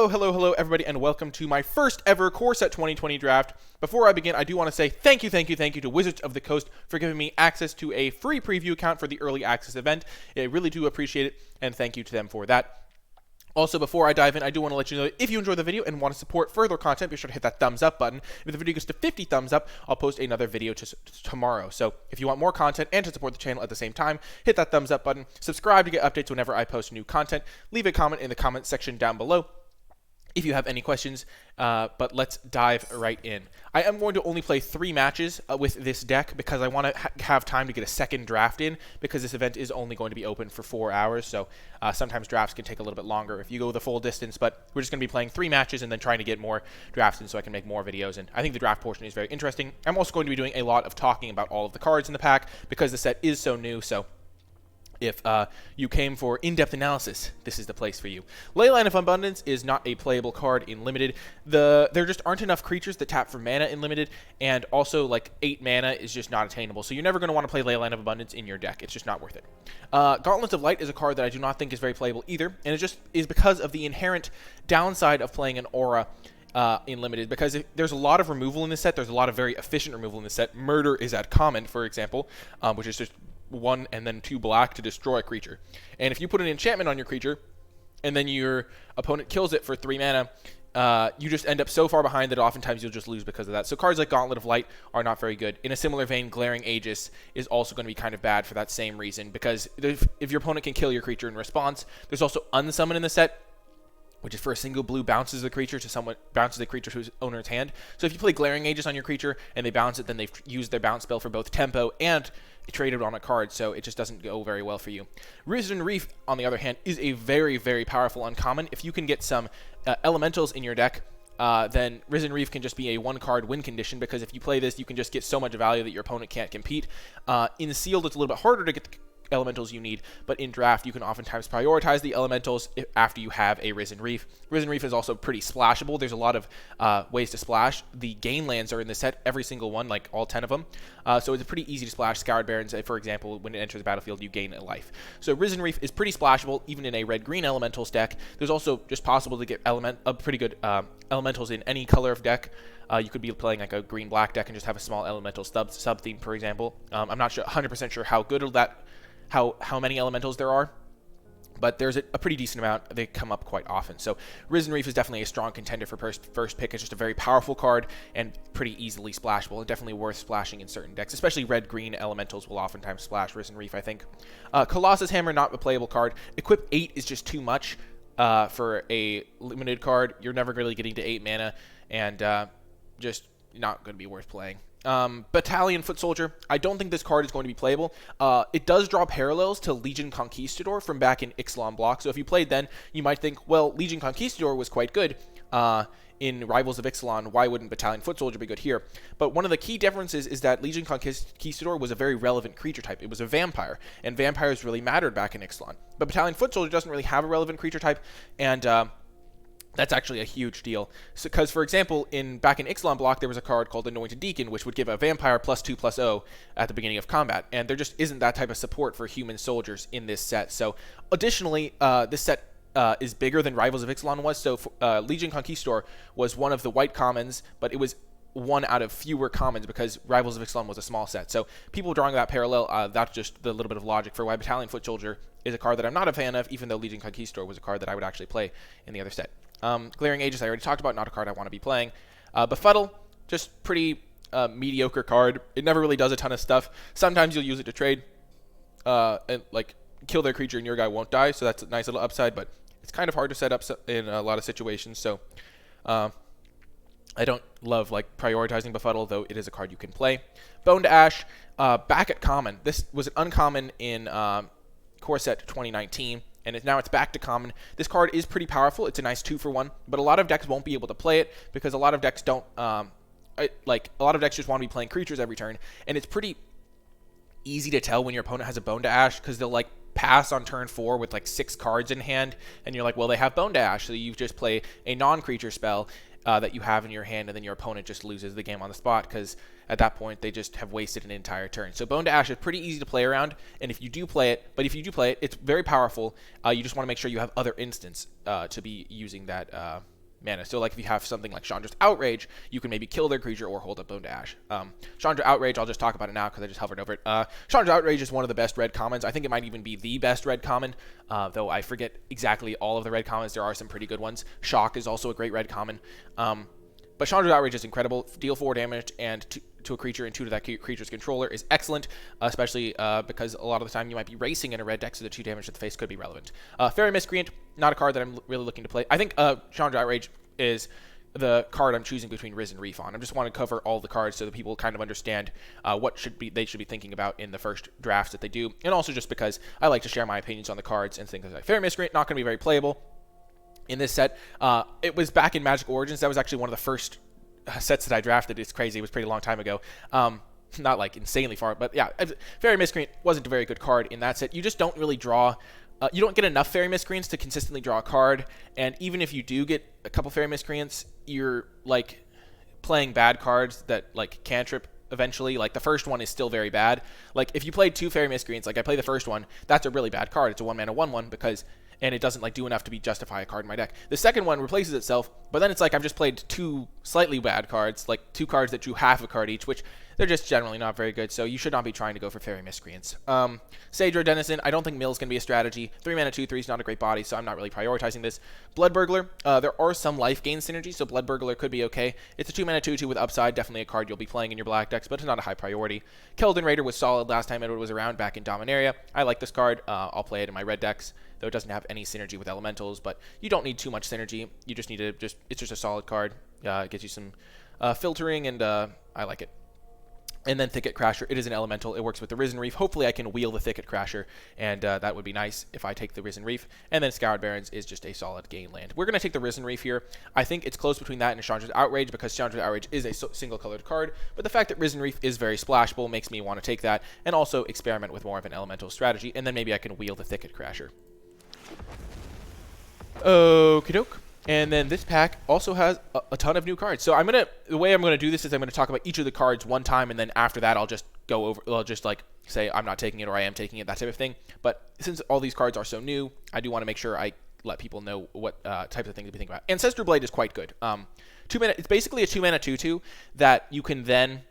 Hello, everybody, and welcome to my first ever Core Set 2020 draft. Before I begin, I do want to say thank you to Wizards of the Coast for giving me access to a free preview account for the early access event. I really do appreciate it, and thank you to them for that. Also, before I dive in, I do want to let you know that if you enjoy the video and want to support further content, be sure to hit that thumbs up button. If the video gets to 50 thumbs up, I'll post another video tomorrow. So if you want more content and to support the channel at the same time, hit that thumbs up button. Subscribe to get updates whenever I post new content. Leave a comment in the comment section down below if you have any questions, but let's dive right in. I am going to only play 3 matches with this deck because I want to have time to get a second draft in, because this event is only going to be open for 4 hours, so sometimes drafts can take a little bit longer if you go the full distance, but we're just going to be playing 3 matches and then trying to get more drafts in so I can make more videos, and I think the draft portion is very interesting. I'm also going to be doing a lot of talking about all of the cards in the pack because the set is so new, so if you came for in-depth analysis, this is the place for you. Leyline of Abundance is not a playable card in Limited. There just aren't enough creatures that tap for mana in Limited, and also like 8 mana is just not attainable. So you're never going to want to play Leyline of Abundance in your deck. It's just not worth it. Gauntlets of Light is a card that I do not think is very playable either, and it just is because of the inherent downside of playing an aura in Limited, because there's a lot of removal in this set. There's a lot of very efficient removal in this set. Murder is at common, for example, which is just 1 and then 2 black to destroy a creature. And if you put an enchantment on your creature and then your opponent kills it for 3 mana, you just end up so far behind that oftentimes you'll just lose because of that. So cards like Gauntlet of Light are not very good. In a similar vein, Glaring Aegis is also going to be kind of bad for that same reason, because if your opponent can kill your creature in response, there's also Unsummon in the set, which is for a single blue, bounces the creature to whose owner's hand. So if you play Glaring Aegis on your creature and they bounce it, then they've used their bounce spell for both tempo and traded on a card, so it just doesn't go very well for you. Risen Reef, on the other hand, is a very, very powerful uncommon. If you can get some elementals in your deck, then Risen Reef can just be a 1-card win condition, because if you play this, you can just get so much value that your opponent can't compete. In Sealed, it's a little bit harder to get the elementals you need, but in draft you can oftentimes prioritize the elementals after you have a Risen Reef. Risen Reef is also pretty splashable. There's a lot of ways to splash. The gain lands are in the set, every single one, like all 10 of them, so it's pretty easy to splash. Scoured Barrens, for example, when it enters the battlefield, you gain a life. So Risen Reef is pretty splashable even in a red-green elementals deck. There's also just possible to get pretty good elementals in any color of deck. You could be playing like a green-black deck and just have a small elemental sub-theme, for example. I'm not 100% sure how good how many elementals there are, but there's a pretty decent amount. They come up quite often. So Risen Reef is definitely a strong contender for first pick. It's just a very powerful card and pretty easily splashable, and definitely worth splashing in certain decks, especially red-green elementals will oftentimes splash Risen Reef, I think. Colossus Hammer, not a playable card. Equip 8 is just too much for a limited card. You're never really getting to 8 mana, and just not going to be worth playing. Battalion Foot Soldier, I don't think this card is going to be playable. It does draw parallels to Legion Conquistador from back in Ixalan block, so if you played then, you might think, well, Legion Conquistador was quite good in Rivals of Ixalan, why wouldn't Battalion Foot Soldier be good here? But one of the key differences is that Legion Conquistador was a very relevant creature type. It was a vampire, and vampires really mattered back in Ixalan. But Battalion Foot Soldier doesn't really have a relevant creature type, and that's actually a huge deal. Because, for example, back in Ixalan block, there was a card called Anointed Deacon, which would give a vampire +2/+0 at the beginning of combat. And there just isn't that type of support for human soldiers in this set. So, additionally, this set is bigger than Rivals of Ixalan was. So, Legion Conquistador was one of the white commons, but it was one out of fewer commons because Rivals of Ixalan was a small set. So, people drawing that parallel, that's just the little bit of logic for why Battalion Foot Soldier is a card that I'm not a fan of, even though Legion Conquistador was a card that I would actually play in the other set. Glaring Aegis, I already talked about, not a card I want to be playing. Befuddle, just pretty mediocre card. It never really does a ton of stuff. Sometimes you'll use it to trade, and like kill their creature and your guy won't die, so that's a nice little upside, but it's kind of hard to set up in a lot of situations, so I don't love like prioritizing Befuddle, though it is a card you can play. Bone to Ash, back at common. This was an uncommon in Core Set 2019. And now it's back to common. This card is pretty powerful. It's a nice 2-for-1, but a lot of decks won't be able to play it because a lot of decks don't a lot of decks just want to be playing creatures every turn, and it's pretty easy to tell when your opponent has a Bone to Ash because they'll like pass on turn 4 with like 6 cards in hand, and you're like, well, they have Bone to Ash, so you just play a non-creature spell that you have in your hand, and then your opponent just loses the game on the spot because at that point they just have wasted an entire turn. So Bone to Ash is pretty easy to play around, and if you do play it, it's very powerful. You just want to make sure you have other instants to be using that mana. So like if you have something like Chandra's Outrage, you can maybe kill their creature or hold up Bone to Ash. Chandra Outrage, I'll just talk about it now because I just hovered over it. Chandra Outrage is one of the best red commons. I think it might even be the best red common, though I forget exactly all of the red commons. There are some pretty good ones. Shock is also a great red common. But Chandra's Outrage is incredible. Deal 4 damage and to a creature and 2 to that creature's controller is excellent, especially because a lot of the time you might be racing in a red deck, so the 2 damage to the face could be relevant. Fairy Miscreant, not a card that I'm really looking to play. I think Chandra Outrage is the card I'm choosing between Riz and Reef on. I just want to cover all the cards so that people kind of understand what they should be thinking about in the first drafts that they do, and also just because I like to share my opinions on the cards and things like Fairy Miscreant, not going to be very playable in this set. It was back in Magic Origins. That was actually one of the first sets that I drafted. It's crazy. It was a pretty long time ago. Not like insanely far, but yeah, Fairy Miscreant wasn't a very good card in that set. You just don't really draw. You don't get enough Fairy Miscreants to consistently draw a card, and even if you do get a couple Fairy Miscreants, you're like playing bad cards that like cantrip eventually. Like the first one is still very bad. Like if you played 2 Fairy Miscreants, like I play the first one, that's a really bad card. It's a 1-mana 1/1 because. And it doesn't like do enough to justify a card in my deck. The second one replaces itself, but then it's like I've just played 2 slightly bad cards, like 2 cards that drew half a card each, which they're just generally not very good, so you should not be trying to go for Fairy Miscreants. Sage or Denizen, I don't think Mill's going to be a strategy. 3-mana 2/3 is not a great body, so I'm not really prioritizing this. Blood Burglar, there are some life gain synergies, so Blood Burglar could be okay. It's a 2-mana 2/2 with upside, definitely a card you'll be playing in your black decks, but it's not a high priority. Keldon Raider was solid last time Edward was around back in Dominaria. I like this card. I'll play it in my red decks, though it doesn't have any synergy with elementals, but you don't need too much synergy. You just need to it's just a solid card. It gives you some filtering, and I like it. And then Thicket Crasher, it is an elemental. It works with the Risen Reef. Hopefully I can wheel the Thicket Crasher, and that would be nice if I take the Risen Reef. And then Scoured Barrens is just a solid gain land. We're going to take the Risen Reef here. I think it's close between that and Chandra's Outrage because Chandra's Outrage is a single-colored card, but the fact that Risen Reef is very splashable makes me want to take that and also experiment with more of an elemental strategy, and then maybe I can wheel the Thicket Crasher. Okie doke. And then this pack also has a ton of new cards. So the way I'm gonna do this is I'm gonna talk about each of the cards one time, and then after that I'll just go over. I'll just like say I'm not taking it or I am taking it, that type of thing. But since all these cards are so new, I do want to make sure I let people know what types of things to be thinking about. Ancestor Blade is quite good. 2-mana. It's basically a 2-mana 2/2 that you can then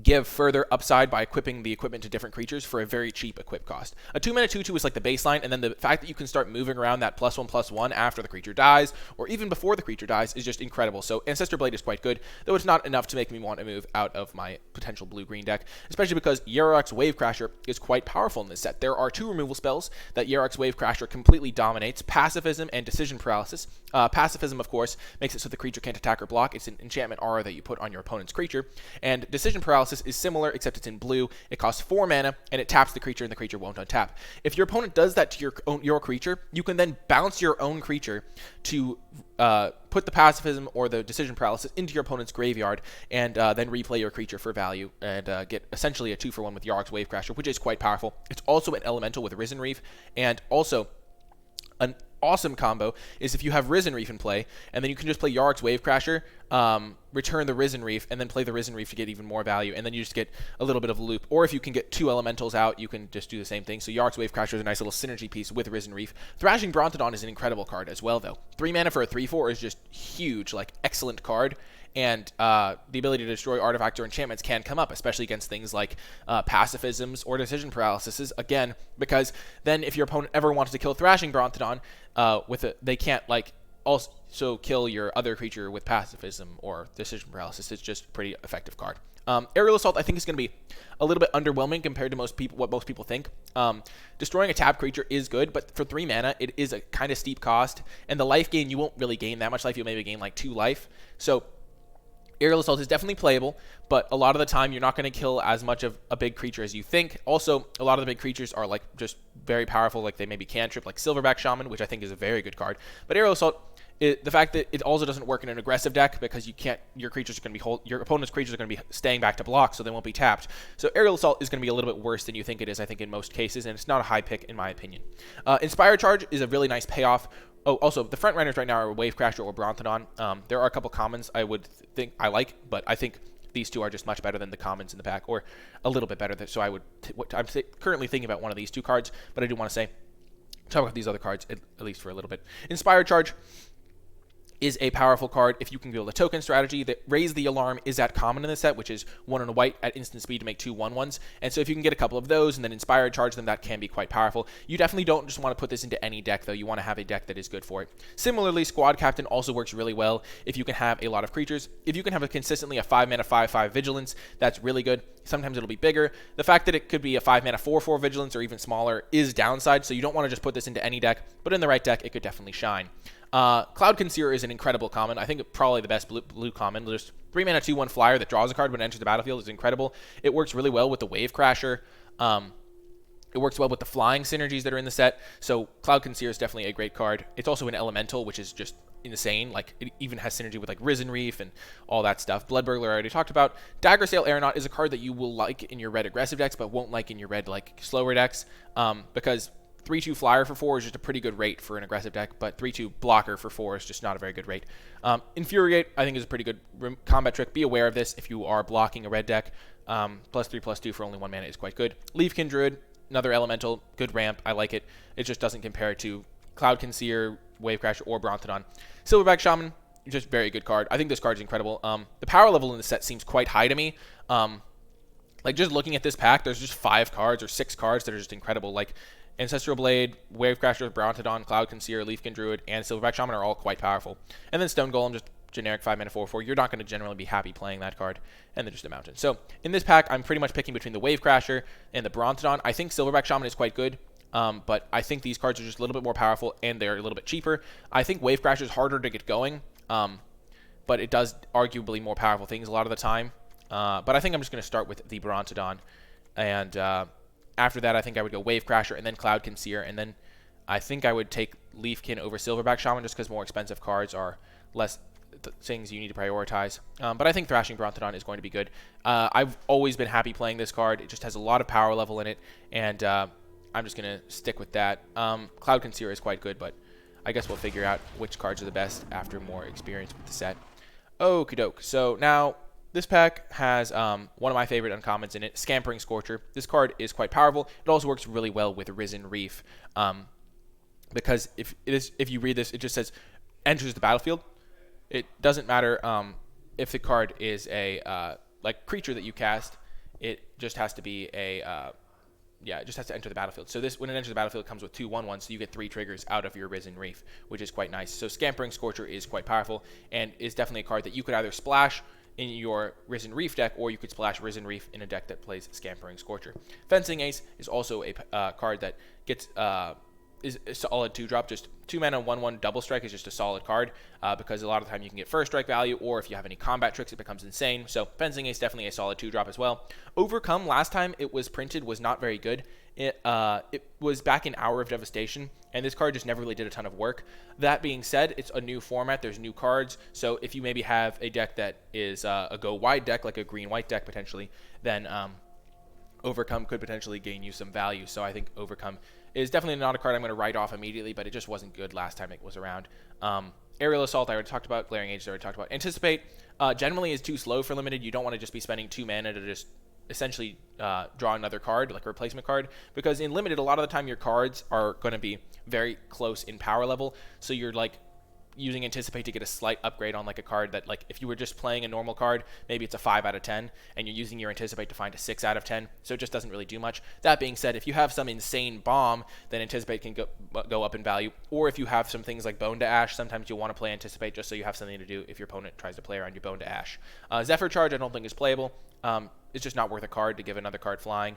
give further upside by equipping the equipment to different creatures for a very cheap equip cost. A 2-mana 2/2 is like the baseline, and then the fact that you can start moving around that +1/+1 after the creature dies, or even before the creature dies, is just incredible. So Ancestor Blade is quite good, though it's not enough to make me want to move out of my potential blue-green deck, especially because Yarok's Wavecrasher is quite powerful in this set. There are 2 removal spells that Yarok's Wavecrasher completely dominates, Pacifism and Decision Paralysis. Pacifism, of course, makes it so the creature can't attack or block. It's an enchantment aura that you put on your opponent's creature, and Decision Paralysis is similar, except it's in blue. It costs 4 mana, and it taps the creature, and the creature won't untap. If your opponent does that to your creature, you can then bounce your own creature to put the Pacifism or the Decision Paralysis into your opponent's graveyard, and then replay your creature for value, and get essentially a 2-for-1 with Yarok's Wavecrasher, which is quite powerful. It's also an elemental with Risen Reef, and also an awesome combo is if you have Risen Reef in play, and then you can just play Yarok's Wavecrasher, return the Risen Reef, and then play the Risen Reef to get even more value, and then you just get a little bit of a loop. Or if you can get 2 elementals out, you can just do the same thing. So Yarok's Wavecrasher is a nice little synergy piece with Risen Reef. Thrashing Brontodon is an incredible card as well, though. 3 mana for a 3/4 is just huge, like excellent card. And the ability to destroy artifacts or enchantments can come up, especially against things like Pacifisms or Decision Paralysis, again, because then if your opponent ever wants to kill Thrashing Brontodon, they can't like also kill your other creature with Pacifism or Decision Paralysis. It's just a pretty effective card. Aerial Assault, I think, is going to be a little bit underwhelming compared to what most people think. Destroying a tapped creature is good, but for 3 mana, it is a kind of steep cost. And the life gain, you won't really gain that much life. You'll maybe gain like 2 life. So Aerial Assault is definitely playable, but a lot of the time you're not going to kill as much of a big creature as you think. Also, a lot of the big creatures are like just very powerful, like they maybe cantrip, like Silverback Shaman, which I think is a very good card. But Aerial Assault, the fact that it also doesn't work in an aggressive deck because your creatures are going to be your opponent's creatures are going to be staying back to block, so they won't be tapped. So Aerial Assault is going to be a little bit worse than you think it is, I think, in most cases, and it's not a high pick in my opinion. Inspire Charge is a really nice payoff. Oh, also, the front runners right now are Wavecrasher or Brontodon. There are a couple commons I would think I like, but I think these 2 are just much better than the commons in the pack, or a little bit better. So I'm currently thinking about one of these 2 cards, but I do want to talk about these other cards, at least for a little bit. Inspire Charge is a powerful card if you can build a token strategy. That Raise the Alarm is at common in the set, which is 1 and a white at instant speed to make 2 1/1s. And so if you can get a couple of those and then Inspire charge them, that can be quite powerful. You definitely don't just want to put this into any deck, though. You want to have a deck that is good for it. Similarly, Squad Captain also works really well if you can have a lot of creatures. If you can have consistently a 5-mana 5/5 Vigilance, that's really good. Sometimes it'll be bigger. The fact that it could be a 5-mana 4/4 Vigilance or even smaller is downside, so you don't want to just put this into any deck, but in the right deck, it could definitely shine. Cloud Concealer is an incredible common. I think probably the best blue common. There's 3-mana 2/1 flyer that draws a card when it enters the battlefield is incredible. It works really well with the Wave Crasher. It works well with the flying synergies that are in the set. So Cloud Concealer is definitely a great card. It's also an elemental, which is just insane. Like, it even has synergy with like Risen Reef and all that stuff. Blood Burglar I already talked about. Dagger Sail Aeronaut is a card that you will like in your red aggressive decks, but won't like in your red like slower decks, because 3/2 flyer for 4 is just a pretty good rate for an aggressive deck, but 3/2 blocker for 4 is just not a very good rate. Infuriate, I think, is a pretty good combat trick. Be aware of this if you are blocking a red deck. +3/+2 for only 1 mana is quite good. Leafkin Druid, another elemental, good ramp. I like it. It just doesn't compare to Cloud Concealer, Wavecrasher, or Brontodon. Silverback Shaman, just very good card. I think this card is incredible. The power level in the set seems quite high to me. Like, just looking at this pack, there's just 5 cards or 6 cards that are just incredible. Like, Ancestral Blade, Wavecrasher, Brontodon, Cloud Concealer, Leafkin Druid, and Silverback Shaman are all quite powerful. And then Stone Golem, just generic 5-mana 4/4. You're not going to generally be happy playing that card, and then just a mountain. So in this pack, I'm pretty much picking between the Wavecrasher and the Brontodon. I think Silverback Shaman is quite good, but I think these cards are just a little bit more powerful, and they're a little bit cheaper. I think Wavecrasher is harder to get going, but it does arguably more powerful things a lot of the time. But I think I'm just going to start with the Brontodon, and after that, I think I would go Wavecrasher and then Cloud Concealer, and then I think I would take Leafkin over Silverback Shaman just because more expensive cards are less things you need to prioritize. But I think Thrashing Brontodon is going to be good. I've always been happy playing this card. It just has a lot of power level in it, and I'm just going to stick with that. Cloud Concealer is quite good, but I guess we'll figure out which cards are the best after more experience with the set. Okie doke. So now, this pack has one of my favorite uncommons in it, Scampering Scorcher. This card is quite powerful. It also works really well with Risen Reef, because if you read this, it just says enters the battlefield. It doesn't matter if the card is a like creature that you cast. It just has to be a it just has to enter the battlefield. So this, when it enters the battlefield, it comes with 2 1/1s, so you get 3 triggers out of your Risen Reef, which is quite nice. So Scampering Scorcher is quite powerful and is definitely a card that you could either splash in your Risen Reef deck, or you could splash Risen Reef in a deck that plays Scampering Scorcher. Fencing Ace is also a card that gets is a solid 2-drop. Just 2-mana 1/1 double strike is just a solid card, because a lot of the time you can get first strike value, or if you have any combat tricks, it becomes insane. So Fencing Ace definitely a solid 2-drop as well. Overcome, last time it was printed, was not very good. It was back in Hour of Devastation, and this card just never really did a ton of work. That being said, it's a new format. There's new cards, so if you maybe have a deck that is a go wide deck, like a green-white deck potentially, then Overcome could potentially gain you some value. So I think Overcome is definitely not a card I'm going to write off immediately, but it just wasn't good last time it was around. Aerial Assault, I already talked about. Glaring Age, I already talked about. Anticipate generally is too slow for limited. You don't want to just be spending 2 mana to just essentially draw another card, like a replacement card, because in limited, a lot of the time your cards are going to be very close in power level, so you're like using Anticipate to get a slight upgrade on like a card that, like, if you were just playing a normal card, maybe it's a 5 out of 10, and you're using your Anticipate to find a 6 out of 10, so it just doesn't really do much. That being said, if you have some insane bomb, then Anticipate can go up in value, or if you have some things like Bone to Ash, sometimes you'll want to play Anticipate just so you have something to do if your opponent tries to play around your Bone to Ash. Zephyr Charge I don't think is playable. It's just not worth a card to give another card flying.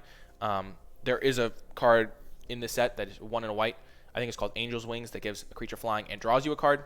There is a card in this set that is 1 and a white. I think it's called Angel's Wings, that gives a creature flying and draws you a card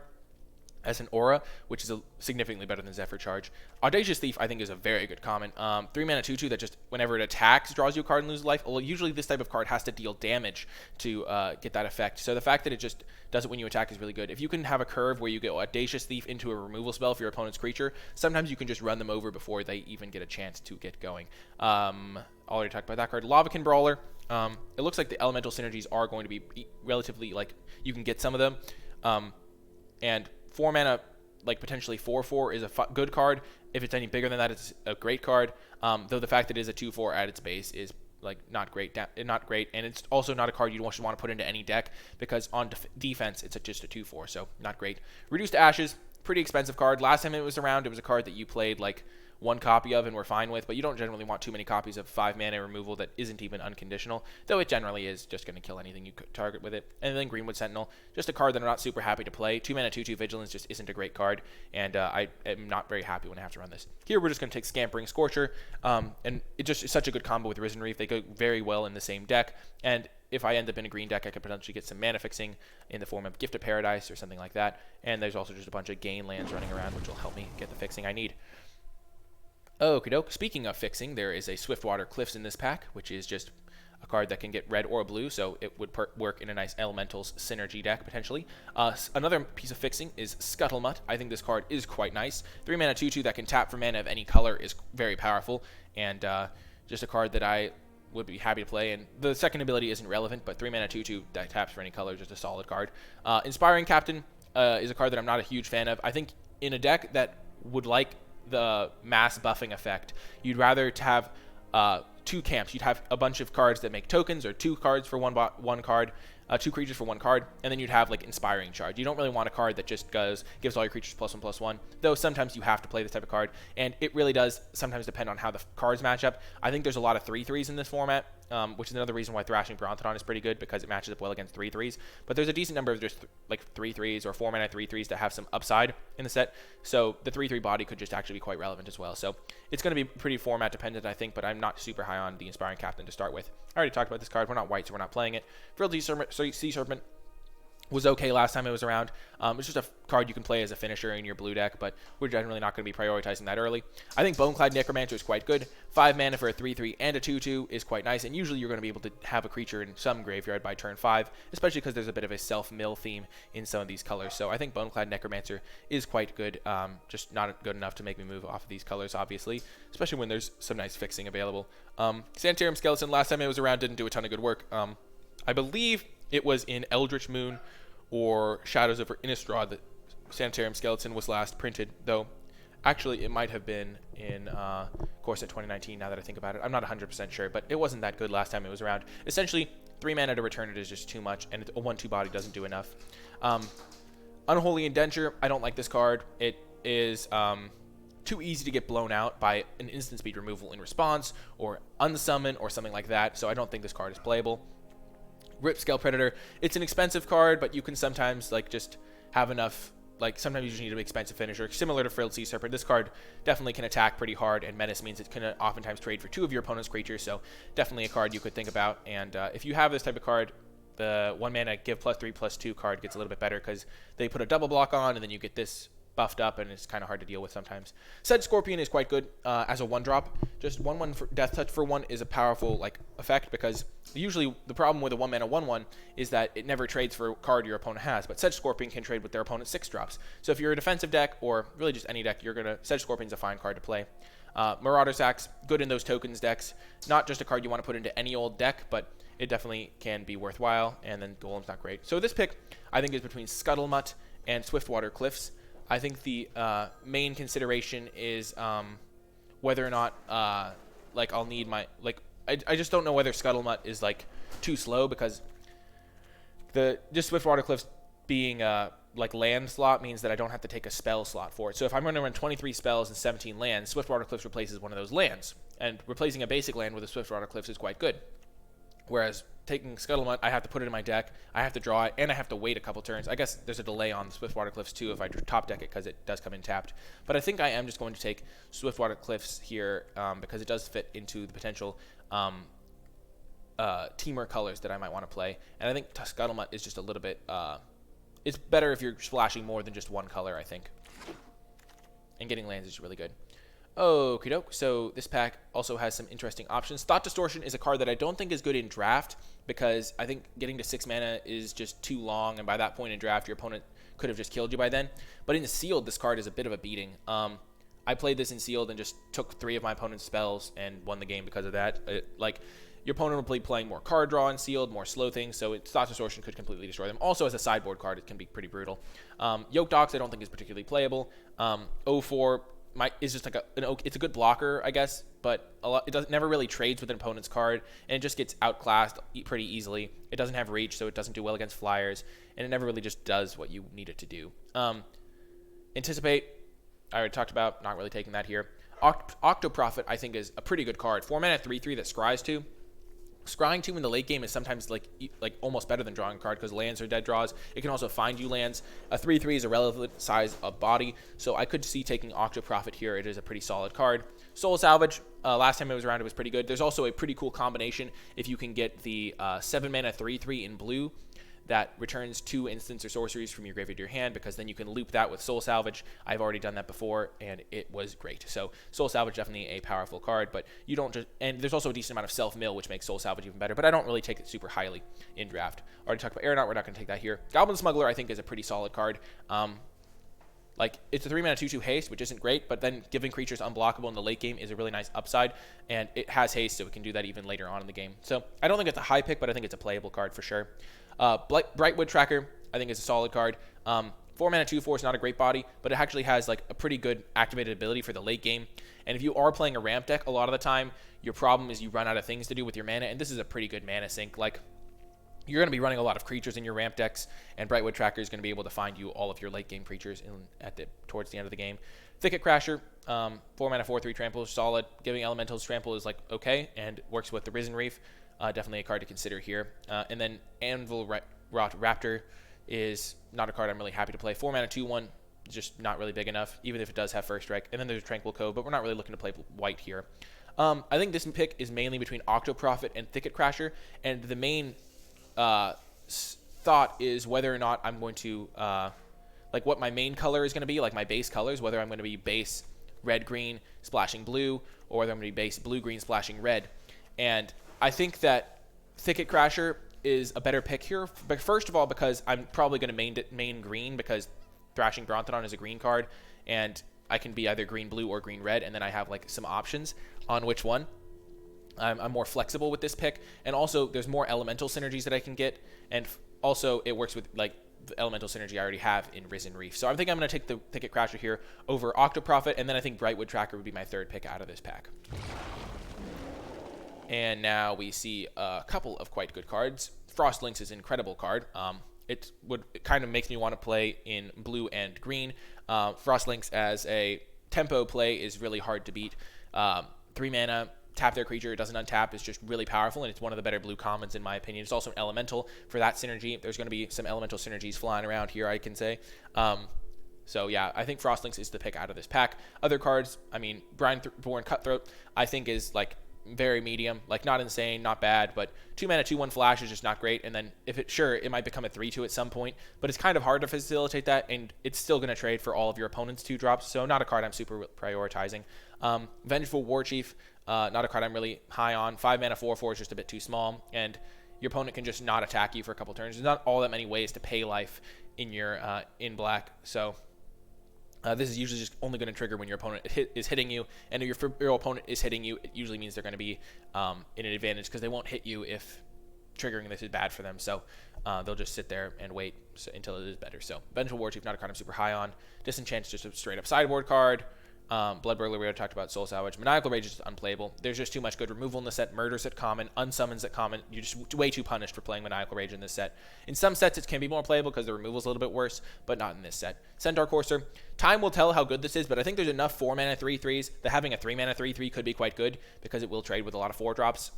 as an aura, which is significantly better than Zephyr Charge. Audacious Thief, I think, is a very good common. 3-mana 2/2 that just, whenever it attacks, draws you a card and loses life. Well, usually this type of card has to deal damage to get that effect. So the fact that it just does it when you attack is really good. If you can have a curve where you get Audacious Thief into a removal spell for your opponent's creature, sometimes you can just run them over before they even get a chance to get going. Already talked about that card. Lavakin Brawler. It looks like the elemental synergies are going to be relatively, like, you can get some of them. And 4 mana, like potentially 4/4 is a good card. If it's any bigger than that, it's a great card. Though the fact that it is a 2/4 at its base is like not great, and it's also not a card you want to put into any deck, because on defense it's just a 2/4, so not great. Reduced to Ashes, pretty expensive card. Last time it was around, it was a card that you played like one copy of and were fine with, but you don't generally want too many copies of 5 mana removal that isn't even unconditional, though it generally is just going to kill anything you target with it. And then Greenwood Sentinel, just a card that I'm not super happy to play. 2 mana 2/2 Vigilance just isn't a great card, and I am not very happy when I have to run this. Here we're just going to take Scampering Scorcher, and it just is such a good combo with Risen Reef. They go very well in the same deck, and if I end up in a green deck, I could potentially get some mana fixing in the form of Gift of Paradise or something like that, and there's also just a bunch of gain lands running around, which will help me get the fixing I need. Okie doke. Speaking of fixing, there is a Swiftwater Cliffs in this pack, which is just a card that can get red or blue, so it would work in a nice Elementals synergy deck, potentially. Another piece of fixing is Scuttlemutt. I think this card is quite nice. 3 mana 2/2 that can tap for mana of any color is very powerful, and just a card that I would be happy to play. And the second ability isn't relevant, but 3 mana 2/2 that taps for any color is just a solid card. Inspiring Captain is a card that I'm not a huge fan of. I think in a deck that would like the mass buffing effect, you'd rather to have 2 camps. You'd have a bunch of cards that make tokens, or 2 cards for one card, 2 creatures for 1 card, and then you'd have like Inspiring Charge. You don't really want a card that just gives all your creatures +1/+1, though sometimes you have to play this type of card, and it really does sometimes depend on how the cards match up. I think there's a lot of 3/3s in this format, which is another reason why Thrashing Brontodon is pretty good, because it matches up well against 3/3s, but there's a decent number of just like 3/3s or 4 mana 3/3s that have some upside in the set, so the 3/3 body could just actually be quite relevant as well. So it's going to be pretty format dependent, I think, but I'm not super high on the Inspiring Captain to start with. I already talked about this card. We're not white, so we're not playing it. Frilled Sea Serpent was okay last time it was around. It's just a card you can play as a finisher in your blue deck, but we're generally not going to be prioritizing that early. I think Boneclad Necromancer is quite good. 5 mana for a 3/3 and a 2/2 is quite nice, and usually you're going to be able to have a creature in some graveyard by turn 5, especially because there's a bit of a self-mill theme in some of these colors. So I think Boneclad Necromancer is quite good, just not good enough to make me move off of these colors, obviously, especially when there's some nice fixing available. Sanitarium Skeleton, last time it was around, didn't do a ton of good work. I believe it was in Eldritch Moon or Shadows over Innistrad that Sanitarium Skeleton was last printed, though actually it might have been in Corset 2019, now that I think about it. I'm not 100% sure, but it wasn't that good last time it was around. Essentially, 3 mana to return it is just too much, and a 1/2 body doesn't do enough. Unholy Indenture, I don't like this card. It is too easy to get blown out by an instant speed removal in response, or unsummon, or something like that, so I don't think this card is playable. Ripscale Predator, it's an expensive card, but you can sometimes like just have enough, like sometimes you just need an expensive finisher. Similar to Frilled Sea Serpent, this card definitely can attack pretty hard, and Menace means it can oftentimes trade for 2 of your opponent's creatures, so definitely a card you could think about. And if you have this type of card, the 1 mana give +3/+2 card gets a little bit better, because they put a double block on, and then you get this buffed up, and it's kind of hard to deal with sometimes. Sedge Scorpion is quite good as a 1-drop. Just 1/1 for Death Touch for 1 is a powerful like effect, because usually the problem with a 1 mana 1/1 is that it never trades for a card your opponent has, but Sedge Scorpion can trade with their opponent's 6-drops. So if you're a defensive deck, or really just any deck, Sedge Scorpion's a fine card to play. Marauder's Axe, good in those tokens decks. Not just a card you want to put into any old deck, but it definitely can be worthwhile, and then Golem's not great. So this pick, I think, is between Scuttlemutt and Swiftwater Cliffs. I think the main consideration is whether or not like I'll need my I just don't know whether Scuttlemutt is like too slow, because just Swiftwater Cliffs being like land slot means that I don't have to take a spell slot for it. So if I'm going to run 23 spells and 17 lands, Swiftwater Cliffs replaces one of those lands, and replacing a basic land with a Swiftwater Cliffs is quite good. Whereas taking Scuttlemutt, I have to put it in my deck, I have to draw it, and I have to wait a couple turns. I guess there's a delay on the Swiftwater Cliffs too if I top deck it, because it does come in tapped. But I think I am just going to take Swiftwater Cliffs here, because it does fit into the potential teamer colors that I might want to play. And I think Scuttlemutt is just a little bit... it's better if you're splashing more than just one color, I think. And getting lands is really good. Okie doke, so this pack also has some interesting options. Thought Distortion is a card that I don't think is good in draft, because I think getting to 6 mana is just too long, and by that point in draft, your opponent could have just killed you by then. But in Sealed, this card is a bit of a beating. I played this in Sealed and just took 3 of my opponent's spells and won the game because of that. Your opponent will be playing more card draw in Sealed, more slow things, so Thought Distortion could completely destroy them. Also, as a sideboard card, it can be pretty brutal. Yoked Ox I don't think is particularly playable. 0-4 is just like it's a good blocker, I guess, but it never really trades with an opponent's card, and it just gets outclassed pretty easily. It doesn't have reach, so it doesn't do well against flyers, and it never really just does what you need it to do. Anticipate, I already talked about, not really taking that here. Octoprofit, I think, is a pretty good card. 4 mana 3/3 that scries 2. Scrying 2 in the late game is sometimes like almost better than drawing a card because lands are dead draws. It can also find you lands. A 3/3 is a relevant size of body, so I could see taking Octoprofit here. It is a pretty solid card. Soul Salvage, last time it was around, it was pretty good. There's also a pretty cool combination if you can get the 7 mana 3/3 in blue that returns 2 instants or sorceries from your graveyard to your hand, because then you can loop that with Soul Salvage. I've already done that before, and it was great. So Soul Salvage, definitely a powerful card, but you don't just... And there's also a decent amount of self-mill, which makes Soul Salvage even better, but I don't really take it super highly in draft. Already talked about Aeronaut, we're not going to take that here. Goblin Smuggler, I think, is a pretty solid card. Like, it's a 3 mana 2/2 haste, which isn't great, but then giving creatures unblockable in the late game is a really nice upside, and it has haste, so it can do that even later on in the game. So I don't think it's a high pick, but I think it's a playable card for sure. Brightwood Tracker, I think, is a solid card. 4 mana 2/4 is not a great body, but it actually has like a pretty good activated ability for the late game. And if you are playing a ramp deck, a lot of the time, your problem is you run out of things to do with your mana, and this is a pretty good mana sink. Like, you're going to be running a lot of creatures in your ramp decks, and Brightwood Tracker is going to be able to find you all of your late game creatures towards the end of the game. Thicket Crasher, 4 mana 4/3 trample is solid. Giving elementals trample is like okay, and works with the Risen Reef. Definitely a card to consider here. And then Anvil Rot Raptor is not a card I'm really happy to play. 4 mana 2/1, just not really big enough, even if it does have first strike. And then there's Tranquil Cove, but we're not really looking to play white here. I think this pick is mainly between Octoprofit and Thicket Crasher, and the main thought is whether or not I'm going to, like what my main color is going to be, like my base colors, whether I'm going to be base red-green splashing blue, or whether I'm going to be base blue-green splashing red. And I think that Thicket Crasher is a better pick here, but first of all, because I'm probably going to main green, because Thrashing Brontodon is a green card, and I can be either green-blue or green-red, and then I have like some options on which one. I'm more flexible with this pick, and also there's more elemental synergies that I can get, and also it works with like the elemental synergy I already have in Risen Reef. So I think I'm going to take the Thicket Crasher here over Octoprofit, and then I think Brightwood Tracker would be my third pick out of this pack. And now we see a couple of quite good cards. Frostlinks is an incredible card. It kind of makes me want to play in blue and green. Frostlinks as a tempo play is really hard to beat. 3 mana, tap their creature, it doesn't untap, it's just really powerful, and it's one of the better blue commons in my opinion. It's also an elemental for that synergy. There's going to be some elemental synergies flying around here, I can say. So yeah, I think Frostlinks is the pick out of this pack. Other cards, I mean, Brineborn Cutthroat, I think is like very medium, like not insane, not bad, but 2 mana 2/1 flash is just not great. And then if it might become a 3/2 at some point, but it's kind of hard to facilitate that, and it's still going to trade for all of your opponent's 2 drops, so not a card I'm super prioritizing. Vengeful Warchief, not a card I'm really high on. 5 mana 4/4 is just a bit too small, and your opponent can just not attack you for a couple turns. There's not all that many ways to pay life in your in black, so this is usually just only going to trigger when your opponent is hitting you, and if your opponent is hitting you, it usually means they're going to be in an advantage, because they won't hit you if triggering this is bad for them. So they'll just sit there and wait until it is better. So Vengeful Warchief, not a card I'm super high on. Disenchant's just a straight up sideboard card. Blood Burglar, we already talked about. Soul Salvage. Maniacal Rage is just unplayable. There's just too much good removal in the set. Murder's at common. Unsummons at common. You're just way too punished for playing Maniacal Rage in this set. In some sets, it can be more playable because the removal's a little bit worse, but not in this set. Centaur Courser. Time will tell how good this is, but I think there's enough 4 mana 3/3s that having a 3 mana 3/3 could be quite good, because it will trade with a lot of 4-drops.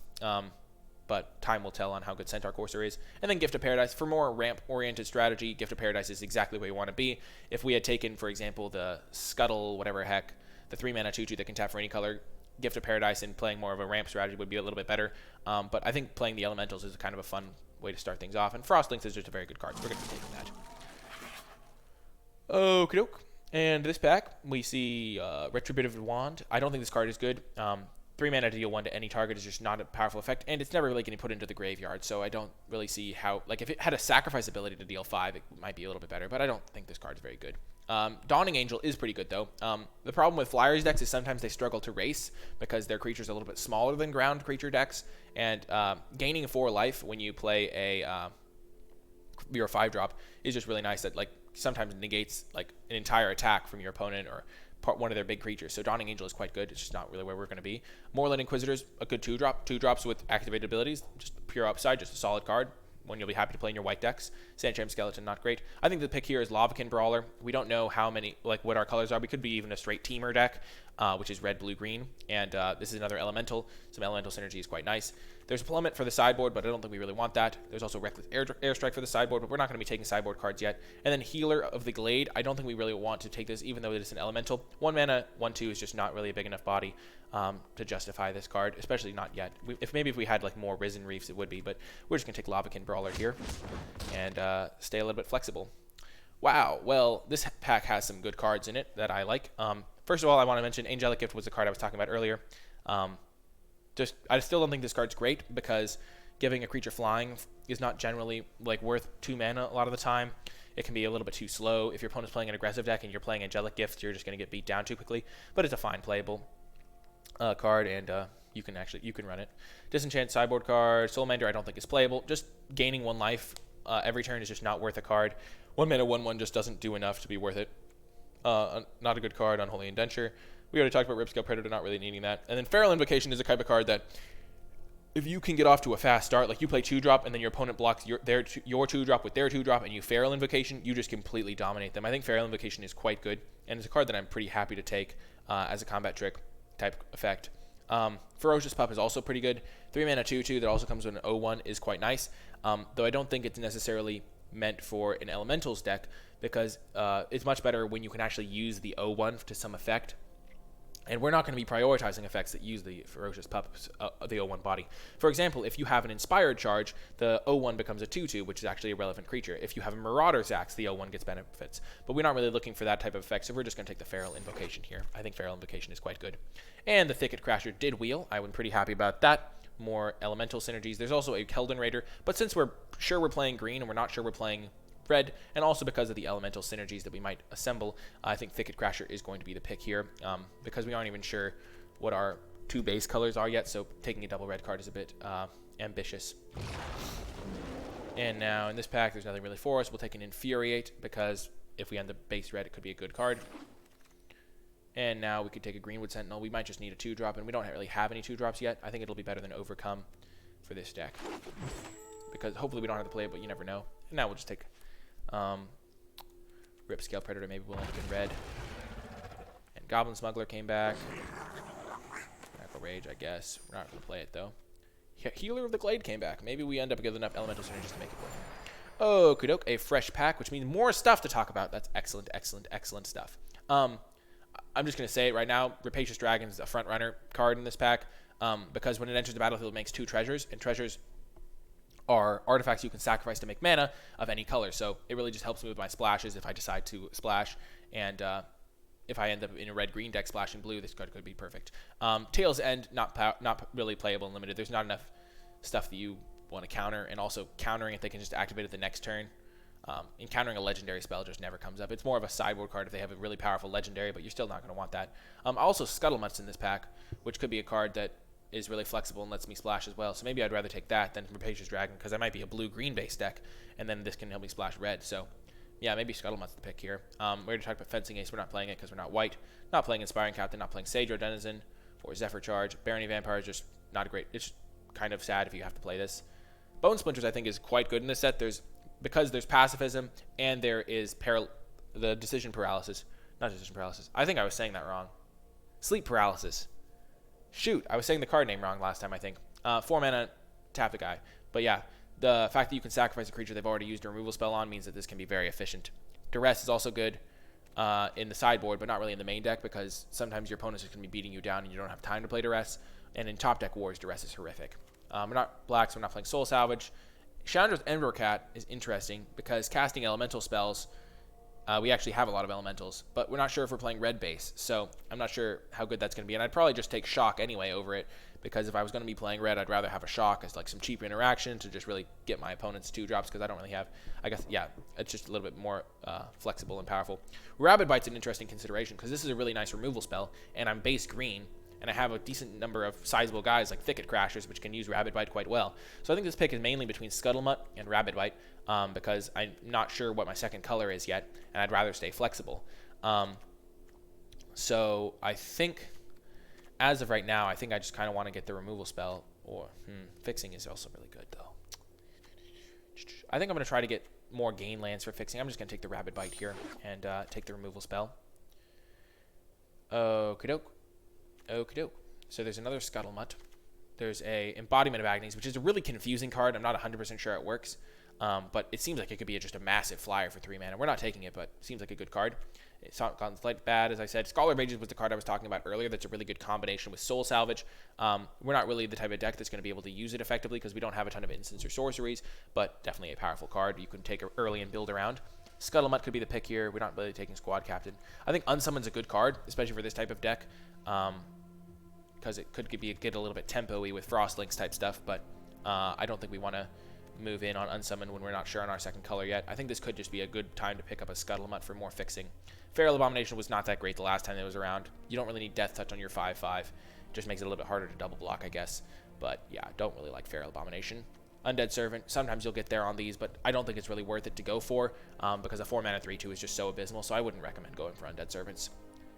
But time will tell on how good Centaur Courser is. And then Gift of Paradise. For more ramp-oriented strategy, Gift of Paradise is exactly where you want to be. If we had taken, for example, the Scuttle, whatever heck, the 3 mana 2/2 that can tap for any color, Gift of Paradise and playing more of a ramp strategy would be a little bit better. But I think playing the elementals is kind of a fun way to start things off. And Frostlinks is just a very good card, so we're going to be taking that. Okie doke. And this pack, we see Retributive Wand. I don't think this card is good. 3 mana to deal 1 to any target is just not a powerful effect, and it's never really getting put into the graveyard, so I don't really see how... Like, if it had a sacrifice ability to deal 5, it might be a little bit better, but I don't think this card is very good. Dawning Angel is pretty good, though. The problem with Flyers decks is sometimes they struggle to race because their creatures are a little bit smaller than ground creature decks, and gaining 4 life when you play your 5-drop is just really nice. That, like, sometimes negates, like, an entire attack from your opponent or one of their big creatures. So Dawning Angel is quite good. It's just not really where we're going to be. Moorland Inquisitor's a good 2-drop. 2 drops with activated abilities. Just pure upside, just a solid card. when you'll be happy to play in your white decks. Sandsham Skeleton, not great. I think the pick here is Lavakin Brawler. We don't know how many, like what our colors are. We could be even a straight teamer deck, which is red, blue, green. And this is another elemental. Some elemental synergy is quite nice. There's a plummet for the sideboard, but I don't think we really want that. There's also Reckless Airstrike for the sideboard, but we're not going to be taking sideboard cards yet. And then Healer of the Glade. I don't think we really want to take this, even though it is an elemental. 1 mana, 1/2 is just not really a big enough body to justify this card, especially not yet. If we had like more Risen Reefs, it would be, but we're just going to take Lavakin Brawler here and stay a little bit flexible. Wow, well, this pack has some good cards in it that I like. First of all, I want to mention Angelic Gift was the card I was talking about earlier. I still don't think this card's great because giving a creature flying is not generally like worth 2 mana a lot of the time. It can be a little bit too slow. If your opponent's playing an aggressive deck and you're playing Angelic Gift, you're just going to get beat down too quickly. But it's a fine playable card, and you can run it. Disenchant sideboard card. Soulmender I don't think is playable. Just gaining 1 life every turn is just not worth a card. 1 mana 1/1 just doesn't do enough to be worth it. Not a good card. Unholy Indenture. We already talked about Ripscale Predator, not really needing that. And then Feral Invocation is a type of card that if you can get off to a fast start, like you play 2-drop and then your opponent blocks your 2-drop with their 2-drop and you Feral Invocation, you just completely dominate them. I think Feral Invocation is quite good, and it's a card that I'm pretty happy to take as a combat trick type effect. Ferocious Pup is also pretty good. 3 mana 2/2 that also comes with an 0/1 is quite nice, though I don't think it's necessarily meant for an Elementals deck because it's much better when you can actually use the 0/1 to some effect. And we're not going to be prioritizing effects that use the Ferocious Pups, the 0/1 body. For example, if you have an Inspired Charge, the 0/1 becomes a 2/2, which is actually a relevant creature. If you have a Marauder's Axe, the 0/1 gets benefits. But we're not really looking for that type of effect, so we're just going to take the Feral Invocation here. I think Feral Invocation is quite good. And the Thicket Crasher did wheel. I'm pretty happy about that. More elemental synergies. There's also a Keldon Raider, but since we're sure we're playing green and we're not sure we're playing red, and also because of the elemental synergies that we might assemble, I think Thicket Crasher is going to be the pick here, because we aren't even sure what our 2 base colors are yet, so taking a double red card is a bit ambitious. And now in this pack, there's nothing really for us. We'll take an Infuriate, because if we end up base red, it could be a good card. And now we could take a Greenwood Sentinel. We might just need a 2-drop, and we don't really have any 2-drops yet. I think it'll be better than Overcome for this deck, because hopefully we don't have to play it, but you never know. And now we'll just take Ripscale Predator. Maybe we'll end up in red. And Goblin Smuggler came back. Radical Rage, I guess. We're not going to play it, though. Healer of the Glade came back. Maybe we end up with enough elemental synergies to make it work. Oh, Kudok, a fresh pack, which means more stuff to talk about. That's excellent, excellent, excellent stuff. I'm just going to say it right now. Rapacious Dragon is a front runner card in this pack, because when it enters the battlefield, it makes 2 treasures, and treasures are artifacts you can sacrifice to make mana of any color. So it really just helps me with my splashes if I decide to splash. And if I end up in a red-green deck splashing blue, this card could be perfect. Tail's End, not really playable and limited. There's not enough stuff that you want to counter. And also countering it, they can just activate it the next turn. Encountering a legendary spell just never comes up. It's more of a sideboard card if they have a really powerful legendary, but you're still not going to want that. Also, Scuttlemutt's in this pack, which could be a card that is really flexible and lets me splash as well. So maybe I'd rather take that than Rapacious Dragon, because I might be a blue-green base deck, and then this can help me splash red. So yeah, maybe Scuttlemutt's the pick here. We already talked about Fencing Ace. We're not playing it because we're not white. Not playing Inspiring Captain, not playing Sage or Denizen or Zephyr Charge. Barony Vampire is just not a great... It's kind of sad if you have to play this. Bone Splinters, I think, is quite good in this set. Because there's pacifism and there is the decision paralysis. Not decision paralysis. I think I was saying that wrong. Sleep paralysis. Shoot, I was saying the card name wrong last time, I think. 4 mana, tap the guy. But yeah, the fact that you can sacrifice a creature they've already used a removal spell on means that this can be very efficient. Duress is also good in the sideboard, but not really in the main deck, because sometimes your opponents are going to be beating you down and you don't have time to play Duress. And in top deck wars, Duress is horrific. We're not black, so we're not playing Soul Salvage. Chandra's Endorcat is interesting because casting elemental spells, we actually have a lot of elementals, but we're not sure if we're playing red base, so I'm not sure how good that's going to be. And I'd probably just take Shock anyway over it, because if I was going to be playing red, I'd rather have a Shock as like some cheap interaction to just really get my opponent's 2-drops, because I don't really have, I guess, yeah, it's just a little bit more flexible and powerful. Rabid Bite's an interesting consideration, because this is a really nice removal spell, and I'm base green, and I have a decent number of sizable guys like Thicket Crashers, which can use Rabid Bite quite well. So I think this pick is mainly between Scuttlemutt and Rabid Bite, because I'm not sure what my second color is yet, and I'd rather stay flexible. So I think, as of right now, I think I just kind of want to get the removal spell. Or Fixing is also really good, though. I think I'm going to try to get more gain lands for fixing. I'm just going to take the Rapid Bite here and take the removal spell. Okie doke. Okie doke. So there's another Scuttlemutt. There's a Embodiment of Agnes, which is a really confusing card. I'm not 100% sure it works. But it seems like it could be just a massive flyer for 3 mana. We're not taking it, but it seems like a good card. It's not gotten slight bad, as I said. Scholar of Ages was the card I was talking about earlier. That's a really good combination with Soul Salvage. We're not really the type of deck that's going to be able to use it effectively because we don't have a ton of instants or sorceries, but definitely a powerful card you can take early and build around. Scuttlemutt could be the pick here. We're not really taking Squad Captain. I think Unsummon's a good card, especially for this type of deck, because it could get a little bit tempo-y with Frostlinks type stuff, but I don't think we want to move in on Unsummon when we're not sure on our second color yet. I think this could just be a good time to pick up a Scuttlemutt for more fixing. Feral Abomination was not that great the last time it was around. You don't really need Death Touch on your 5/5. It just makes it a little bit harder to double block, I guess. But yeah, don't really like Feral Abomination. Undead Servant, sometimes you'll get there on these, but I don't think it's really worth it to go for because a 4-mana 3/2 is just so abysmal, so I wouldn't recommend going for Undead Servants.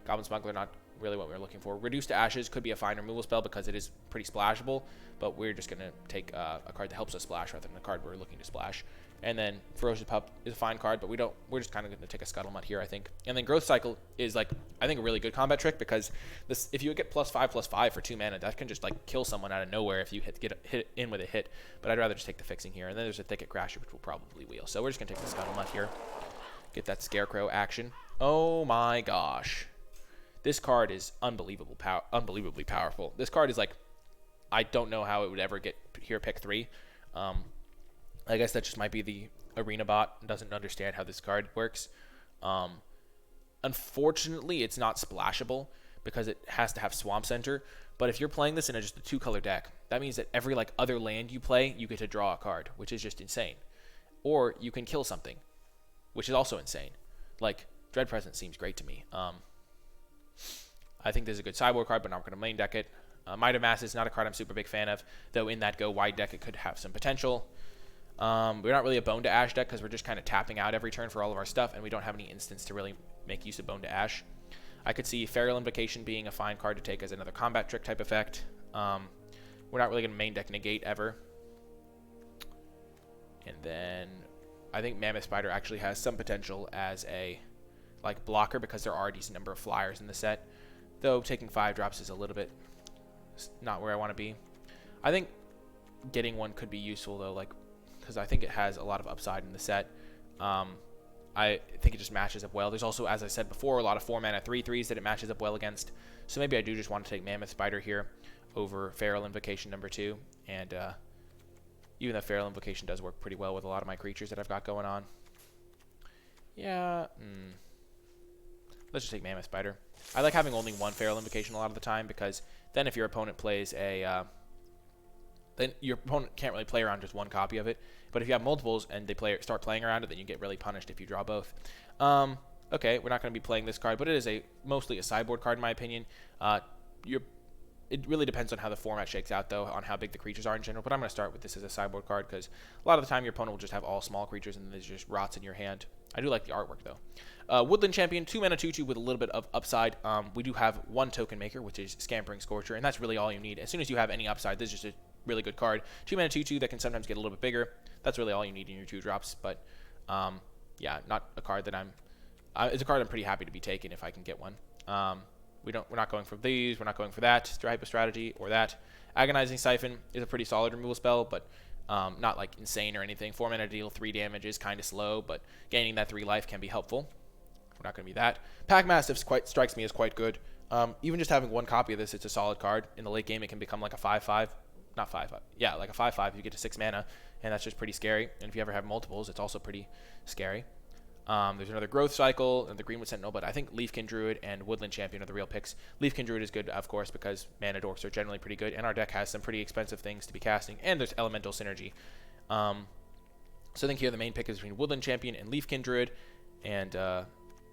Goblin Smuggler, not really what we were looking for. Reduce to Ashes could be a fine removal spell because it is pretty splashable, but we're just going to take a card that helps us splash rather than a card we're looking to splash. And then Ferocious Pup is a fine card, but we're just kind of going to take a Scuttlemutt here, I think. And then Growth Cycle is, like, I think a really good combat trick because this, if you get +5/+5 for 2 mana, that can just, like, kill someone out of nowhere if you get hit in with a hit. But I'd rather just take the fixing here. And then there's a Thicket Crasher, which will probably wheel. So we're just going to take the Scuttlemutt here. Get that Scarecrow action. Oh my gosh. This card is unbelievably powerful. This card is, like, I don't know how it would ever get here pick 3. I guess that just might be the arena bot doesn't understand how this card works. Unfortunately, it's not splashable because it has to have Swamp Center. But if you're playing this in just a 2-color deck, that means that every other land you play, you get to draw a card, which is just insane. Or you can kill something, which is also insane. Like, Dread Presence seems great to me. I think this is a good sideboard card, but I'm not going to main deck it. Might of Mass is not a card I'm super big fan of, though in that go wide deck it could have some potential. We're not really a Bone to Ash deck because we're just kind of tapping out every turn for all of our stuff, and we don't have any instants to really make use of Bone to Ash. I could see Feral Invocation being a fine card to take as another combat trick type effect. We're not really going to main deck Negate ever. And then I think Mammoth Spider actually has some potential as a blocker because there are a decent number of flyers in the set. Though taking 5 drops is a little bit not where I want to be. I think getting one could be useful though, because I think it has a lot of upside in the set. I think it just matches up well. There's also, as I said before, a lot of 4-mana 3/3s that it matches up well against. So maybe I do just want to take Mammoth Spider here over Feral Invocation number 2. And even though Feral Invocation does work pretty well with a lot of my creatures that I've got going on. Yeah, let's just take Mammoth Spider. I like having only one Feral Invocation a lot of the time because then if your opponent plays a... then your opponent can't really play around just one copy of it. But if you have multiples and they start playing around it, then you get really punished if you draw both. Okay, we're not going to be playing this card, but it is mostly a sideboard card in my opinion. It really depends on how the format shakes out, though, on how big the creatures are in general. But I'm going to start with this as a sideboard card because a lot of the time your opponent will just have all small creatures and then there's just rots in your hand. I do like the artwork, though. Woodland Champion, 2-mana 2/2 with a little bit of upside. We do have one token maker, which is Scampering Scorcher, and that's really all you need. As soon as you have any upside, this is just a really good card. 2-mana 2/2 that can sometimes get a little bit bigger. That's really all you need in your 2-drops. But yeah, not a card that it's a card I'm pretty happy to be taking if I can get one. We're not going for these. We're not going for that type of strategy or that. Agonizing Siphon is a pretty solid removal spell, but not insane or anything. 4-mana deal 3 damage is kind of slow, but gaining that 3 life can be helpful. We're not going to be that. Pack Mastiff strikes me as quite good. Even just having one copy of this, it's a solid card. In the late game, it can become like a 5/5. Not 5/5. Yeah, like a 5/5 if you get to 6 mana, and that's just pretty scary. And if you ever have multiples, it's also pretty scary. There's another Growth Cycle and the Greenwood Sentinel, but I think Leafkin Druid and Woodland Champion are the real picks. Leafkin Druid is good, of course, because mana dorks are generally pretty good, and our deck has some pretty expensive things to be casting, and there's Elemental Synergy. So I think here the main pick is between Woodland Champion and Leafkin Druid, and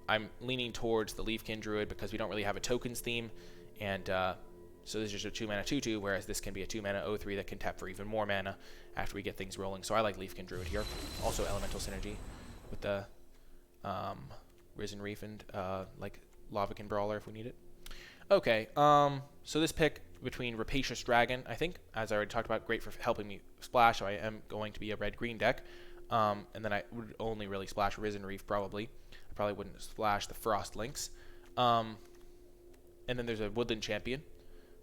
I'm leaning towards the Leafkin Druid because we don't really have a tokens theme, and so this is just a 2-mana 2/2, whereas this can be a 2-mana 0/3 that can tap for even more mana after we get things rolling. So I like Leafkin Druid here. Also Elemental Synergy with the Risen Reef and Lavakin Brawler if we need it. Okay, so this pick between Rapacious Dragon, I think, as I already talked about, great for helping me splash, so I am going to be a red-green deck. And then I would only really splash Risen Reef probably. I probably wouldn't splash the Frost Links. And then there's a Woodland Champion,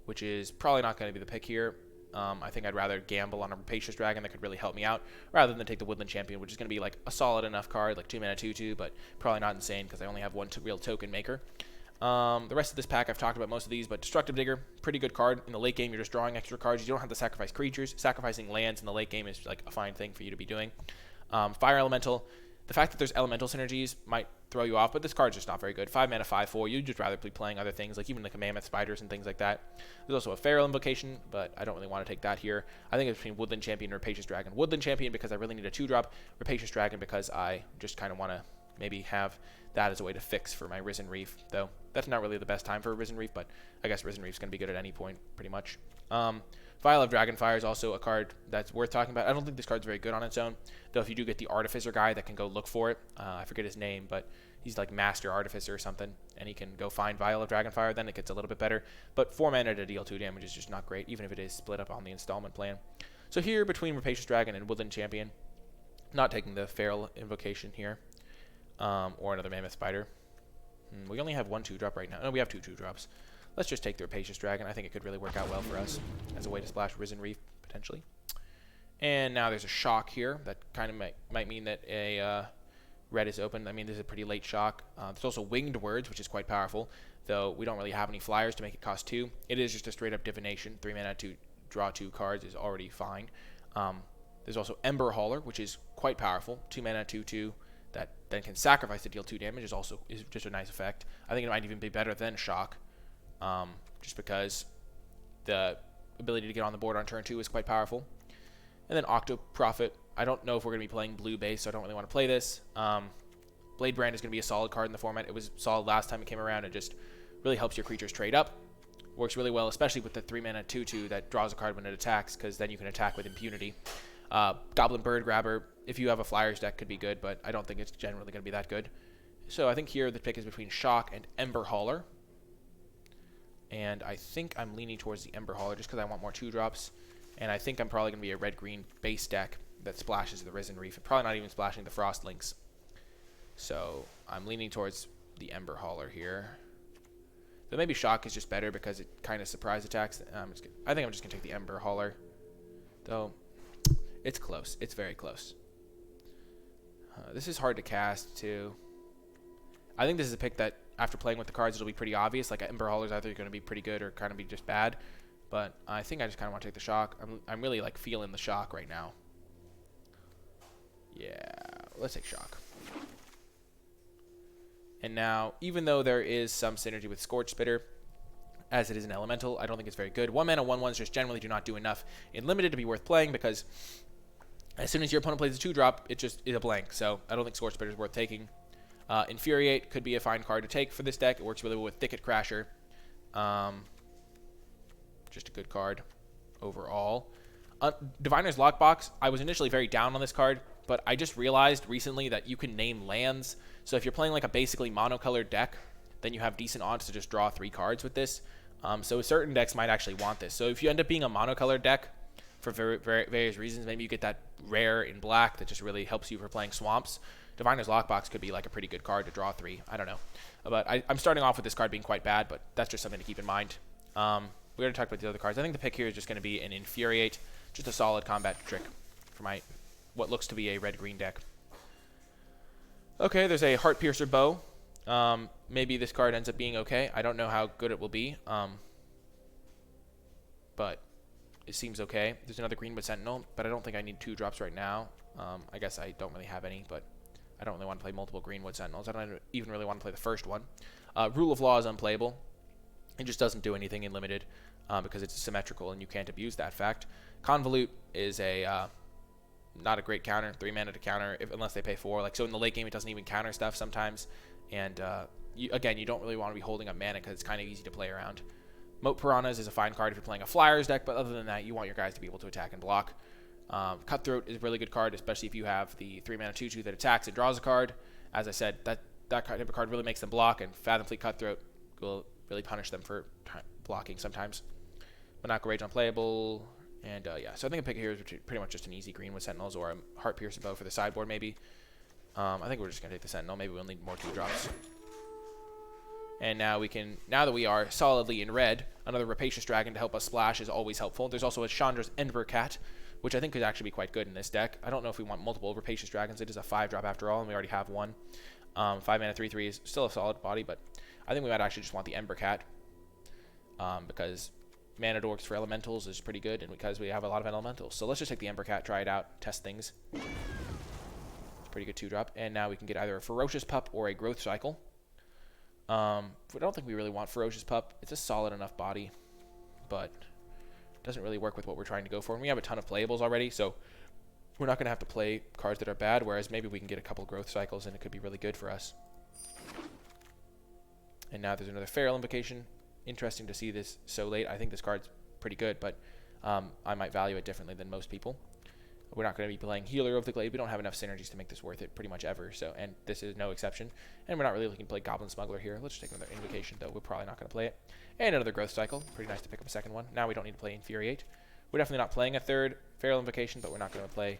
which is probably not going to be the pick here. I think I'd rather gamble on a Rapacious Dragon that could really help me out, rather than take the Woodland Champion, which is going to be like a solid enough card, like 2 mana 2/2, but probably not insane because I only have one real token maker. The rest of this pack, I've talked about most of these, but Destructive Digger, pretty good card. In the late game, you're just drawing extra cards. You don't have to sacrifice creatures. Sacrificing lands in the late game is like a fine thing for you to be doing. Fire Elemental, the fact that there's elemental synergies might throw you off, but this card's just not very good. 5 mana, 5/4. You'd just rather be playing other things, like even the Mammoth Spiders and things like that. There's also a Feral Invocation, but I don't really want to take that here. I think it's between Woodland Champion and Rapacious Dragon. Woodland Champion because I really need a 2-drop. Rapacious Dragon because I just kind of want to maybe have that as a way to fix for my Risen Reef, though that's not really the best time for a Risen Reef, but I guess Risen Reef's going to be good at any point, pretty much. Vial of Dragonfire is also a card that's worth talking about. I don't think this card's very good on its own, though if you do get the Artificer guy that can go look for it, I forget his name, but he's like Master Artificer or something, and he can go find Vial of Dragonfire, then it gets a little bit better. But 4 mana to deal 2 damage is just not great, even if it is split up on the installment plan. So here, between Rapacious Dragon and Woodland Champion, not taking the Feral Invocation here, or another Mammoth Spider. We only have 1 2-drop right now. No, we have 2 2-drops. Let's just take the Rapacious Dragon. I think it could really work out well for us as a way to splash Risen Reef, potentially. And now there's a shock here. That kind of might mean that a red is open. I mean, this is a pretty late shock. There's also Winged Words, which is quite powerful, though we don't really have any flyers to make it cost 2. It is just a straight-up divination. 3 mana to draw 2 cards is already fine. There's also Ember Hauler, which is quite powerful. 2 mana 2/2. That then can sacrifice to deal 2 damage is just a nice effect. I think it might even be better than shock. Just because the ability to get on the board on turn 2 is quite powerful. And then Octo Prophet. I don't know if we're going to be playing blue base, so I don't really want to play this. Blade Brand is going to be a solid card in the format. It was solid last time it came around. It just really helps your creatures trade up. Works really well, especially with the 3 mana 2/2 that draws a card when it attacks, because then you can attack with impunity. Goblin Bird Grabber, if you have a Flyers deck, could be good, but I don't think it's generally going to be that good. So I think here the pick is between Shock and Ember Hauler. And I think I'm leaning towards the Ember Hauler just because I want more 2-drops. And I think I'm probably going to be a red-green base deck that splashes the Risen Reef. And probably not even splashing the Frost Links. So I'm leaning towards the Ember Hauler here. So maybe Shock is just better because it kind of surprise attacks. I think I'm just going to take the Ember Hauler. Though, it's close. It's very close. This is hard to cast, too. I think this is a pick that, after playing with the cards, it'll be pretty obvious. Like, Ember Hauler is either going to be pretty good or kind of be just bad. But I think I just kind of want to take the Shock. I'm really, like, feeling the Shock right now. Yeah, let's take Shock. And now, even though there is some synergy with Scorch Spitter, as it is an elemental, I don't think it's very good. 1 mana 1/1s just generally do not do enough in limited to be worth playing, because as soon as your opponent plays a 2-drop, it just is a blank. So I don't think Scorch Spitter is worth taking. Infuriate could be a fine card to take for this deck. It works really well with Thicket Crasher. Just a good card overall. Diviner's Lockbox, I was initially very down on this card, but I just realized recently that you can name lands. So if you're playing like a basically monocolored deck, then you have decent odds to just draw 3 cards with this. So certain decks might actually want this. So if you end up being a monocolored deck for various reasons, maybe you get that rare in black that just really helps you for playing swamps. Diviner's Lockbox could be like a pretty good card to draw 3. I don't know. But I'm starting off with this card being quite bad, but that's just something to keep in mind. We're going to talk about the other cards. I think the pick here is just going to be an Infuriate, just a solid combat trick for my what looks to be a red-green deck. Okay, there's a Heart Piercer Bow. Maybe this card ends up being okay. I don't know how good it will be, but it seems okay. There's another Greenwood Sentinel, but I don't think I need 2-drops right now. I guess I don't really have any, but I don't really want to play multiple Greenwood Sentinels. I don't even really want to play the first one. Rule of Law is unplayable. It just doesn't do anything in limited because it's symmetrical and you can't abuse that fact. Convolute is a not a great counter. 3 mana to counter unless they pay 4. Like, so in the late game, it doesn't even counter stuff sometimes. And you don't really want to be holding up mana because it's kind of easy to play around. Moat Piranhas is a fine card if you're playing a Flyers deck, but other than that, you want your guys to be able to attack and block. Cutthroat is a really good card, especially if you have the 3 mana 2/2 that attacks and draws a card. As I said, that type of card really makes them block, and Fathom Fleet Cutthroat will really punish them for blocking sometimes. Monaco Rage unplayable. And yeah, so I think a pick here is pretty much just an easy green with Sentinels or a Heart Piercer Bow for the sideboard maybe. I think we're just going to take the Sentinel. Maybe we'll need more 2-drops. And now that we are solidly in red, another Rapacious Dragon to help us splash is always helpful. There's also a Chandra's Ember Cat, which I think could actually be quite good in this deck. I don't know if we want multiple Rapacious Dragons. It is a 5-drop after all, and we already have one. 5 mana 3/3 is still a solid body, but I think we might actually just want the Ember Cat because mana dorks for elementals is pretty good, and because we have a lot of elementals. So let's just take the Ember Cat, try it out, test things. It's a pretty good 2-drop. And now we can get either a Ferocious Pup or a Growth Cycle. I don't think we really want Ferocious Pup. It's a solid enough body, but it doesn't really work with what we're trying to go for. And we have a ton of playables already, so we're not going to have to play cards that are bad, whereas maybe we can get a couple Growth Cycles, and it could be really good for us. And now there's another Feral Invocation. Interesting to see this so late. I think this card's pretty good, but I might value it differently than most people. We're not going to be playing Healer of the Glade. We don't have enough synergies to make this worth it pretty much ever, so, and this is no exception. And we're not really looking to play Goblin Smuggler here. Let's just take another Invocation, though. We're probably not going to play it. And another Growth Cycle. Pretty nice to pick up a second one. Now we don't need to play Infuriate. We're definitely not playing a third Feral Invocation, but we're not going to play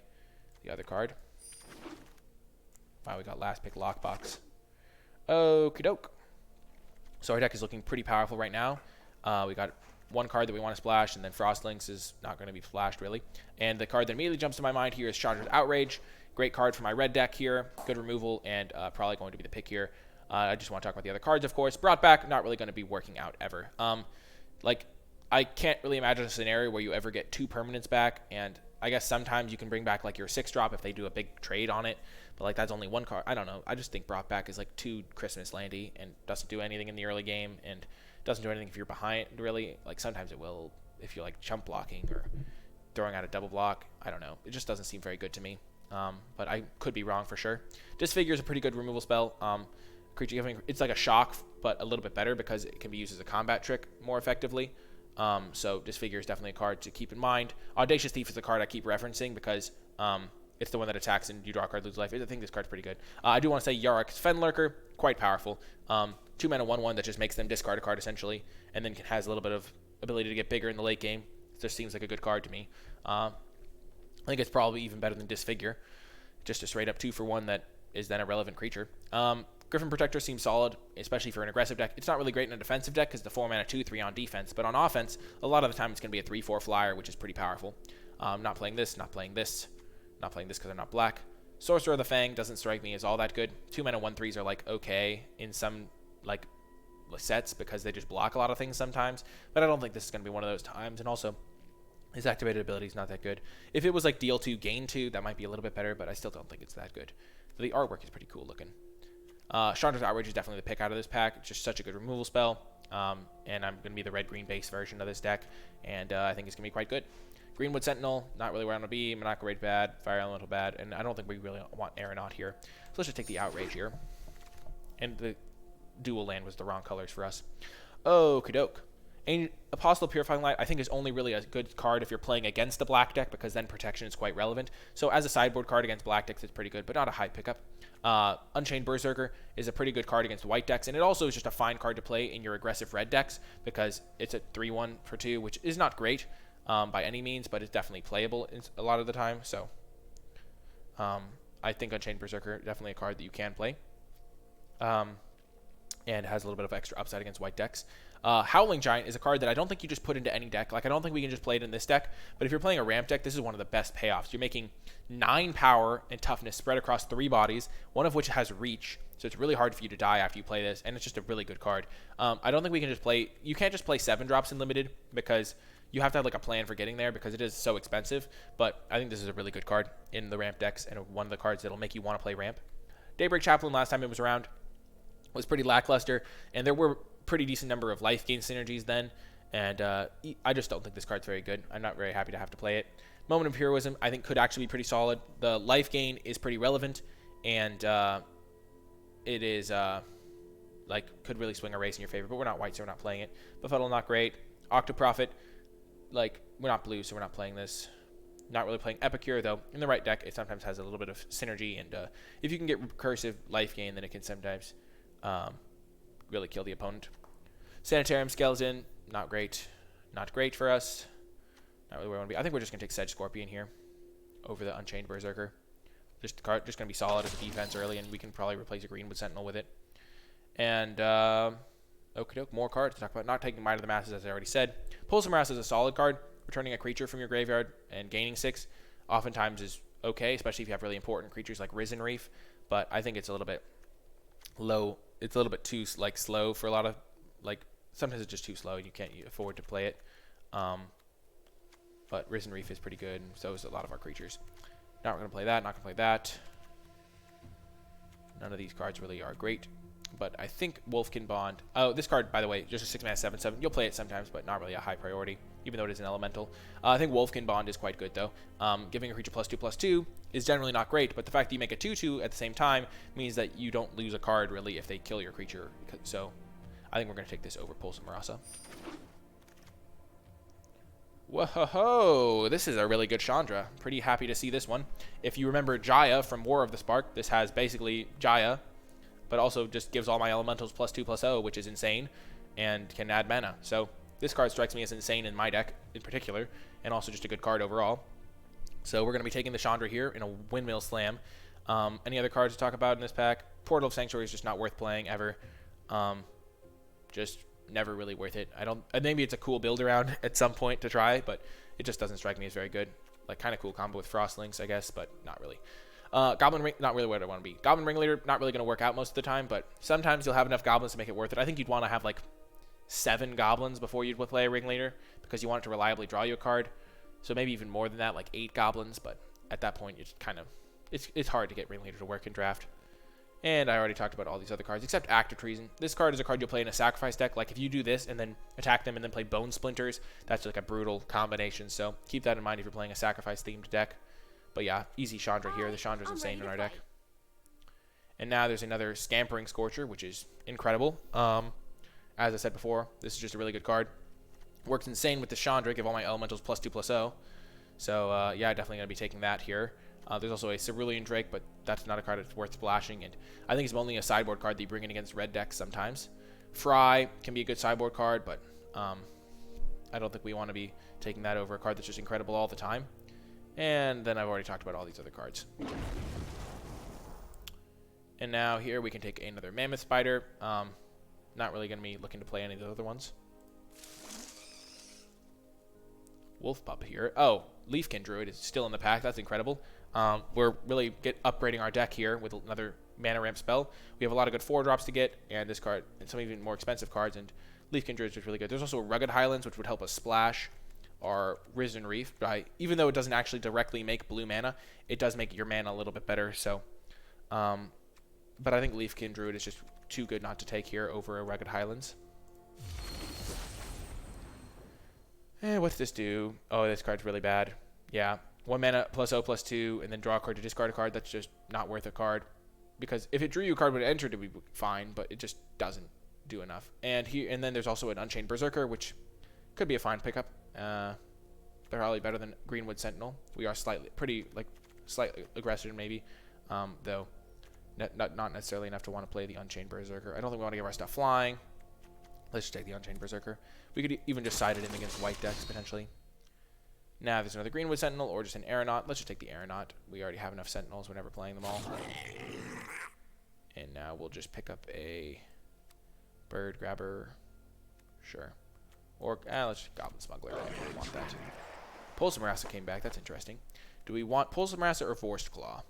the other card. Wow, we got last pick Lockbox. Okie doke. So our deck is looking pretty powerful right now. We got one card that we want to splash, and then Frostlinks is not going to be splashed, really. And the card that immediately jumps to my mind here is Chandra's Outrage. Great card for my red deck here. Good removal, and probably going to be the pick here. I just want to talk about the other cards, of course. Brought Back, not really going to be working out ever. Like, I can't really imagine a scenario where you ever get 2 permanents back, and I guess sometimes you can bring back, like, your 6-drop if they do a big trade on it. But, like, that's only one card. I don't know. I just think Brought Back is, like, too Christmas landy and doesn't do anything in the early game, and doesn't do anything if you're behind, really. Like, sometimes it will if you're, like, chump blocking or throwing out a double block. I don't know. It just doesn't seem very good to me. But I could be wrong for sure. Disfigure is a pretty good removal spell. Creature giving, it's like a shock, but a little bit better because it can be used as a combat trick more effectively. So Disfigure is definitely a card to keep in mind. Audacious Thief is the card I keep referencing because it's the one that attacks and you draw a card, lose life. I think this card's pretty good. I do want to say Yarok's Fenlurker, quite powerful. 2 mana 1/1 that just makes them discard a card essentially, and then has a little bit of ability to get bigger in the late game. It just seems like a good card to me. I think it's probably even better than Disfigure. Just a straight up 2-for-1 that is then a relevant creature. Griffin Protector seems solid, especially for an aggressive deck. It's not really great in a defensive deck because the 4 mana 2/3 on defense, but on offense, a lot of the time it's going to be a 3/4 flyer, which is pretty powerful. Not playing this, not playing this, not playing this because I'm not black. Sorcerer of the Fang doesn't strike me as all that good. 2 mana 1/3s are like okay in some like sets because they just block a lot of things sometimes, but I don't think this is going to be one of those times. And also, his activated ability is not that good. If it was like deal 2, gain 2, that might be a little bit better, but I still don't think it's that good. The artwork is pretty cool looking. Chandra's Outrage is definitely the pick out of this pack. It's just such a good removal spell, and I'm going to be the red-green base version of this deck, and I think it's going to be quite good. Greenwood Sentinel, not really where I want to be. Monaco Rage bad, Fire Elemental bad, and I don't think we really want Aeronaut here. So let's just take the Outrage here. And the dual land was the wrong colors for us. Okie doke. Apostle of Purifying Light, I think, is only really a good card if you're playing against the black deck because then protection is quite relevant. So as a sideboard card against black decks, it's pretty good, but not a high pickup. Unchained Berserker is a pretty good card against white decks, and it also is just a fine card to play in your aggressive red decks because it's a 3/1 for 2, which is not great by any means, but it's definitely playable a lot of the time. So I think Unchained Berserker is definitely a card that you can play. And has a little bit of extra upside against white decks. Howling Giant is a card that I don't think you just put into any deck. Like, I don't think we can just play it in this deck, but if you're playing a ramp deck, this is one of the best payoffs. You're making 9 power and toughness spread across 3 bodies, one of which has reach, so it's really hard for you to die after you play this, and it's just a really good card. I don't think we can just play... You can't just play 7 drops in Limited, because you have to have, like, a plan for getting there, because it is so expensive, but I think this is a really good card in the ramp decks, and one of the cards that'll make you want to play ramp. Daybreak Chaplain, last time it was around, was pretty lackluster, and there were pretty decent number of life gain synergies then, and I just don't think this card's very good. I'm not very happy to have to play it. Moment of Heroism, I think, could actually be pretty solid. The life gain is pretty relevant, and it is, like, could really swing a race in your favor, but we're not white, so we're not playing it. Befuddle, not great. Octoprophet, like, we're not blue, so we're not playing this. Not really playing Epicure, though. In the right deck, it sometimes has a little bit of synergy, and if you can get recursive life gain, then it can sometimes... really kill the opponent. Sanitarium Skeleton, not great. Not great for us. Not really where I want to be. I think we're just going to take Sedge Scorpion here over the Unchained Berserker. Just going to be solid as a defense early, and we can probably replace a Greenwood Sentinel with it. And, okie doke, more cards to talk about. Not taking Might of the Masses, as I already said. Pulsar Morass is a solid card. Returning a creature from your graveyard and gaining 6 oftentimes is okay, especially if you have really important creatures like Risen Reef. But I think it's a little bit low. It's a little bit too slow for a lot of sometimes it's just too slow and you can't afford to play it. But Risen Reef is pretty good, and so is a lot of our creatures. Not going to play that. Not going to play that. None of these cards really are great. But I think Wolfkin Bond. Oh, this card, by the way, just a 6-mana 7/7. You'll play it sometimes, but not really a high priority, even though it is an elemental. I think Wolfkin Bond is quite good, though. Giving a creature +2/+2 is generally not great, but the fact that you make a 2/2 at the same time means that you don't lose a card, really, if they kill your creature. So I think we're going to take this over Pulsar Morass. Whoa, this is a really good Chandra. Pretty happy to see this one. If you remember Jaya from War of the Spark, this has basically Jaya, but also just gives all my elementals +2/+0, which is insane, and can add mana. So this card strikes me as insane in my deck in particular, and also just a good card overall. So we're going to be taking the Chandra here in a Windmill Slam. Any other cards to talk about in this pack? Portal of Sanctuary is just not worth playing ever. Just never really worth it. Maybe it's a cool build around at some point to try, but it just doesn't strike me as very good. Like, kind of cool combo with Frostlinks, I guess, but not really. Goblin Ring, not really what I want to be. Goblin Ringleader, not really going to work out most of the time, but sometimes you'll have enough goblins to make it worth it. I think you'd want to have like 7 goblins before you'd play a Ringleader, because you want it to reliably draw you a card. So maybe even more than that, like 8 goblins, but at that point it's kind of it's hard to get Ringleader to work in draft. And I already talked about all these other cards, except Act of Treason. This card is a card you'll play in a sacrifice deck. Like, if you do this and then attack them and then play Bone Splinters, that's like a brutal combination. So keep that in mind if you're playing a sacrifice-themed deck. But yeah, easy Chandra here. The Chandra's insane in our deck. And now there's another Scampering Scorcher, which is incredible. As I said before, this is just a really good card. Works insane with the Chandra. Give all my elementals +2/+0. So yeah, definitely going to be taking that here. There's also a Cerulean Drake, but that's not a card that's worth splashing. And I think it's only a sideboard card that you bring in against red decks sometimes. Fry can be a good sideboard card, but I don't think we want to be taking that over a card that's just incredible all the time. And then I've already talked about all these other cards. And now here we can take another Mammoth Spider. Not really going to be looking to play any of the other ones. Wolf Pup here. Oh, Leafkin Druid is still in the pack. That's incredible. We're really upgrading our deck here with another mana ramp spell. We have a lot of good 4-drops to get, and this card, and some even more expensive cards, and Leafkin Druid is really good. There's also Rugged Highlands, which would help us splash our Risen Reef. Even though it doesn't actually directly make blue mana, it does make your mana a little bit better. So, but I think Leafkin Druid is just too good not to take here over a Rugged Highlands. And what's this do? Oh, this card's really bad. Yeah, 1 mana +0/+2, and then draw a card to discard a card. That's just not worth a card, because if it drew you a card when it entered, it would be fine, but it just doesn't do enough. And then there's also an Unchained Berserker, which could be a fine pickup. They're probably better than Greenwood Sentinel. We are slightly aggressive, maybe, though not necessarily enough to want to play the Unchained Berserker. I don't think we want to give our stuff flying. Let's just take the Unchained Berserker. We could even just side it in against white decks, potentially. Now there's another Greenwood Sentinel or just an Aeronaut. Let's just take the Aeronaut. We already have enough Sentinels whenever playing them all. And now we'll just pick up a Bird Grabber. Sure. Or, let's just Goblin Smuggler. I don't really want that. Pulsar Morass came back. That's interesting. Do we want Pulsar Morass or Forced Claw?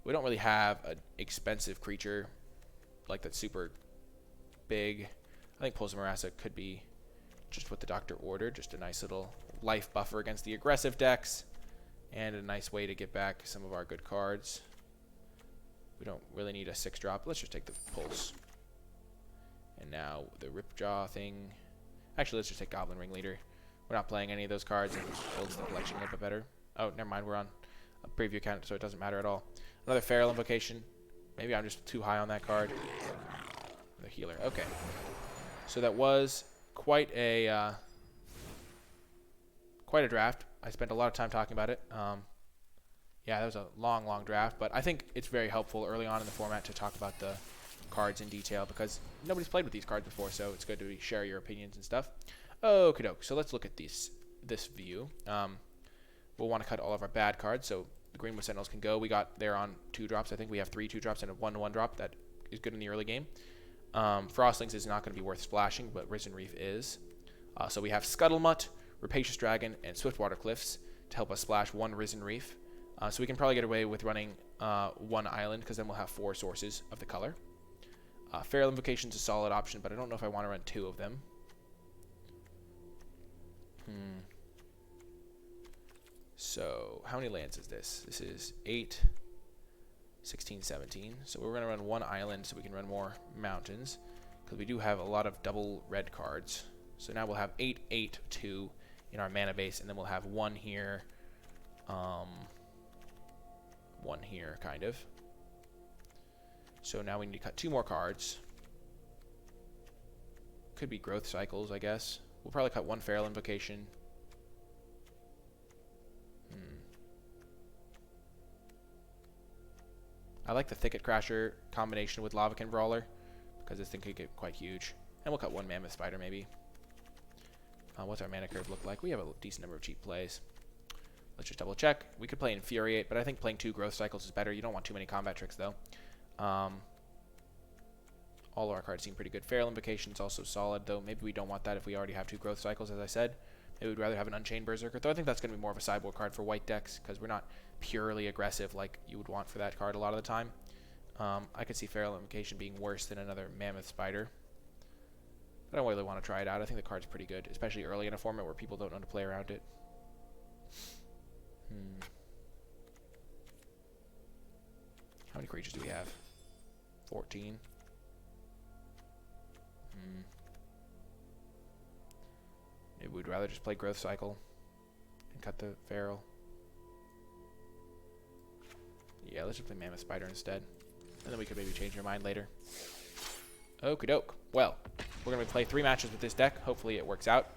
We don't really have an expensive creature like that's super big. I think Pulsar Morass could be just what the Doctor ordered. Just a nice little life buffer against the aggressive decks. And a nice way to get back some of our good cards. We don't really need a 6-drop. Let's just take the Pulse. And now the Ripjaw thing. Actually, let's just take Goblin Ringleader. We're not playing any of those cards, and it builds the collection a little bit better. Oh, never mind. We're on a preview account, so it doesn't matter at all. Another Feral Invocation. Maybe I'm just too high on that card. The Healer. Okay. So that was quite a draft. I spent a lot of time talking about it. Yeah, that was a long draft, but I think it's very helpful early on in the format to talk about the cards in detail, because nobody's played with these cards before, so it's good to share your opinions and stuff. Okie doke. So let's look at this this view. We'll want to cut all of our bad cards, so the Greenwood Sentinels can go. We got there on 2-drops. I think we have 3 2-drops and a 1/1 drop that is good in the early game. Frostlings is not going to be worth splashing, but Risen Reef is. So we have Scuttlemutt, Rapacious Dragon, and Swiftwater Cliffs to help us splash 1 Risen Reef. So we can probably get away with running 1 island, because then we'll have 4 sources of the color. Feral Invocation's a solid option, but I don't know if I want to run 2 of them. So how many lands is this? This is 8, 16, 17. So we're going to run 1 island so we can run more mountains, because we do have a lot of double red cards. So now we'll have 8, 8, 2 in our mana base, and then we'll have 1 here, 1 here, kind of. So now we need to cut 2 more cards. Could be Growth Cycles, I guess. We'll probably cut 1 Feral Invocation. I like the Thicket Crasher combination with Lavacan Brawler, because this thing could get quite huge. And we'll cut 1 Mammoth Spider, maybe. What's our mana curve look like? We have a decent number of cheap plays. Let's just double check. We could play Infuriate, but I think playing 2 Growth Cycles is better. You don't want too many combat tricks, though. All of our cards seem pretty good. Feral Invocation is also solid, though maybe we don't want that if we already have 2 Growth Cycles, as I said. Maybe we'd rather have an Unchained Berserker, though I think that's going to be more of a sideboard card for white decks, because we're not purely aggressive like you would want for that card a lot of the time. I could see Feral Invocation being worse than another Mammoth Spider. I don't really want to try it out. I think the card's pretty good, especially early in a format where people don't know to play around it. How many creatures do we have? 14. Maybe we'd rather just play Growth Cycle and cut the Feral. Yeah, let's just play Mammoth Spider instead. And then we could maybe change our mind later. Okie doke. Well, we're going to play 3 matches with this deck. Hopefully it works out.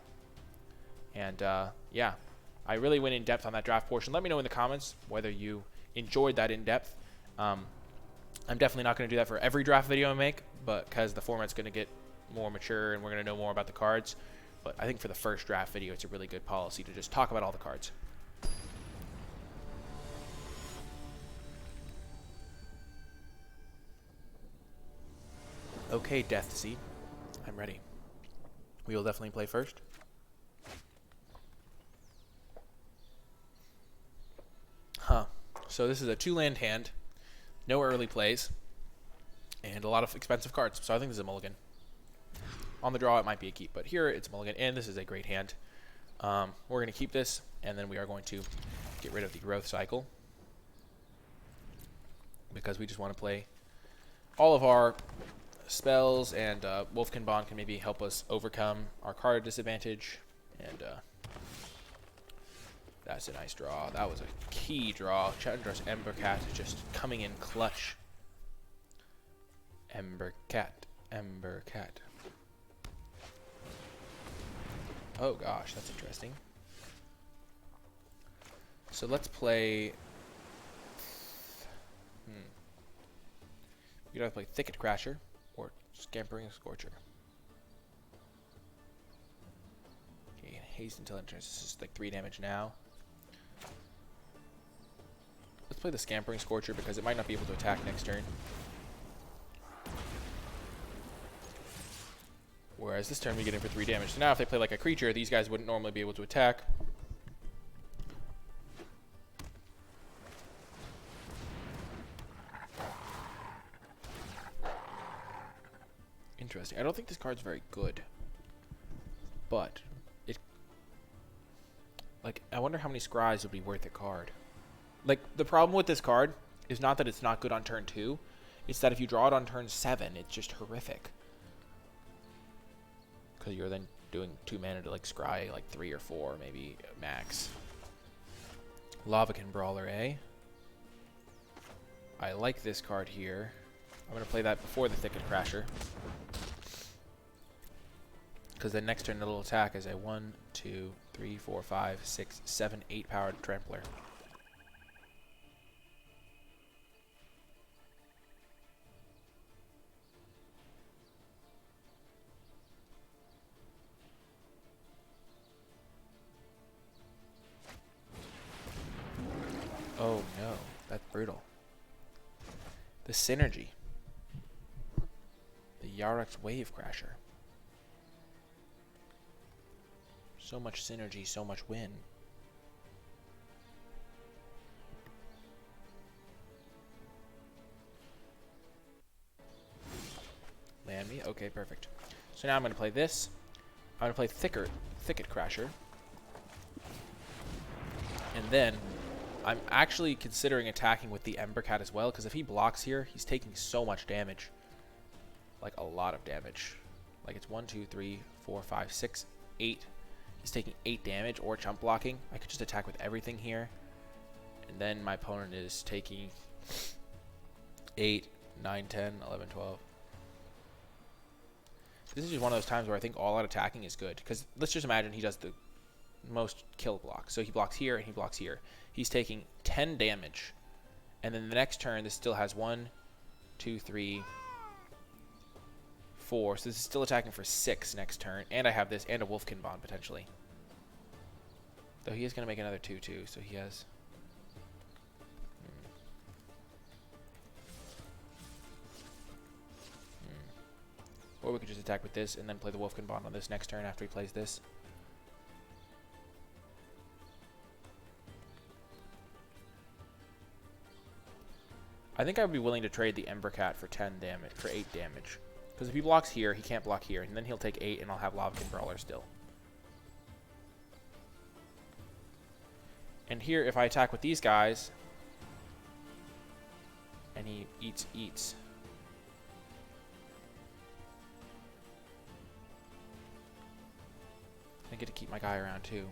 And, yeah. I really went in depth on that draft portion. Let me know in the comments whether you enjoyed that in depth. I'm definitely not going to do that for every draft video I make, but because the format's going to get more mature and we're going to know more about the cards. But I think for the first draft video, it's a really good policy to just talk about all the cards. Okay, Death Seed. I'm ready. We will definitely play first. So this is a 2-land hand, no early plays, and a lot of expensive cards. So I think this is a mulligan. On the draw, it might be a keep, but here it's a mulligan, and this is a great hand. We're going to keep this, and then we are going to get rid of the Growth Cycle, because we just want to play all of our spells, and Wolfkin Bond can maybe help us overcome our card disadvantage, and that's a nice draw. That was a key draw. Chandra's Embercat just coming in clutch. Embercat. Oh gosh, that's interesting. So let's play... We could either play Thicket Crasher or Scampering Scorcher. Okay, haste until entrance. This is like 3 damage now. Let's play the Scampering Scorcher because it might not be able to attack next turn. Whereas this turn we get in for 3 damage. So now if they play like a creature, these guys wouldn't normally be able to attack. Interesting. I don't think this card's very good. But it... Like, I wonder how many Scries would be worth a card. Like, the problem with this card is not that it's not good on turn 2. It's that if you draw it on turn 7, it's just horrific. Because you're then doing 2 mana to, like, scry, like, 3 or 4, maybe, max. Lavacan Brawler, eh? I like this card here. I'm going to play that before the Thicket Crasher. Because then next turn it'll attack as a 1, 2, 3, 4, 5, 6, 7, 8 powered Trampler. brutal. The synergy. The Yarok's Wave Crasher. So much synergy, so much win. Land me. Okay, perfect. So now I'm going to play this. I'm going to play Thicket Crasher. And then I'm actually considering attacking with the Ember Cat as well, because if he blocks here, he's taking so much damage. Like a lot of damage. Like it's 1, 2, 3, 4, 5, 6, 8. He's taking 8 damage or chump blocking. I could just attack with everything here. And then my opponent is taking 8, 9, 10, 11, 12. This is just one of those times where I think all-out attacking is good. Because let's just imagine he does the most kill blocks. So he blocks here and he blocks here. He's taking 10 damage. And then the next turn, this still has 1, 2, 3, 4. So this is still attacking for 6 next turn. And I have this and a Wolfkin Bond potentially. Though he is going to make another 2/2. So he has... Or we could just attack with this and then play the Wolfkin Bond on this next turn after he plays this. I think I would be willing to trade the Ember Cat for 10 damage, for 8 damage. Because if he blocks here, he can't block here. And then he'll take 8 and I'll have Lavakin Brawler still. And here, if I attack with these guys, and he eats. I get to keep my guy around too.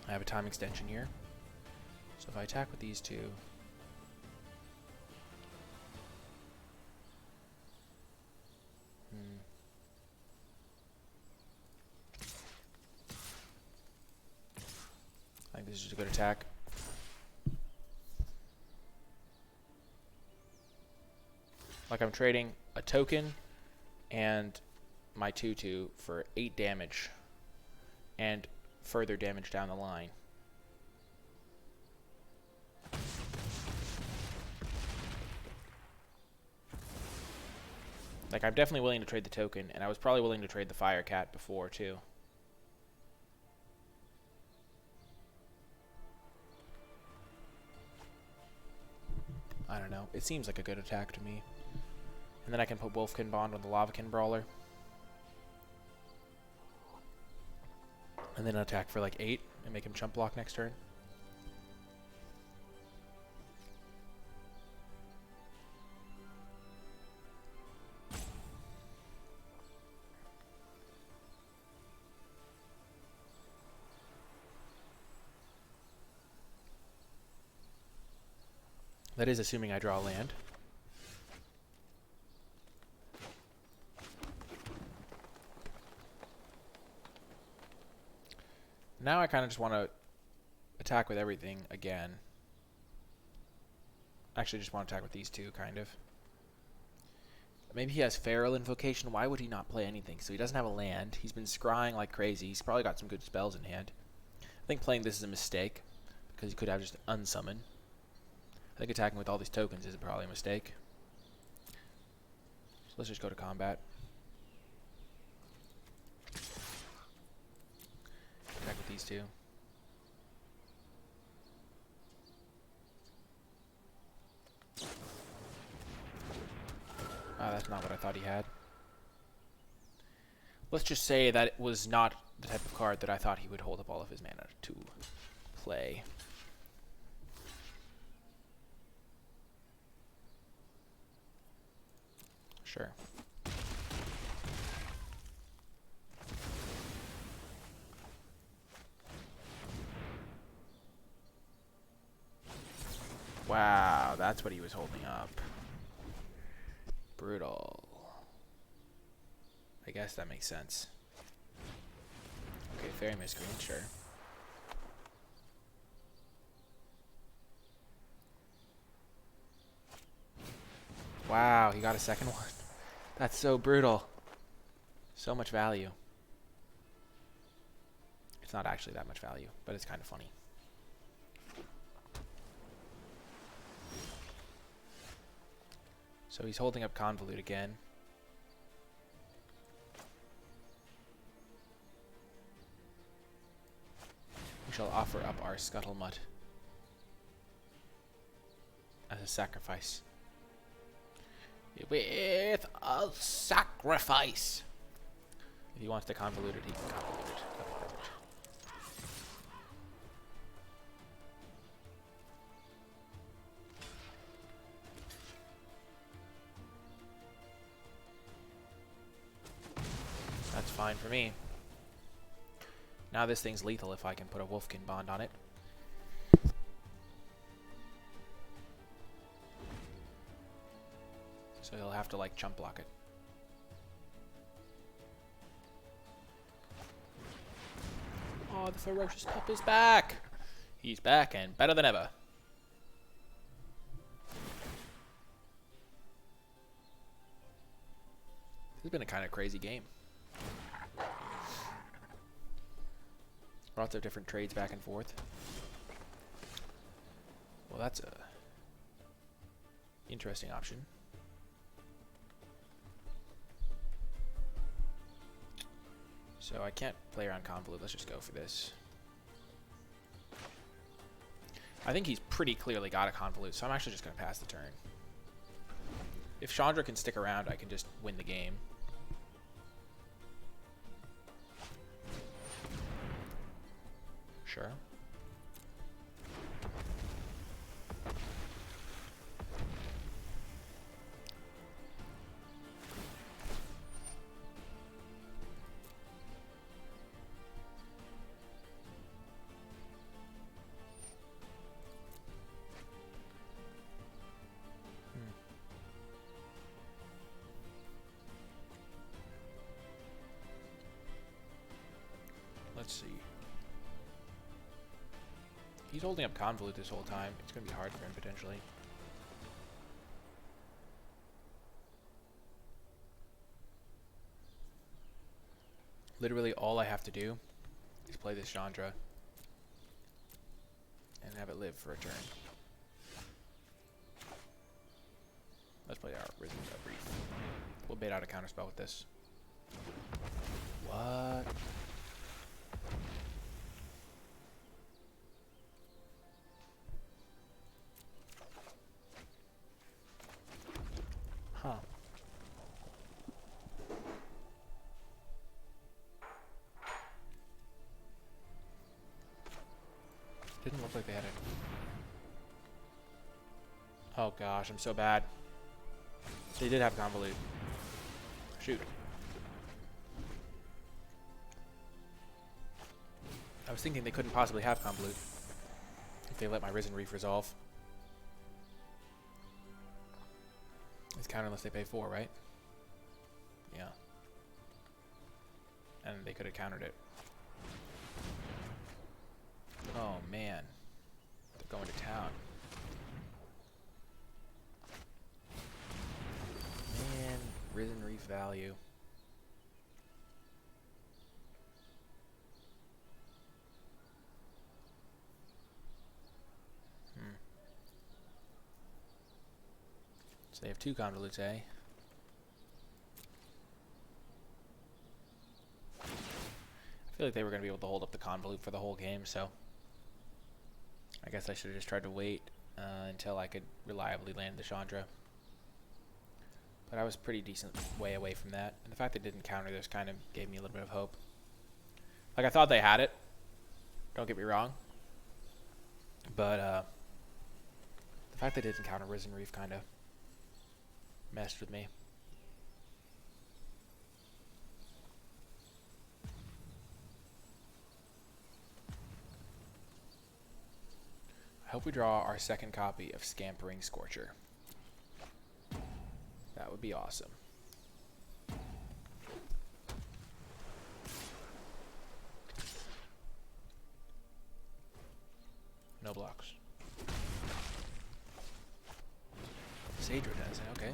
I have a time extension here. So if I attack with these two... I think this is just a good attack. Like I'm trading a token and my 2/2 for 8 damage and further damage down the line. Like I'm definitely willing to trade the token, and I was probably willing to trade the Fire Cat before too. I don't know. It seems like a good attack to me. And then I can put Wolfkin Bond on the Lavakin Brawler. And then attack for like 8 and make him chump block next turn. That is assuming I draw land. Now I kind of just want to attack with everything again. Actually, just want to attack with these two, kind of. Maybe he has Feral Invocation. Why would he not play anything? So he doesn't have a land. He's been scrying like crazy. He's probably got some good spells in hand. I think playing this is a mistake, because he could have just unsummon. I think attacking with all these tokens is probably a mistake. So let's just go to combat. Attack with these two. Ah, that's not what I thought he had. Let's just say that it was not the type of card that I thought he would hold up all of his mana to play. Sure. Wow, that's what he was holding up. Brutal. I guess that makes sense. Okay, Fairy Miscreant, sure. Wow, he got a second one. That's so brutal. So much value. It's not actually that much value, but it's kind of funny. So he's holding up Convolute again. We shall offer up our Scuttlemutt as a sacrifice. With a sacrifice! If he wants to convolute it, he can convolute it. That's fine for me. Now this thing's lethal if I can put a Wolfkin Bond on it. So he'll have to, like, chump block it. Oh, the ferocious pup is back! He's back and better than ever. This has been a kind of crazy game. Lots of different trades back and forth. Well, that's a interesting option. So I can't play around Convolute. Let's just go for this. I think he's pretty clearly got a Convolute, so I'm actually just going to pass the turn. If Chandra can stick around, I can just win the game. Sure. Let's see. He's holding up Convolute this whole time. It's going to be hard for him, potentially. Literally all I have to do is play this Chandra and have it live for a turn. Let's play our Risen Brief. We'll bait out a counterspell with this. What? Huh. Didn't look like they had it. Oh gosh, I'm so bad. They did have Convolute. Shoot. I was thinking they couldn't possibly have Convolute if they let my Risen Reef resolve. It's counter unless they pay 4, right? Yeah. And they could have countered it. Oh man. They're going to town. Man, Risen Reef value. So they have 2 Convolutes, eh? I feel like they were going to be able to hold up the Convolute for the whole game, so I guess I should have just tried to wait until I could reliably land the Chandra. But I was pretty decent way away from that. And the fact they didn't counter this kind of gave me a little bit of hope. Like, I thought they had it. Don't get me wrong. But the fact they didn't counter Risen Reef kind of messed with me. I hope we draw our second copy of Scampering Scorcher. That would be awesome. No blocks. Sadra does it, okay.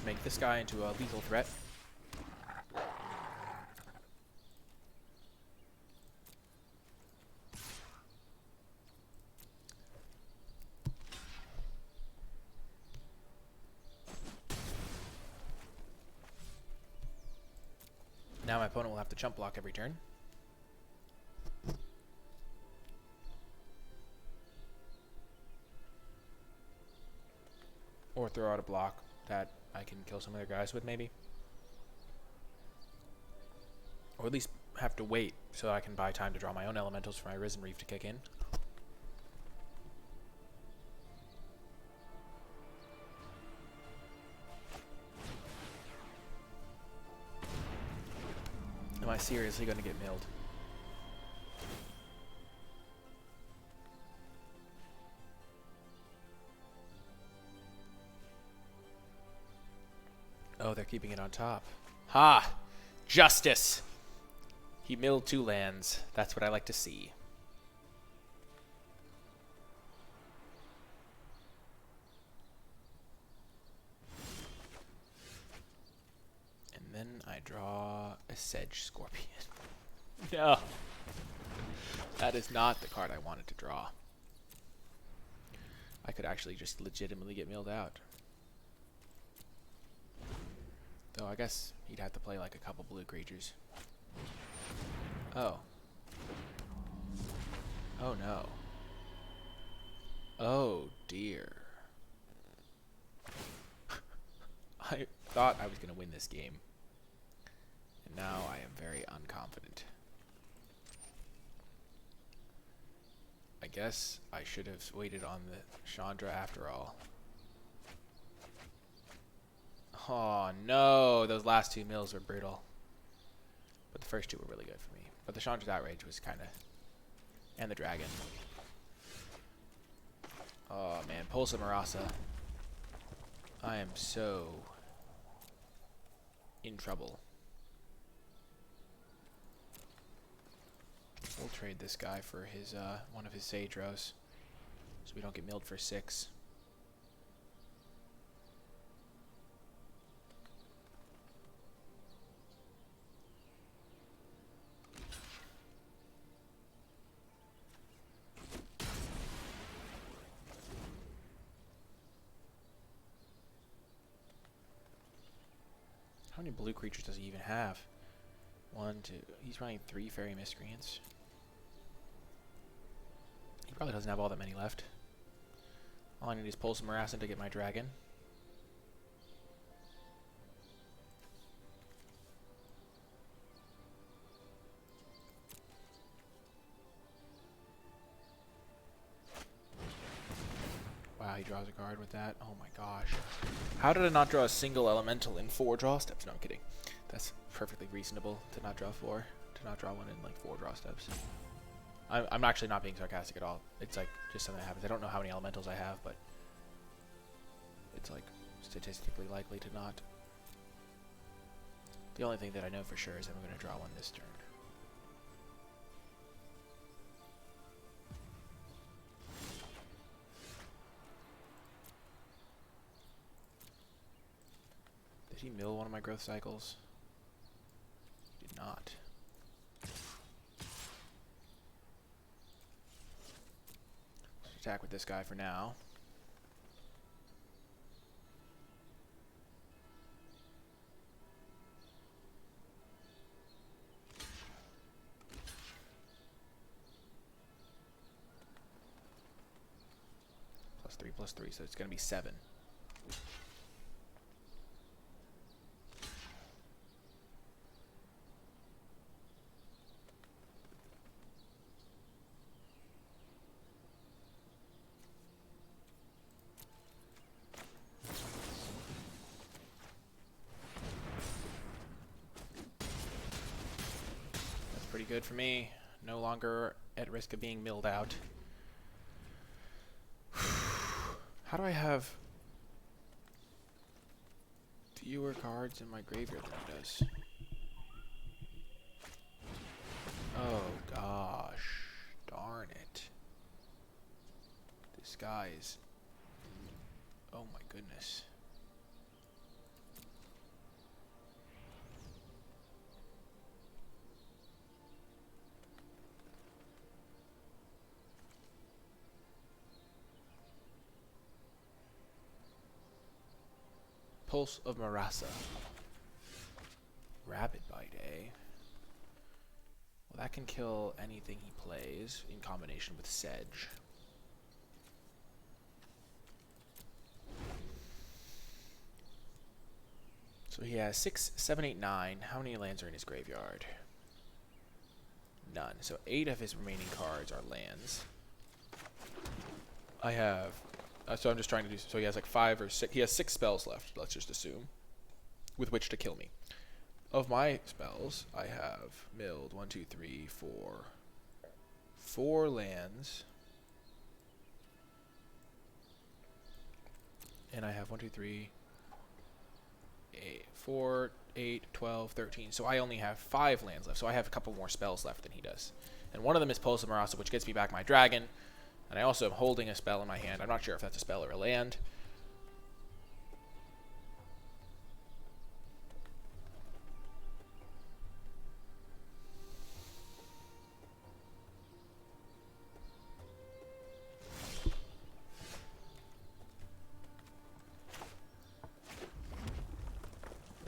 just make this guy into a lethal threat. Now my opponent will have to chump block every turn. Or throw out a block that I can kill some other guys with, maybe. Or at least have to wait so I can buy time to draw my own elementals for my Risen Reef to kick in. Am I seriously going to get milled? Oh, they're keeping it on top. Ha! Justice! He milled 2 lands. That's what I like to see. And then I draw a Sedge Scorpion. No! That is not the card I wanted to draw. I could actually just legitimately get milled out. Though I guess he'd have to play like a couple blue creatures. Oh. Oh no. Oh dear. I thought I was going to win this game. And now I am very unconfident. I guess I should have waited on the Chandra after all. Oh no, those last 2 mills were brutal. But the first 2 were really good for me. But the Chandra's Outrage was kind of... And the Dragon. Oh man, Pulsa Marasa. I am so... in trouble. We'll trade this guy for his one of his Sage Rows. So we don't get milled for 6. How many blue creatures does he even have? 1, 2. He's running 3 Fairy Miscreants. He probably doesn't have all that many left. All I need is Pulse Marassan to get my dragon. Wow, he draws a card with that. Oh my gosh. How did I not draw a single elemental in 4 draw steps? No, I'm kidding. That's perfectly reasonable to not draw 4. To not draw one in like 4 draw steps. I'm actually not being sarcastic at all. It's like just something that happens. I don't know how many elementals I have, but it's like statistically likely to not. The only thing that I know for sure is that I'm going to draw one this turn. Did he mill one of my growth cycles? He did not. Attack with this guy for now. +3/+3, so it's going to be 7. Pretty good for me. No longer at risk of being milled out. How do I have fewer cards in my graveyard than he does? Oh gosh. Darn it. This guy is... Oh my goodness. Pulse of Marasa. Rapid Bite, eh? Well, that can kill anything he plays in combination with Sedge. So he has 6, 7, 8, 9. How many lands are in his graveyard? None. So 8 of his remaining cards are lands. I have... so I'm just trying to do... So he has like 5 or 6... He has 6 spells left, let's just assume, with which to kill me. Of my spells, I have milled 1, 2, 3, 4... 4 lands. And I have 1, 2, 3... 8, 4, 8, 12, 13. So I only have 5 lands left. So I have a couple more spells left than he does. And one of them is Pulse of Marasa, which gets me back my dragon. And I also am holding a spell in my hand. I'm not sure if that's a spell or a land.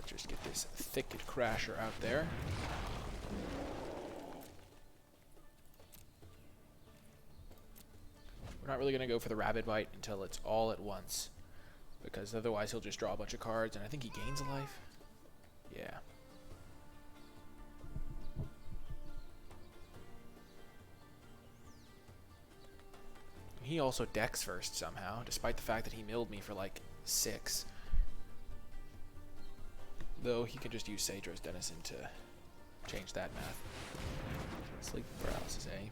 Just get this Thicket Crasher out there. We're not really going to go for the Rapid Bite until it's all at once, because otherwise he'll just draw a bunch of cards, and I think he gains a life. Yeah. He also decks first somehow, despite the fact that he milled me for like 6. Though he can just use Sage's Denizen to change that math. Sleep paralysis, eh?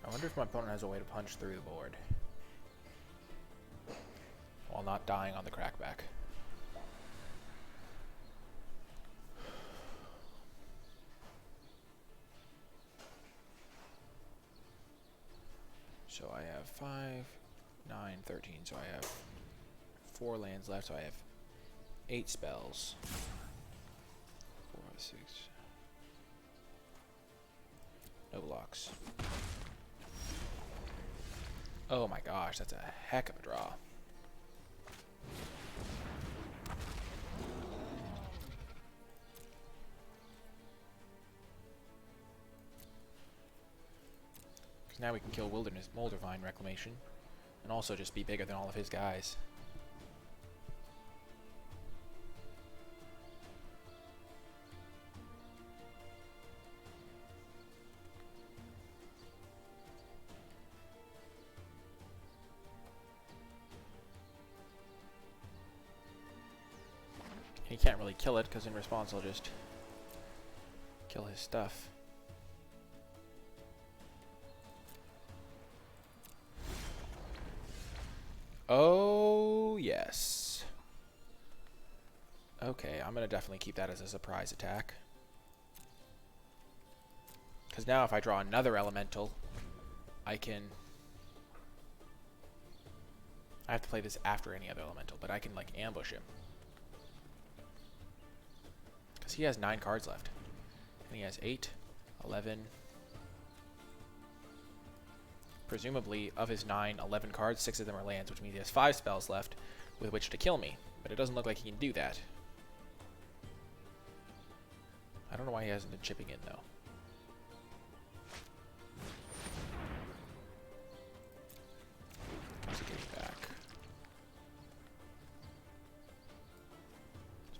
I wonder if my opponent has a way to punch through the board while not dying on the crackback. So I have 5, 9, 13. So I have 4 lands left. So I have 8 spells. 4, 6. No blocks. Oh my gosh, that's a heck of a draw. Because now we can kill Wilderness Moldervine Reclamation and also just be bigger than all of his guys. He can't really kill it, because in response I'll just kill his stuff. Oh, yes. Okay, I'm going to definitely keep that as a surprise attack. Because now if I draw another elemental, I can... I have to play this after any other elemental, but I can, like, ambush him. He has 9 cards left. And he has 8, 11. Presumably, of his 9, 11 cards, 6 of them are lands, which means he has 5 spells left with which to kill me. But it doesn't look like he can do that. I don't know why he hasn't been chipping in, though. How's he getting back?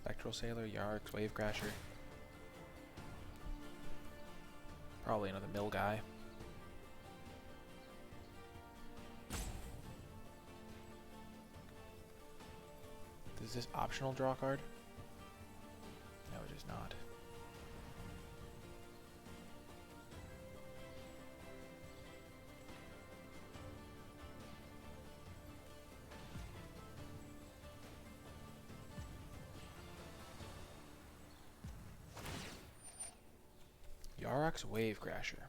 Spectral Sailor, Yarks, Wave Crasher. Probably another mill guy. Is this optional draw card? No, it is not. Yarok's Wave Crasher.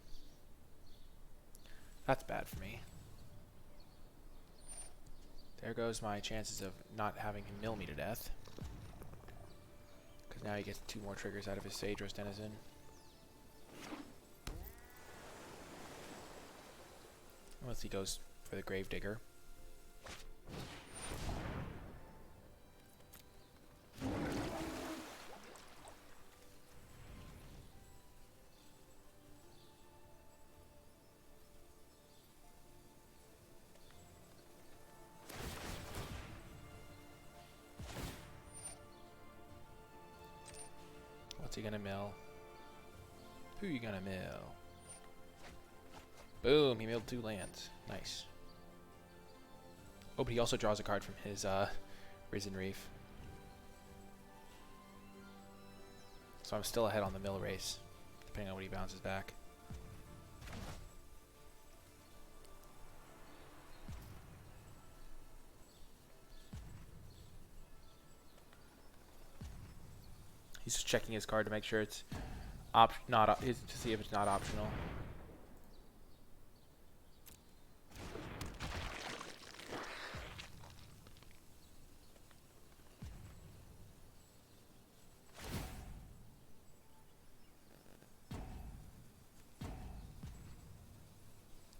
That's bad for me. There goes my chances of not having him mill me to death. Because now he gets 2 more triggers out of his Sageros Denizen. Unless he goes for the Gravedigger. What's he gonna mill? Who you gonna mill? Boom, he milled 2 lands. Nice. Oh, but he also draws a card from his Risen Reef. So I'm still ahead on the mill race, depending on what he bounces back. He's just checking his card to make sure it's to see if it's not optional.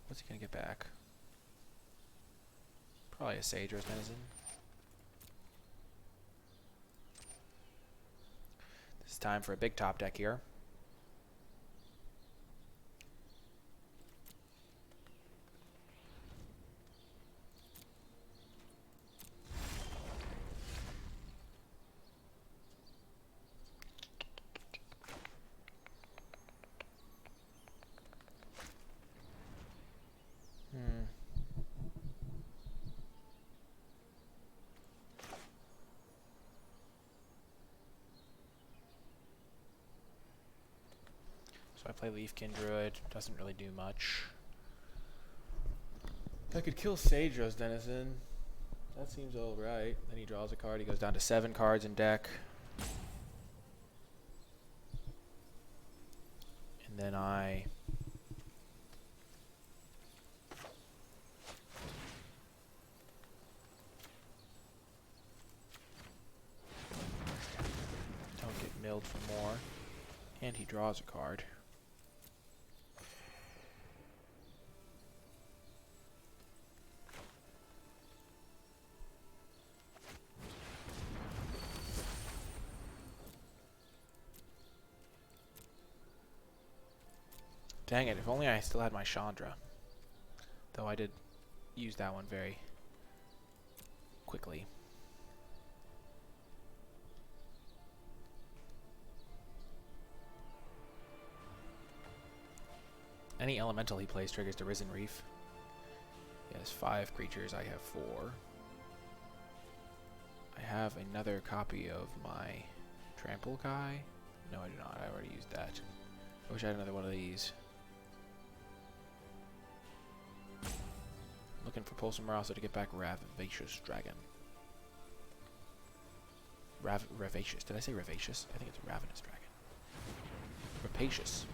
What's he gonna get back? Probably a Sageros Denizen. This is time for a big top deck here. So I play Leafkin Druid, doesn't really do much. I could kill Sageros Denizen. That seems alright. Then he draws a card, he goes down to 7 cards in deck. And then I don't get milled for more. And he draws a card. Dang it, if only I still had my Chandra. Though I did use that one very quickly. Any elemental he plays triggers the Risen Reef. He has 5 creatures, I have 4. I have another copy of my Trample guy. No, I do not. I already used that. I wish I had another one of these. Looking for Pulsar Marauders to get back Ravacious Dragon. Ravacious. Did I say Ravacious? I think it's Ravenous Dragon. Rapacious.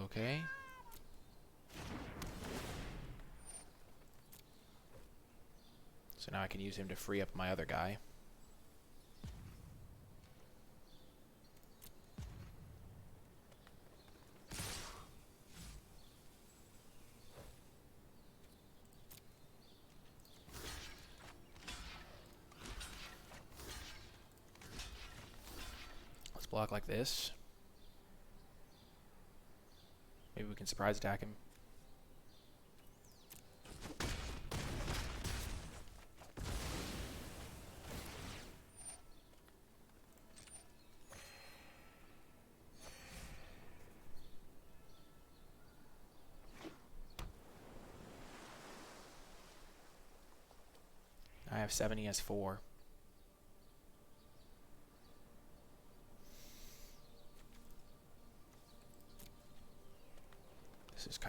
Okay. So now I can use him to free up my other guy. Let's block like this. Maybe we can surprise attack him. I have 7, he has 4.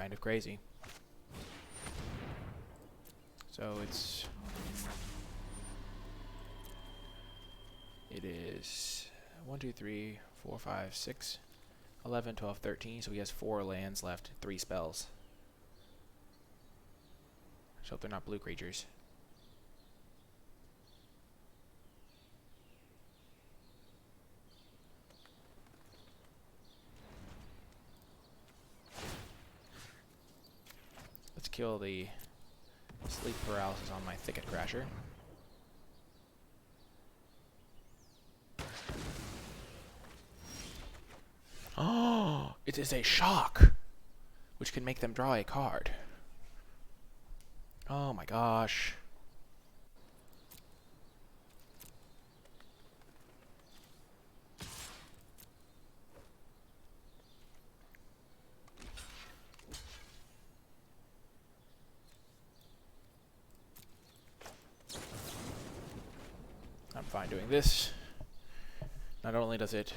kind of crazy. So it is 1, 2, 3, 4, 5, 6, 11, 12, 13. So he has 4 lands left, 3 spells. Let's hope they're not blue creatures. Let's kill the sleep paralysis on my Thicket Crasher. Oh, it is a shock, which can make them draw a card. Oh my gosh. I'm fine doing this. Not only does it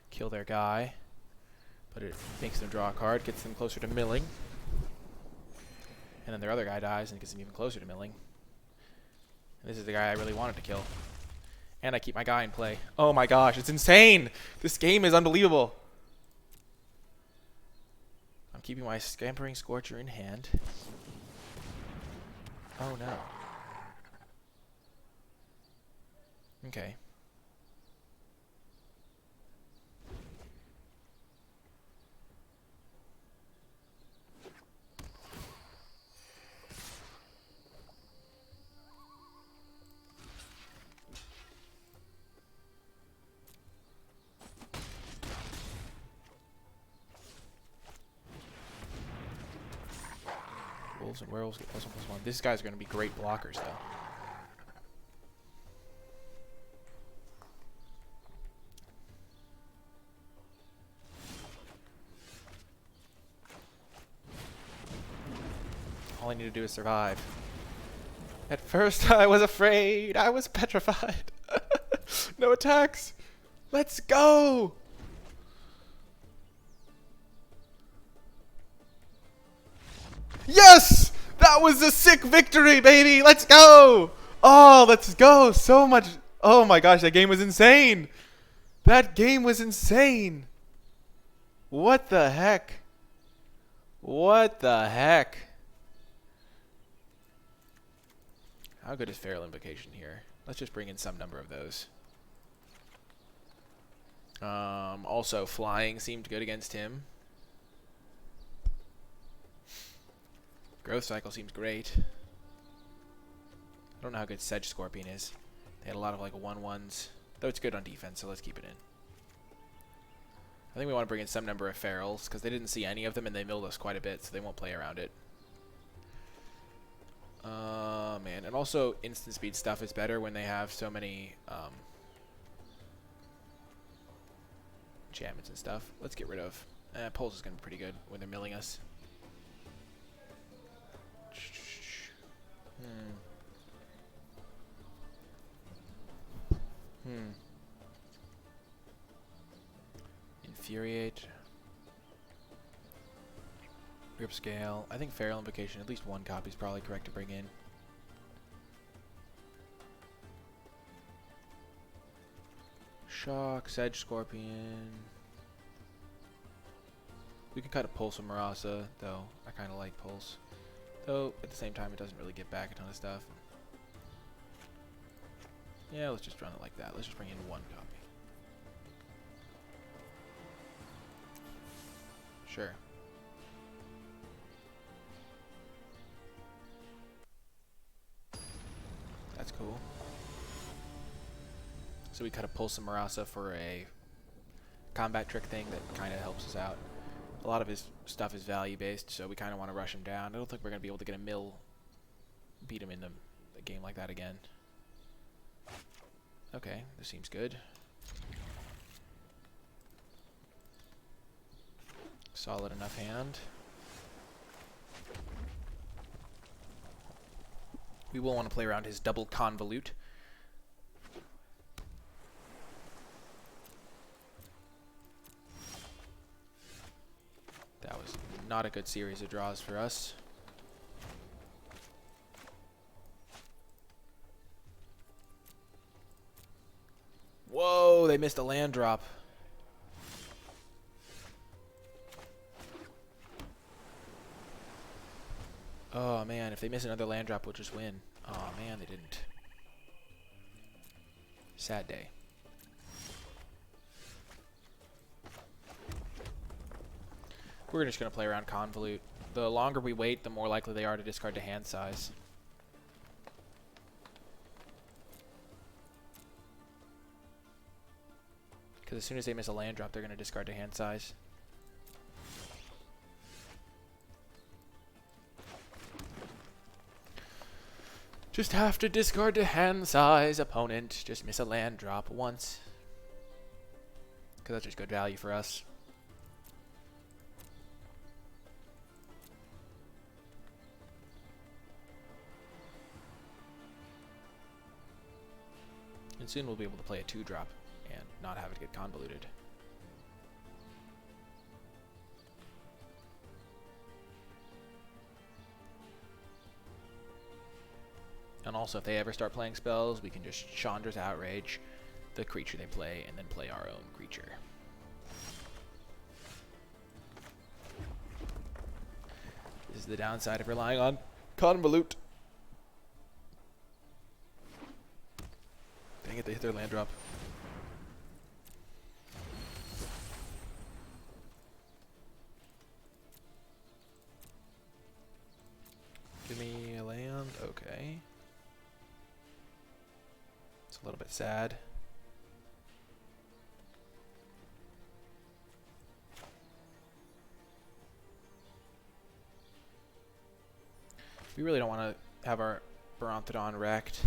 kill their guy, but it makes them draw a card, gets them closer to milling. And then their other guy dies and gets them even closer to milling. And this is the guy I really wanted to kill. And I keep my guy in play. Oh my gosh, it's insane! This game is unbelievable. I'm keeping my Scampering Scorcher in hand. Oh no. Okay. Wolves and werewolves get +1/+1. This guy's going to be great blockers, though. All I need to do is survive. At first, I was afraid. I was petrified. No attacks. Let's go. Yes! That was a sick victory, baby. Let's go. Oh, let's go. So much. Oh my gosh, that game was insane. That game was insane. What the heck? What the heck? How good is Feral Invocation here? Let's just bring in some number of those. Also, flying seemed good against him. Growth Cycle seems great. I don't know how good Sedge Scorpion is. They had a lot of like 1/1s. Though it's good on defense, so let's keep it in. I think we want to bring in some number of Ferals, because they didn't see any of them and they milled us quite a bit, so they won't play around it. Man. And also, instant speed stuff is better when they have so many enchantments and stuff. Let's get rid of... Pulse is going to be pretty good when they're milling us. Infuriate. Grip Scale. I think Feral Invocation, at least one copy is probably correct to bring in. Shock, Sedge Scorpion. We can cut a Pulse of Marasa, though. I kind of like Pulse. Though, at the same time, it doesn't really get back a ton of stuff. Yeah, let's just run it like that. Let's just bring in one copy. Sure. That's cool. So we cut a Pulse of Marasa for a combat trick thing that kind of helps us out. A lot of his stuff is value based, so we kind of want to rush him down. I don't think we're going to be able to get a mill, beat him in a game like that again. Okay, this seems good. Solid enough hand. We will want to play around his double convolute. That was not a good series of draws for us. Whoa, they missed a land drop. Oh man, if they miss another land drop, we'll just win. Oh man, they didn't. Sad day. We're just going to play around Convolute. The longer we wait, the more likely they are to discard to hand size. Because as soon as they miss a land drop, they're going to discard to hand size. Just have to discard to hand size, opponent. Just miss a land drop once. Because that's just good value for us. And soon we'll be able to play a 2-drop and not have it get convoluted. And also, if they ever start playing spells, we can just Chandra's Outrage the creature they play and then play our own creature. This is the downside of relying on Convolute. Dang it, they hit their land drop. Give me a land. Okay. It's a little bit sad. We really don't want to have our Baronthodon wrecked.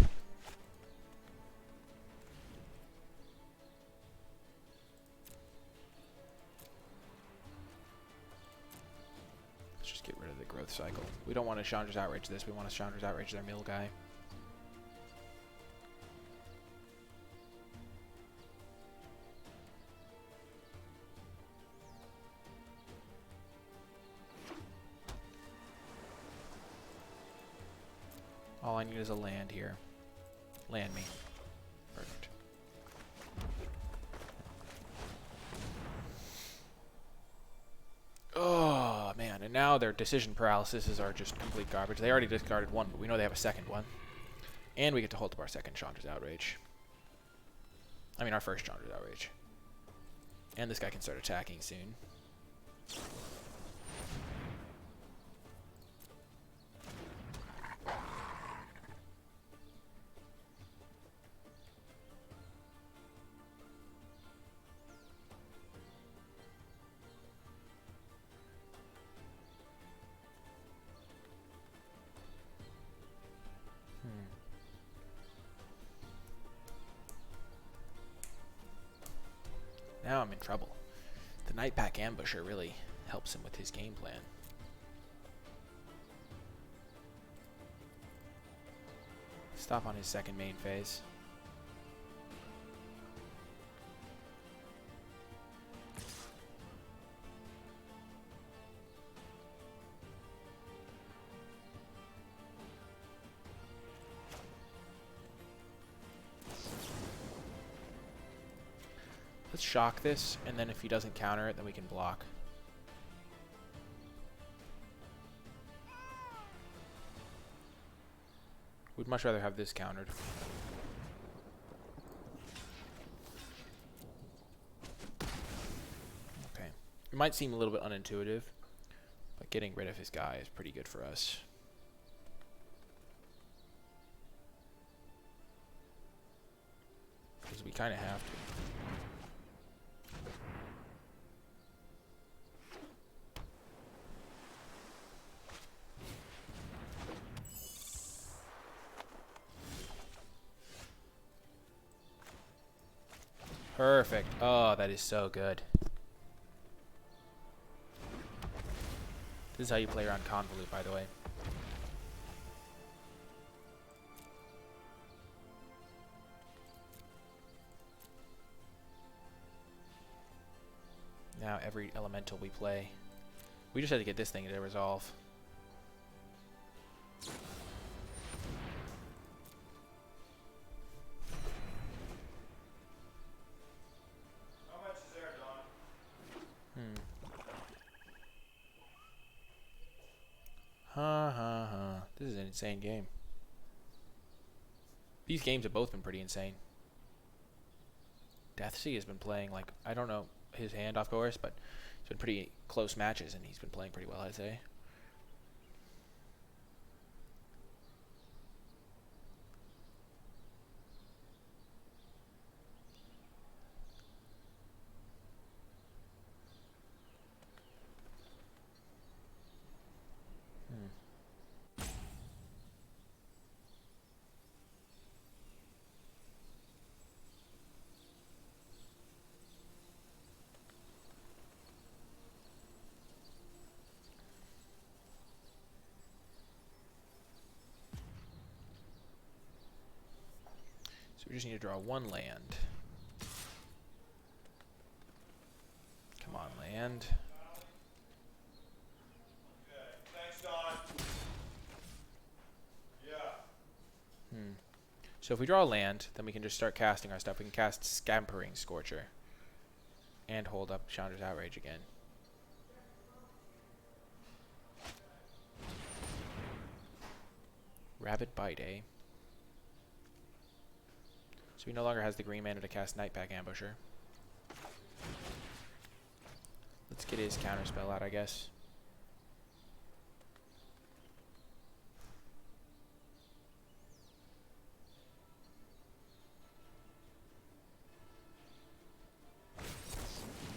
Let's just get rid of the growth cycle. We don't want to Chandra's Outrage this. We want to Chandra's Outrage their mill guy. All I need is a land here. Land me. Perfect. Oh, man. And now their decision paralyses are just complete garbage. They already discarded one, but we know they have a second one. And we get to hold up our second Chandra's Outrage. I mean, our first Chandra's Outrage. And this guy can start attacking soon. Now I'm in trouble. The Night Pack Ambusher really helps him with his game plan. Stop on his second main phase. Let's shock this, and then if he doesn't counter it, then we can block. We'd much rather have this countered. Okay. It might seem a little bit unintuitive, but getting rid of his guy is pretty good for us. Because we kind of have to. Perfect. Oh, that is so good. This is how you play around Convolute, by the way. Now every elemental we play We just had to get this thing to resolve. How much is there, Don? This is an insane game. These games have both been pretty insane. Deathsea has been playing, like, I don't know his hand, of course, but it's been pretty close matches, and he's been playing pretty well, I'd say. So we just need to draw one land. Come on, land. Okay. Thanks, Don. Yeah. So if we draw a land, then we can just start casting our stuff. We can cast Scampering Scorcher. And hold up Chandra's Outrage again. Rabbit Bite, eh? So he no longer has the green mana to cast Nightpack Ambusher. Let's get his counterspell out, I guess.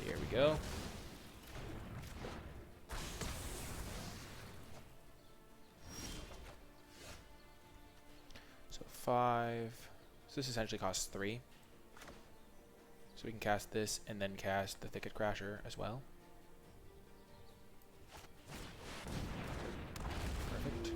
Here we go. So 5. So this essentially costs 3. So we can cast this and then cast the Thicket Crasher as well. Perfect.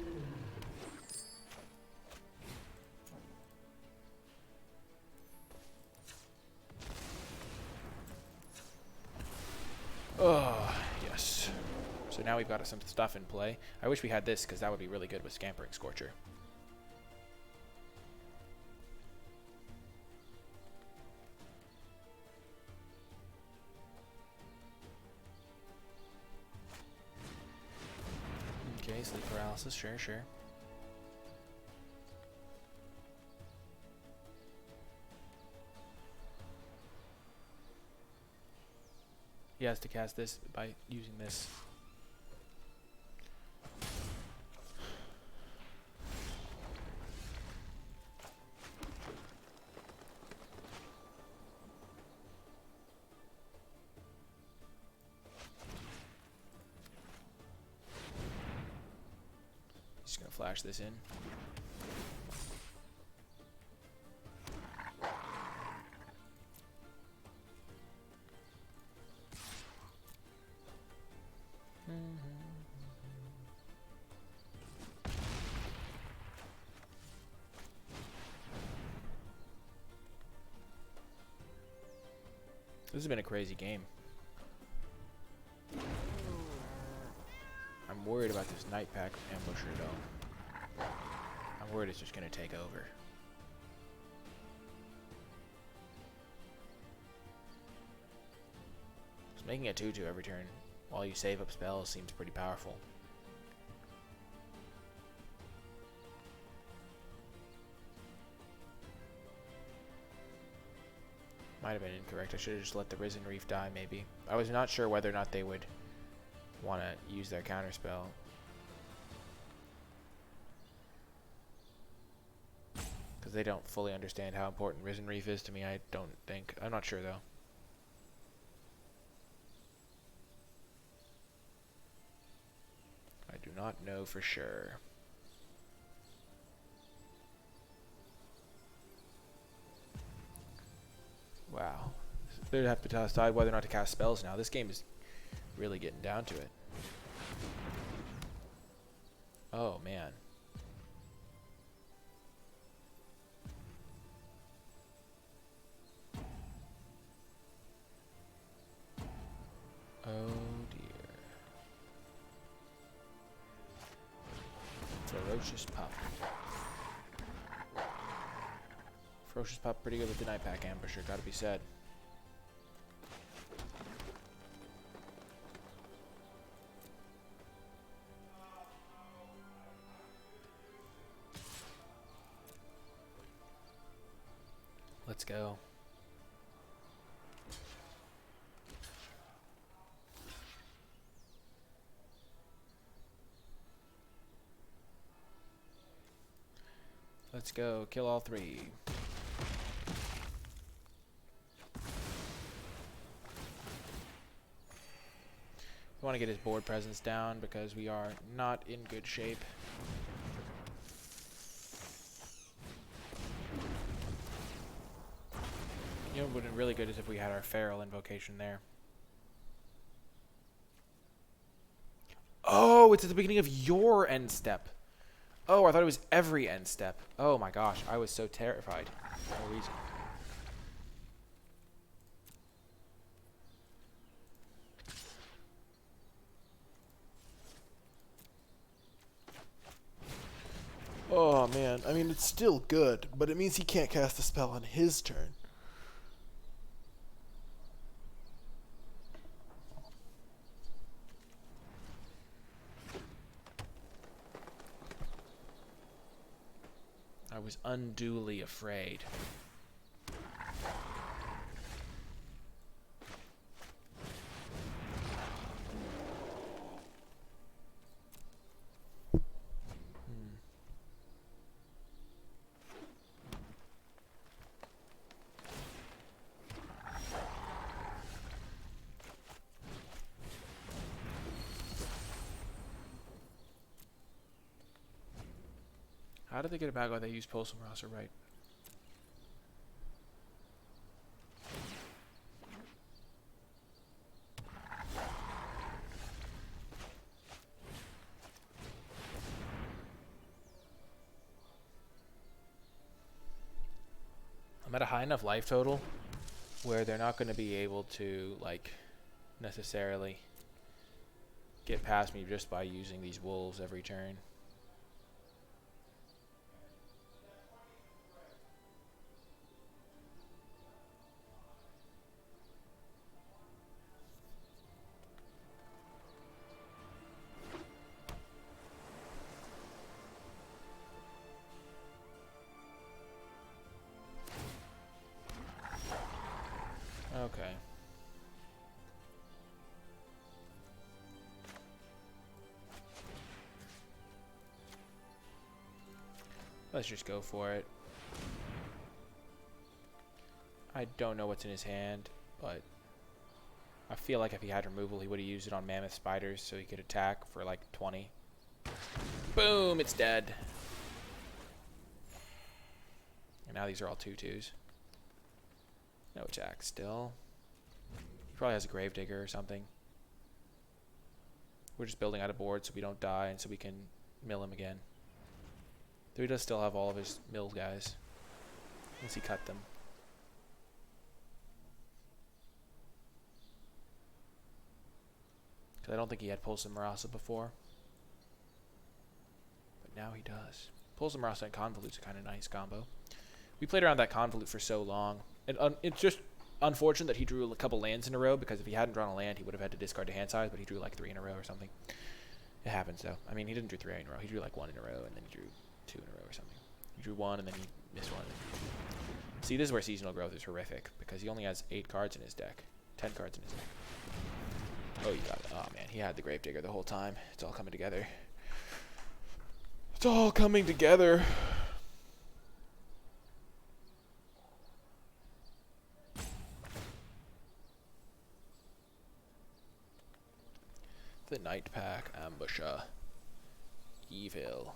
Oh, yes. So now we've got some stuff in play. I wish we had this, because that would be really good with Scampering Scorcher. Okay, sleep paralysis, sure, sure. He has to cast this by using this. Just gonna flash this in. This has been a crazy game. I'm worried about this Nightpack Ambusher, though. I'm worried it's just going to take over. So making a 2/2 every turn while you save up spells seems pretty powerful. Might have been incorrect. I should have just let the Risen Reef die, maybe. I was not sure whether or not they would want to use their counterspell. Because they don't fully understand how important Risen Reef is to me, I don't think. I'm not sure, though. I do not know for sure. Wow. They'd have to decide whether or not to cast spells now. This game is really getting down to it. Oh, man. Oh, dear. Ferocious Pup. Ferocious Pup, pretty good with the Night Pack Ambusher, gotta be said. Let's go. Let's go. Kill all three. We want to get his board presence down because we are not in good shape. You know what would have been really good is if we had our Feral Invocation there. Oh, it's at the beginning of your end step. Oh, I thought it was every end step. Oh my gosh, I was so terrified for no reason. Oh man, I mean it's still good, but it means he can't cast a spell on his turn. I was unduly afraid. How did they get it back? Oh, they used Postal Marauder, right? I'm at a high enough life total where they're not going to be able to, like, necessarily get past me just by using these wolves every turn. Okay. Let's just go for it. I don't know what's in his hand, but I feel like if he had removal, he would have used it on Mammoth Spiders so he could attack for like 20. Boom! It's dead. And now these are all 2/2s. No attack still. He probably has a Gravedigger or something. We're just building out a board so we don't die and so we can mill him again. Though he does still have all of his mill guys. Unless he cut them. Because I don't think he had Pulse and Marasa before. But now he does. Pulse and Marasa and Convolute's a kind of nice combo. We played around that Convolute for so long. And it's just unfortunate that he drew a couple lands in a row, because if he hadn't drawn a land, he would have had to discard to hand size, but he drew like 3 in a row or something. It happens, though. I mean, he didn't drew 3 in a row. He drew like 1 in a row, and then he drew 2 in a row or something. He drew 1, and then he missed 1. See, this is where seasonal growth is horrific, because he only has 8 cards in his deck. 10 cards in his deck. Oh, you got it. Oh, man. He had the Gravedigger the whole time. It's all coming together. It's all coming together. The Night Pack Ambusher. Evil.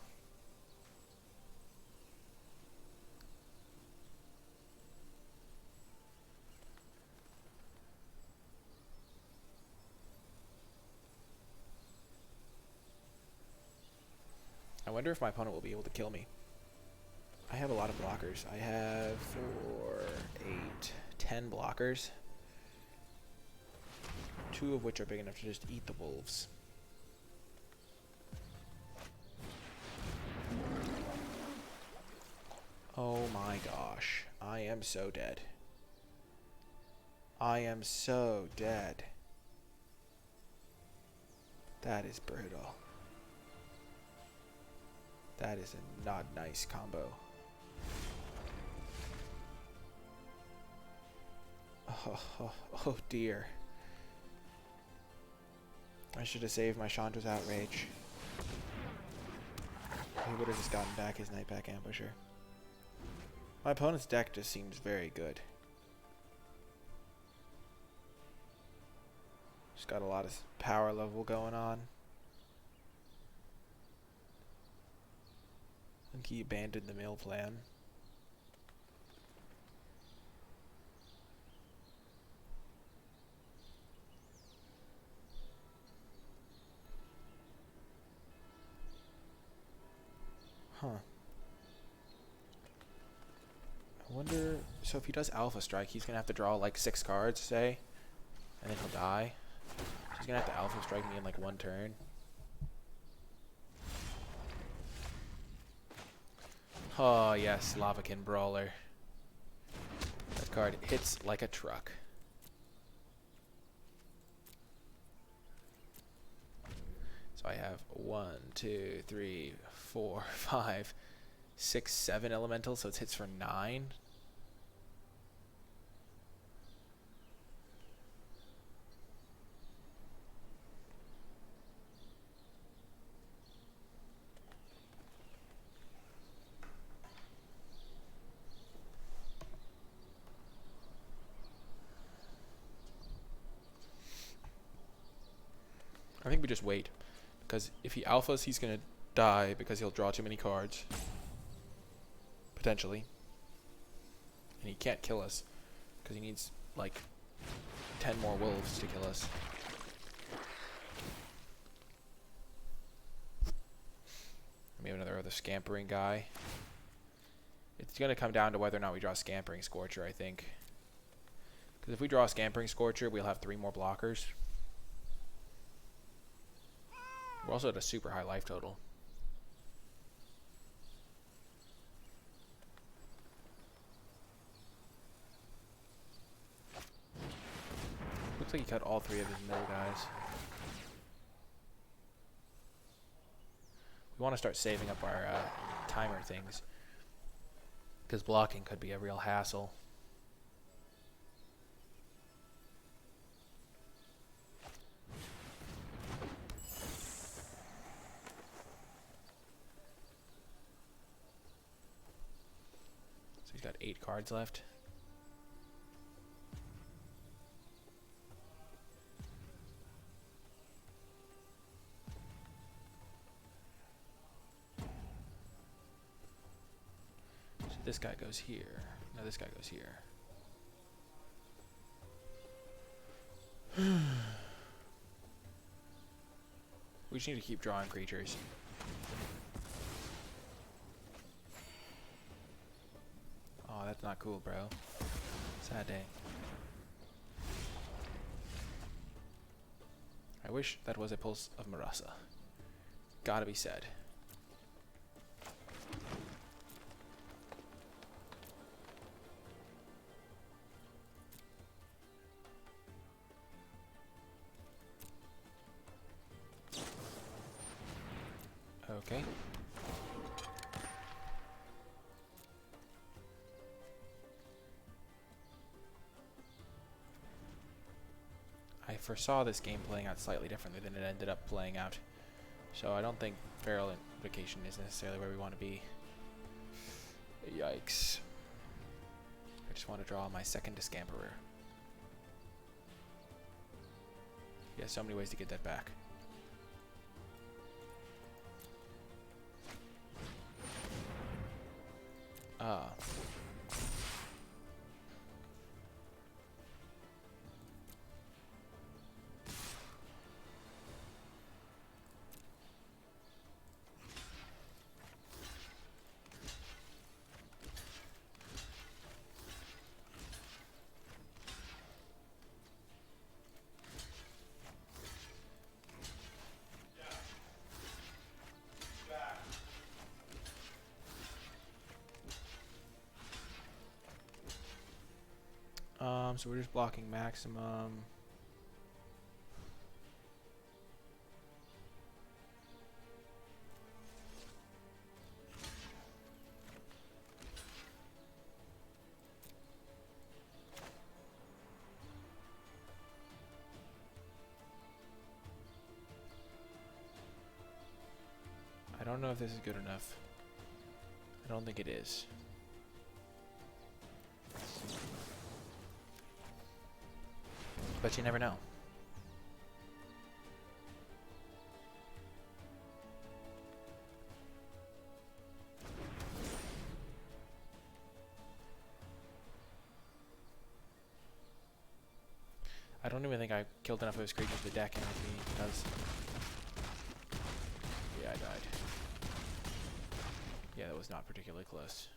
I wonder if my opponent will be able to kill me. I have a lot of blockers. I have 4, 8, 10 blockers. 2 of which are big enough to just eat the wolves. Oh my gosh. I am so dead. I am so dead. That is brutal. That is a not nice combo. Oh dear. I should have saved my Chandra's Outrage. He would have just gotten back his Nightpack Ambusher. My opponent's deck just seems very good. Just got a lot of power level going on. I think he abandoned the mill plan. Huh. I wonder, so if he does Alpha Strike, he's gonna have to draw like 6 cards, say, and then he'll die. So he's gonna have to Alpha Strike me in like 1 turn. Oh yes, Lavakin Brawler. That card hits like a truck. So I have 1, 2, 3, 4, 5, 6, 7 elementals, so it hits for 9. I think we just wait, because if he alphas, he's going to die because he'll draw too many cards. Potentially. And he can't kill us, because he needs, like, 10 more wolves to kill us. Maybe another other Scampering guy. It's going to come down to whether or not we draw Scampering Scorcher, I think. Because if we draw a Scampering Scorcher, we'll have 3 more blockers. We're also at a super high life total. Looks like he cut all 3 of his middle guys. We want to start saving up our timer things, because blocking could be a real hassle. So he's got 8 cards left. This guy goes here. No, this guy goes here. We just need to keep drawing creatures. Oh, that's not cool, bro. Sad day. I wish that was a Pulse of Marasa. Gotta be said. Okay. I foresaw this game playing out slightly differently than it ended up playing out. So I don't think Feral Invocation is necessarily where we want to be. Yikes. I just want to draw my second Discamperer. Yeah, so many ways to get that back. Ah. So we're just blocking maximum. I don't know if this is good enough. I don't think it is. But you never know. I don't even think I killed enough of his creatures to deck anything because... Yeah, I died. Yeah, that was not particularly close.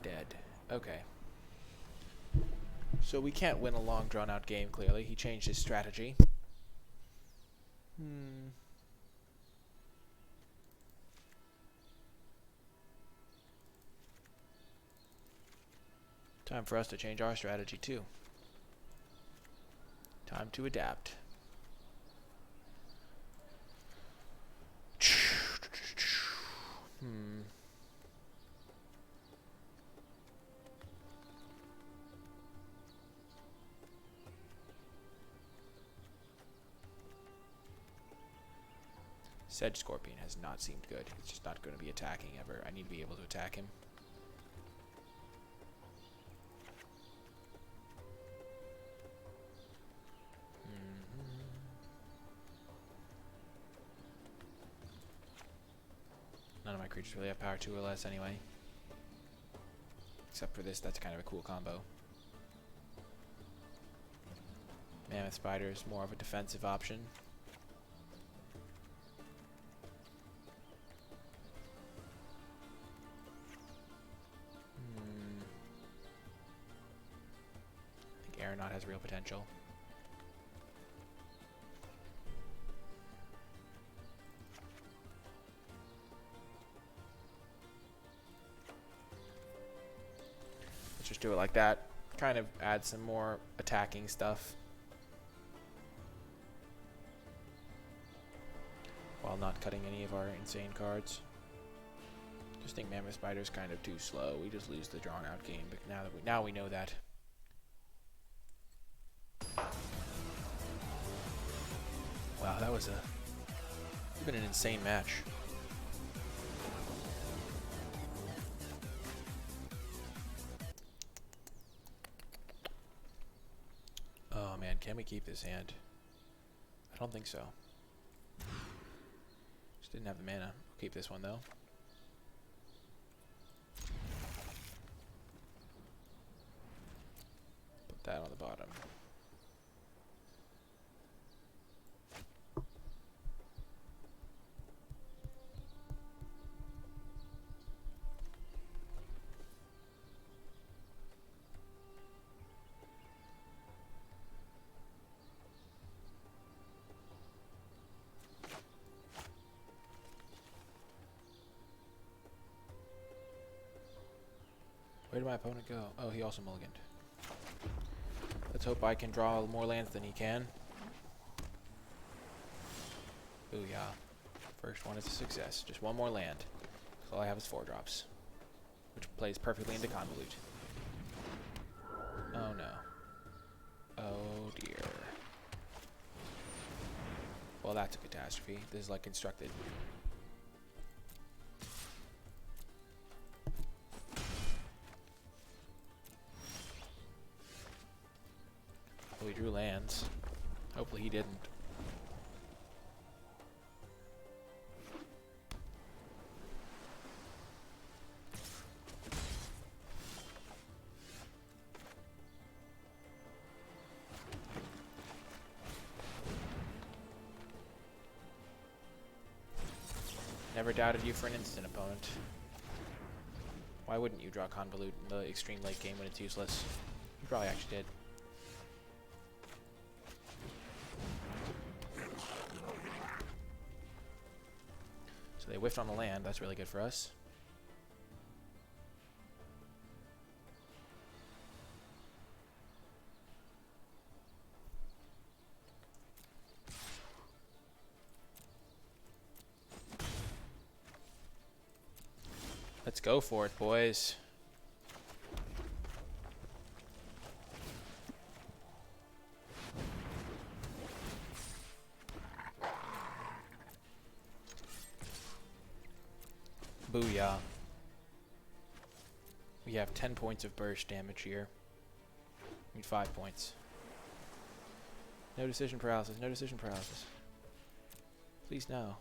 Dead. Okay. So we can't win a long drawn-out game, clearly. He changed his strategy. Time for us to change our strategy, too. Time to adapt. Sedge Scorpion has not seemed good. It's just not going to be attacking ever. I need to be able to attack him. None of my creatures really have power 2 or less anyway. Except for this, that's kind of a cool combo. Mammoth Spider is more of a defensive option. I think Aeronaut has real potential. Let's just do it like that. Kind of add some more attacking stuff. While not cutting any of our insane cards. Just think Mammoth Spider's kind of too slow. We just lose the drawn out game, but now we know that. Wow, that was it's been an insane match. Oh man, can we keep this hand? I don't think so. Just didn't have the mana. We'll keep this one though. Put that on the bottom. Where did my opponent go? Oh, he also mulliganed. Let's hope I can draw more lands than he can. Booyah. First one is a success. Just one more land. So all I have is 4 drops. Which plays perfectly into Convolute. Oh no. Oh dear. Well, that's a catastrophe. This is like constructed. We drew lands. Hopefully he didn't. Never doubted you for an instant, opponent. Why wouldn't you draw Convolute in the extreme late game when it's useless? You probably actually did. So they whiffed on the land. That's really good for us. Let's go for it, boys. Booyah. We have 10 points of burst damage here. We need 5 points. No decision paralysis. No decision paralysis. Please no.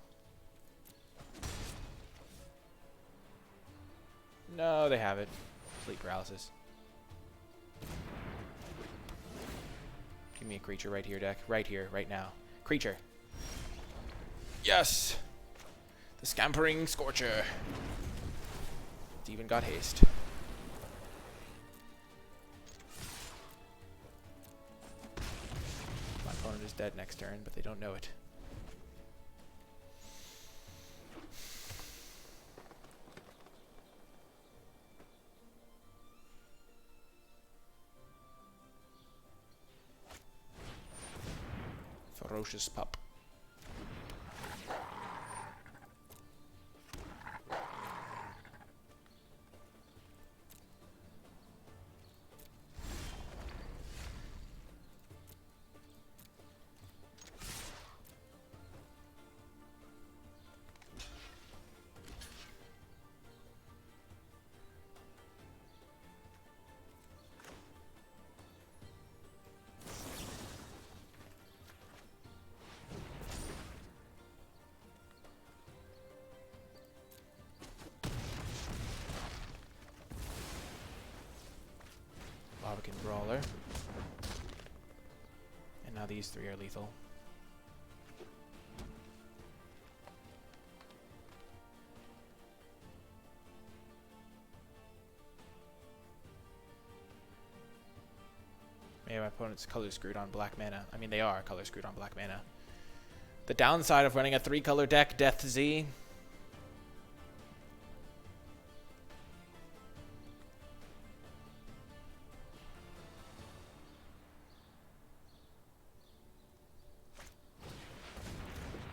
No, they have it. Sleep paralysis. Give me a creature right here, deck. Right here, right now. Creature. Yes! The Scampering Scorcher. It's even got haste. My opponent is dead next turn, but they don't know it. Ferocious pup. Barbican Brawler. And now these three are lethal. Maybe my opponent's color screwed on black mana. I mean, they are color screwed on black mana. The downside of running a 3-color deck, Death Z.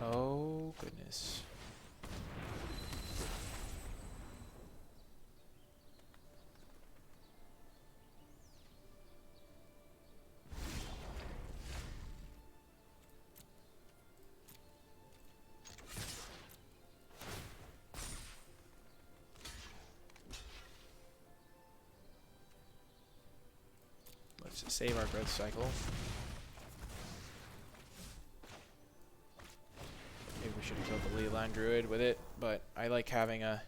Oh, goodness. Let's just save our growth cycle. Maybe we should have killed the Leland Druid with it, but I like having a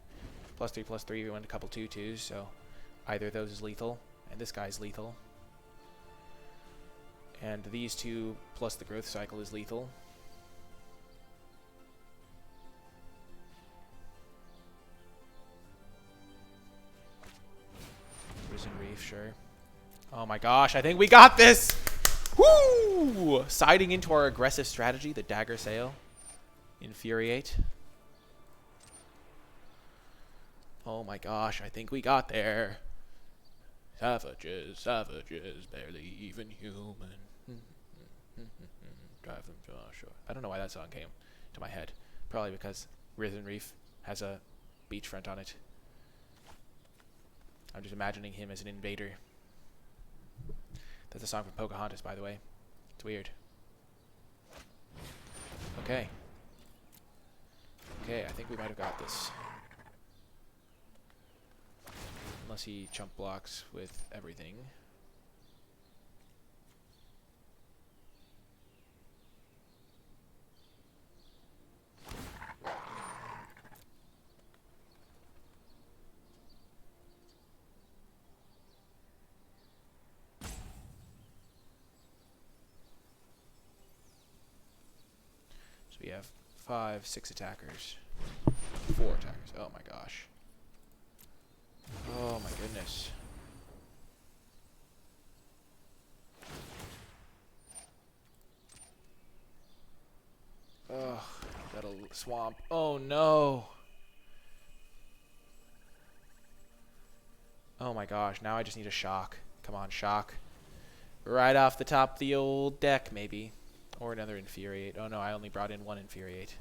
+3/+3. We went a couple 2/2s, so either of those is lethal, and this guy's lethal. And these two plus the growth cycle is lethal. Risen Reef, sure. Oh my gosh, I think we got this! Woo! Siding into our aggressive strategy, the Dagger Sail. Infuriate. Oh my gosh, I think we got there. Savages, savages, barely even human. Drive them to our shore. I don't know why that song came to my head. Probably because Risen Reef has a beachfront on it. I'm just imagining him as an invader. That's a song from Pocahontas, by the way. It's weird. Okay. Okay, I think we might have got this. Unless he chump blocks with everything. So we have 5, 6 attackers. 4 attackers. Oh my gosh. Oh my goodness. Ugh, that'll swamp. Oh no. Oh my gosh, now I just need a shock. Come on, shock. Right off the top of the old deck, maybe. Or another Infuriate. Oh no, I only brought in 1 Infuriate.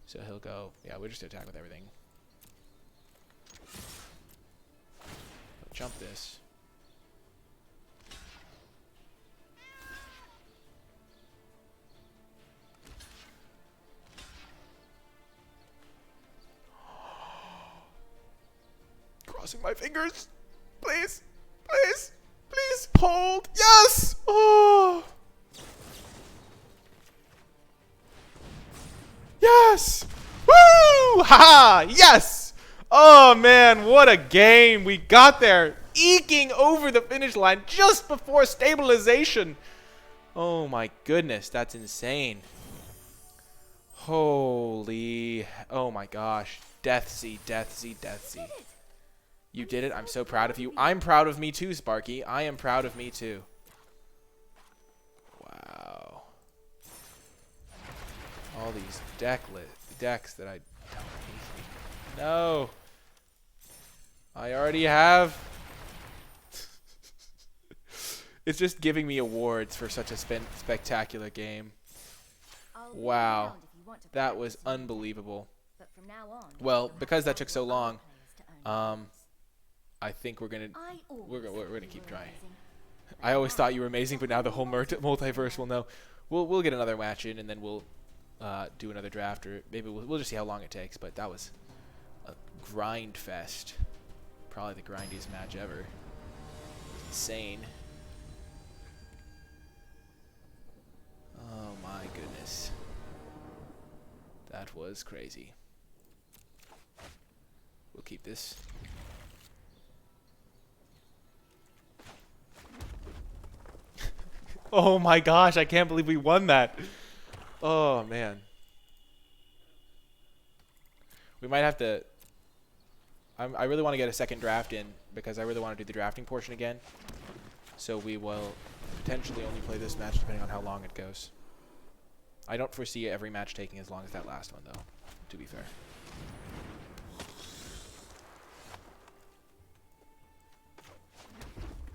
So he'll go, yeah, we're just attack with everything. He'll jump this. Crossing my fingers. Please. Please. Please. Hold. Yes. Oh. Yes. Woo. Ha. Yes. Oh, man. What a game. We got there. Eking over the finish line just before stabilization. Oh, my goodness. That's insane. Holy. Oh, my gosh. Deathsy. Deathsy. Deathsy. You did it. I'm so proud of you. I'm proud of me too, Sparky. I am proud of me too. Wow. All these decks that I don't need. No. I already have. It's just giving me awards for such a spectacular game. Wow. That was unbelievable. Well, because that took so long, I think we're gonna keep trying. I always thought you were amazing, but now the whole multiverse will know. We'll get another match in, and then we'll do another draft, or maybe we'll just see how long it takes. But that was a grind fest, probably the grindiest match ever. Insane. Oh my goodness, that was crazy. We'll keep this. Oh my gosh, I can't believe we won that. Oh man. We might have to... I really want to get a second draft in because I really want to do the drafting portion again. So we will potentially only play this match depending on how long it goes. I don't foresee every match taking as long as that last one though, to be fair.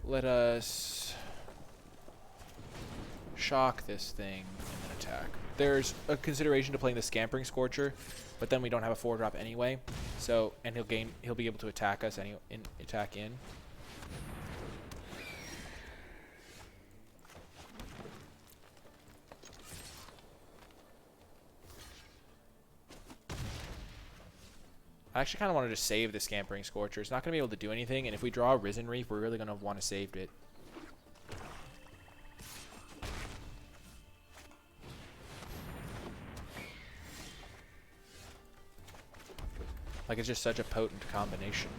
Let us shock this thing and then attack. There's a consideration to playing the Scampering Scorcher, but then we don't have a 4-drop anyway. So, and he'll be able to attack us attack in. I actually kind of want to just save the Scampering Scorcher. It's not going to be able to do anything, and if we draw a Risen Reef, we're really going to want to save it. Like, it's just such a potent combination.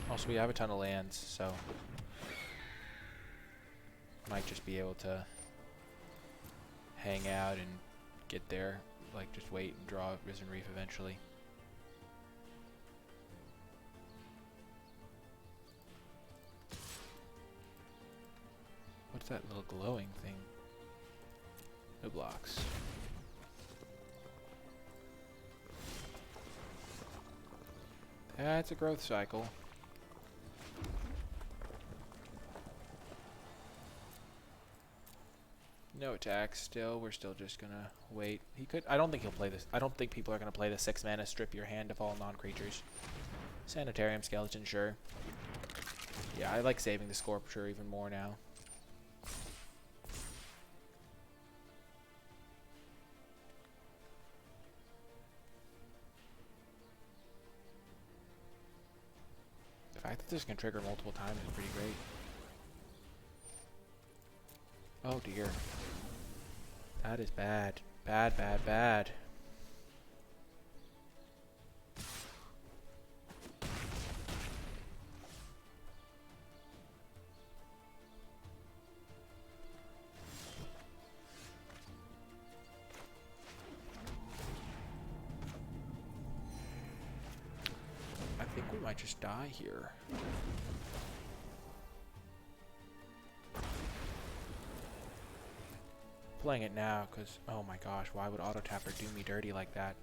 Also, we have a ton of lands, so might just be able to hang out and get there. Like, just wait and draw Risen Reef eventually. What's that little glowing thing? No blocks. That's a growth cycle. No attacks still. We're still just gonna wait. He could. I don't think he'll play this. I don't think people are gonna play the 6 mana strip your hand of all non-creatures. Sanitarium Skeleton, sure. Yeah, I like saving the Scorcher even more now. The fact that this can trigger multiple times is pretty great. Oh dear. That is bad. Bad, bad, bad. I think we might just die here. Playing it now because, oh my gosh, why would Auto Tapper do me dirty like that?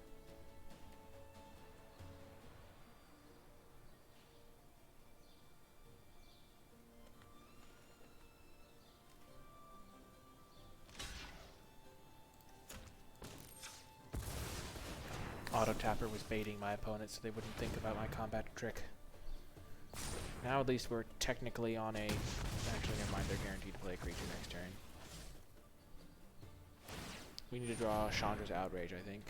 auto-tapper was baiting my opponent so they wouldn't think about my combat trick. Now at least we're technically on a... Actually, never mind, they're guaranteed to play a creature next turn. We need to draw Chandra's Outrage, I think.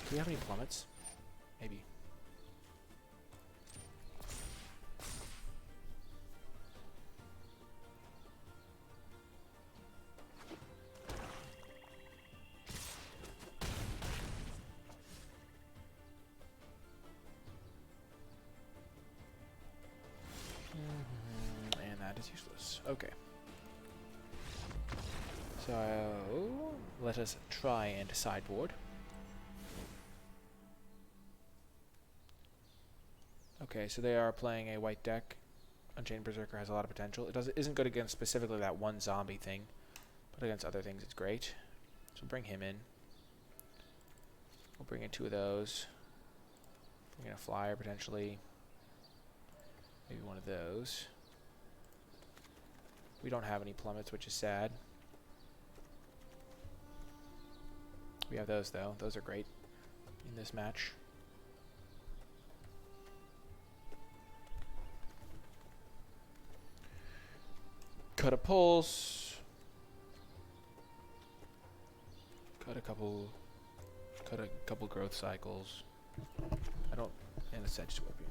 Do we have any plummets? Maybe. And that is useless. Okay. So, let us try and sideboard. Okay, so they are playing a white deck. Unchained Berserker has a lot of potential. It isn't good against specifically that one zombie thing, but against other things it's great. So bring him in. We'll bring in 2 of those. Bring in a flyer potentially. Maybe one of those. We don't have any plummets, which is sad. We have those though. Those are great in this match. Cut a pulse. Cut a couple growth cycles. And a Sedge Scorpion.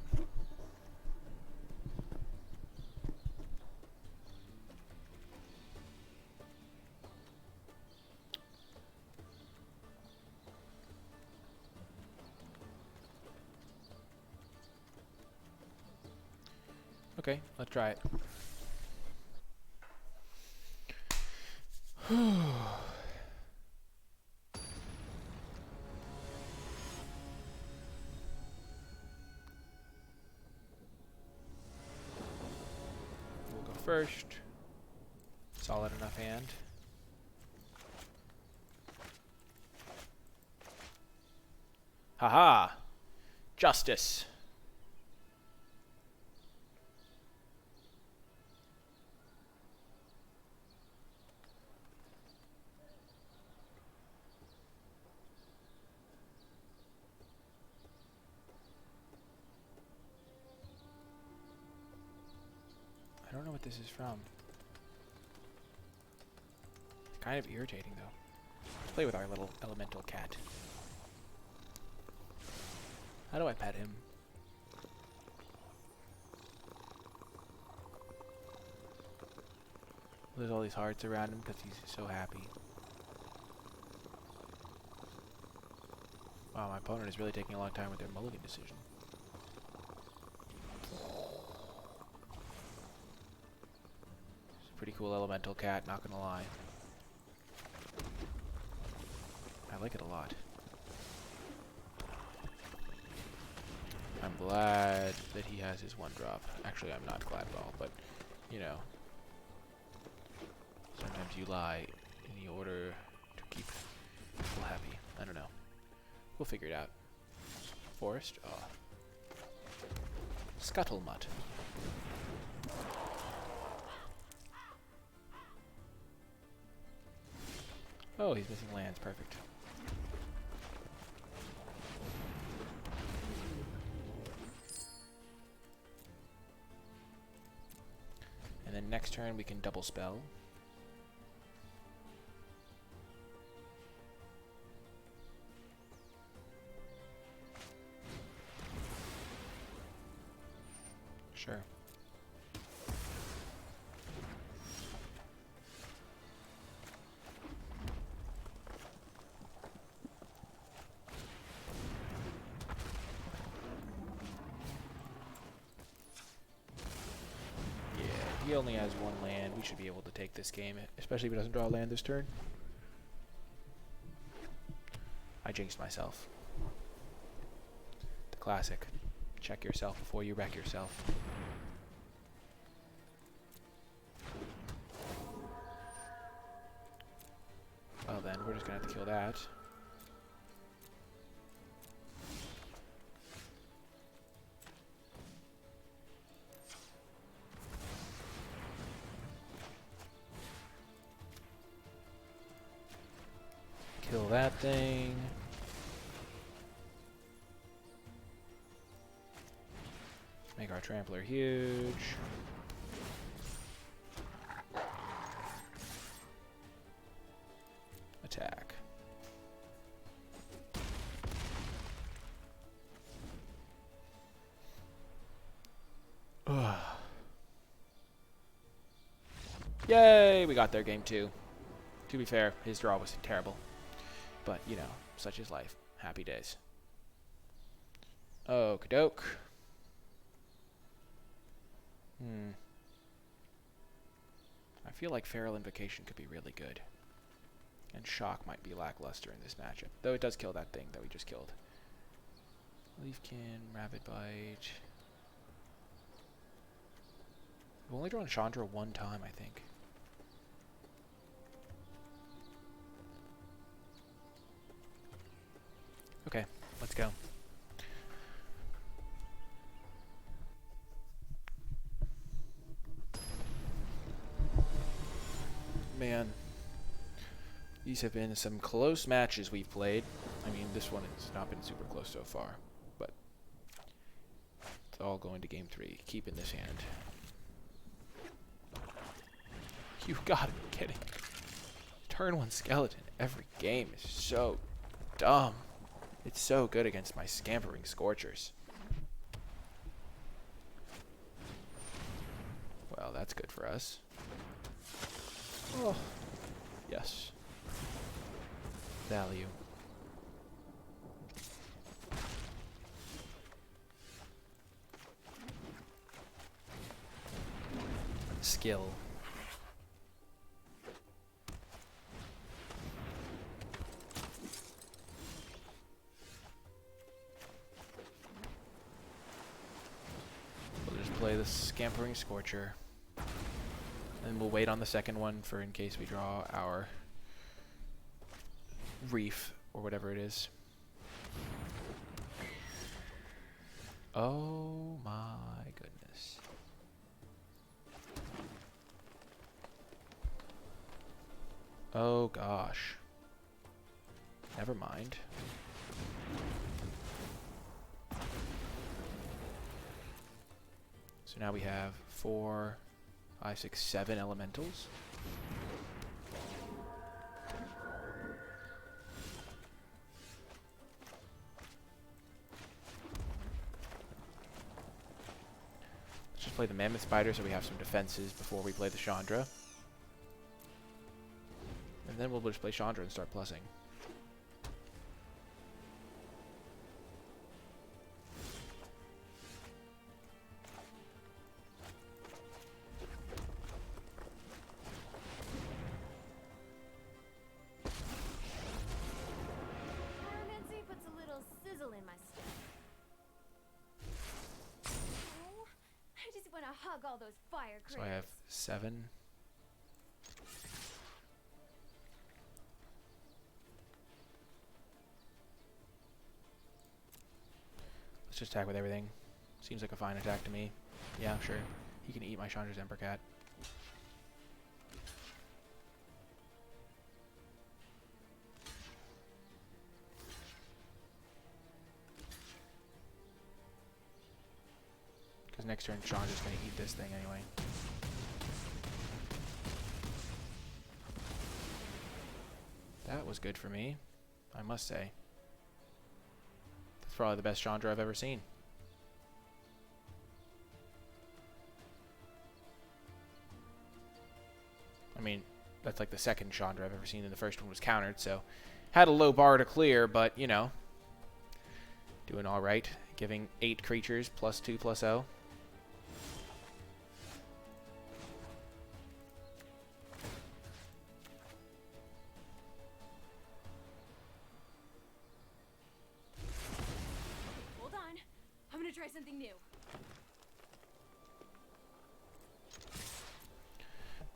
Okay, let's try it. We'll go first. Solid enough hand. Haha! Justice. I don't know what this is from. It's kind of irritating, though. Let's play with our little elemental cat. How do I pet him? There's all these hearts around him because he's so happy. Wow, my opponent is really taking a long time with their mulligan decision. Pretty cool elemental cat, not gonna lie. I like it a lot. I'm glad that he has his 1-drop. Actually, I'm not glad at all, but, you know. Sometimes you lie in order to keep people happy. I don't know. We'll figure it out. Forest? Oh. Scuttlemutt. Oh, he's missing lands. Perfect. And then next turn we can double spell. Sure. He only has 1 land. We should be able to take this game, especially if he doesn't draw a land this turn. I jinxed myself. The classic. Check yourself before you wreck yourself. Well then, we're just gonna have to kill that. Kill that thing. Make our trampler huge. Attack. Yay! We got there game 2. To be fair, his draw was terrible. But, you know, such is life. Happy days. Okie doke. I feel like Feral Invocation could be really good. And Shock might be lackluster in this matchup. Though it does kill that thing that we just killed. Leafkin, Rabid Bite. We've only drawn Chandra one time, I think. Okay, let's go. Man, these have been some close matches we've played. I mean, this one has not been super close so far, but it's all going to game 3. Keeping this hand. You gotta be kidding. Turn 1 skeleton every game is so dumb. It's so good against my Scampering Scorchers. Well, that's good for us. Oh, yes. Value. Skill. We'll just play the Scampering Scorcher. And we'll wait on the second one for in case we draw our Reef or whatever it is. Oh my goodness. Oh gosh. Never mind. So now we have 4, 5, 6, 7 elementals. Let's just play the Mammoth Spider so we have some defenses before we play the Chandra. And then we'll just play Chandra and start plussing. Hug all those fire critters. So I have 7. Let's just attack with everything. Seems like a fine attack to me. Yeah, sure. He can eat my Chandra's Emperor Cat. Because next turn Chandra's going to eat this thing anyway. That was good for me, I must say. That's probably the best Chandra I've ever seen. I mean, that's like the second Chandra I've ever seen, and the first one was countered, so had a low bar to clear, but, you know, doing all right. Giving 8 creatures, +2/+0. Hold on. I'm going to try something new.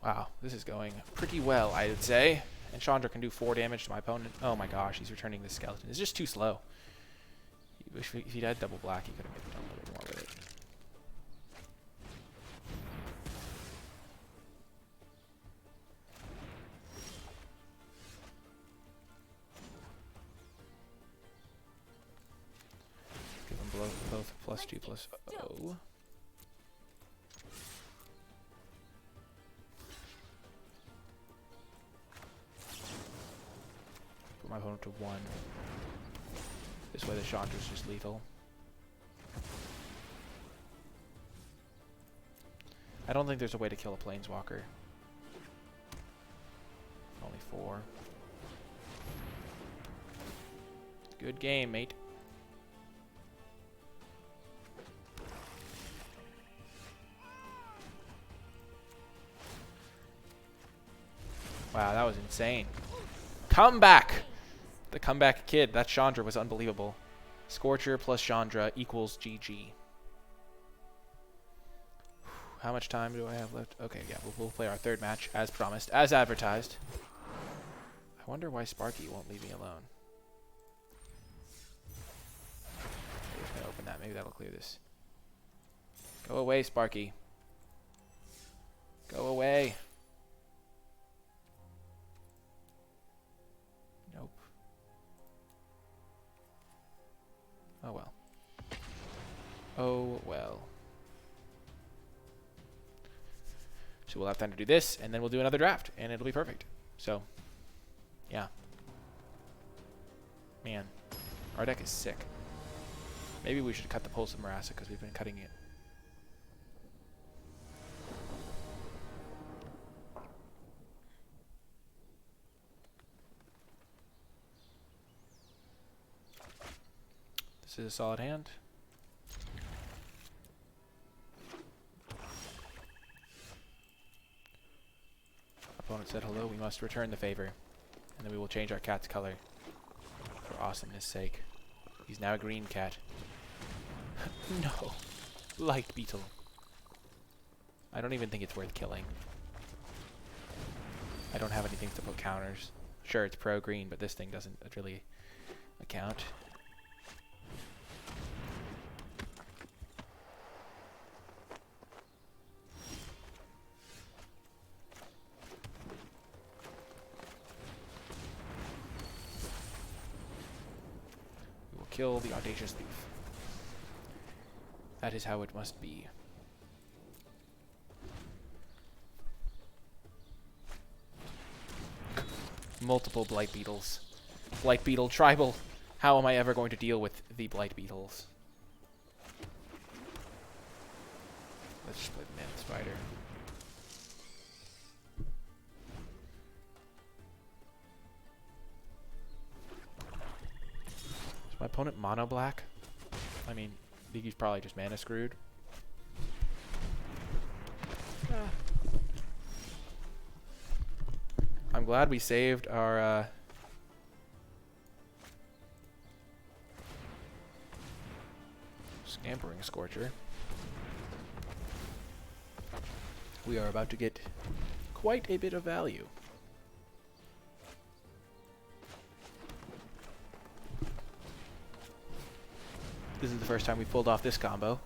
Wow, this is going pretty well, I would say. And Chandra can do 4 damage to my opponent. Oh my gosh, he's returning this skeleton. It's just too slow. If he'd had double black, he could have maybe done a little more with it. +2/+0. Put my opponent to 1. This way the Chandra's just lethal. I don't think there's a way to kill a Planeswalker. Only 4. Good game, mate. Wow, that was insane. Comeback! The comeback kid. That Chandra was unbelievable. Scorcher plus Chandra equals GG. How much time do I have left? Okay, yeah, we'll play our third match as promised, as advertised. I wonder why Sparky won't leave me alone. I'm just gonna open that. Maybe that'll clear this. Go away, Sparky. Go away. Nope. Oh well. Oh well. So we'll have time to do this, and then we'll do another draft, and it'll be perfect. So, yeah. Man, our deck is sick. Maybe we should cut the Pulse of Marassa, because we've been cutting it. This is a solid hand. Opponent said hello, we must return the favor. And then we will change our cat's color. For awesomeness sake. He's now a green cat. No. Light beetle. I don't even think it's worth killing. I don't have anything to put counters. Sure, it's pro-green, but this thing doesn't really account. Kill the Audacious Thief. That is how it must be. Multiple Blight Beetles. Blight Beetle Tribal. How am I ever going to deal with the Blight Beetles? Let's just play the Man Spider. My opponent mono black. I mean, I think he's probably just mana screwed. I'm glad we saved our Scampering Scorcher. We are about to get quite a bit of value. This is the first time we pulled off this combo.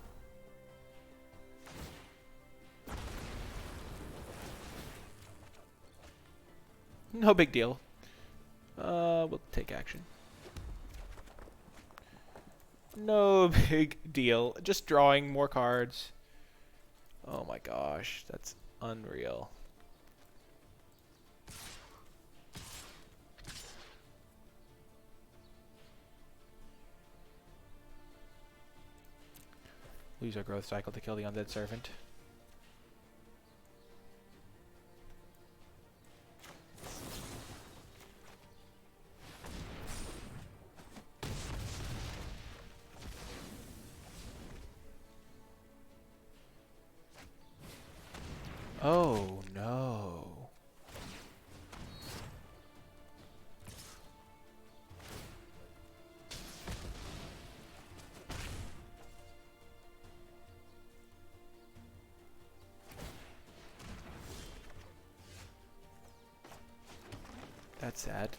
No big deal. We'll take action. No big deal. Just drawing more cards. Oh my gosh, that's unreal. We'll use our growth cycle to kill the Undead Servant. Oh no. That's sad.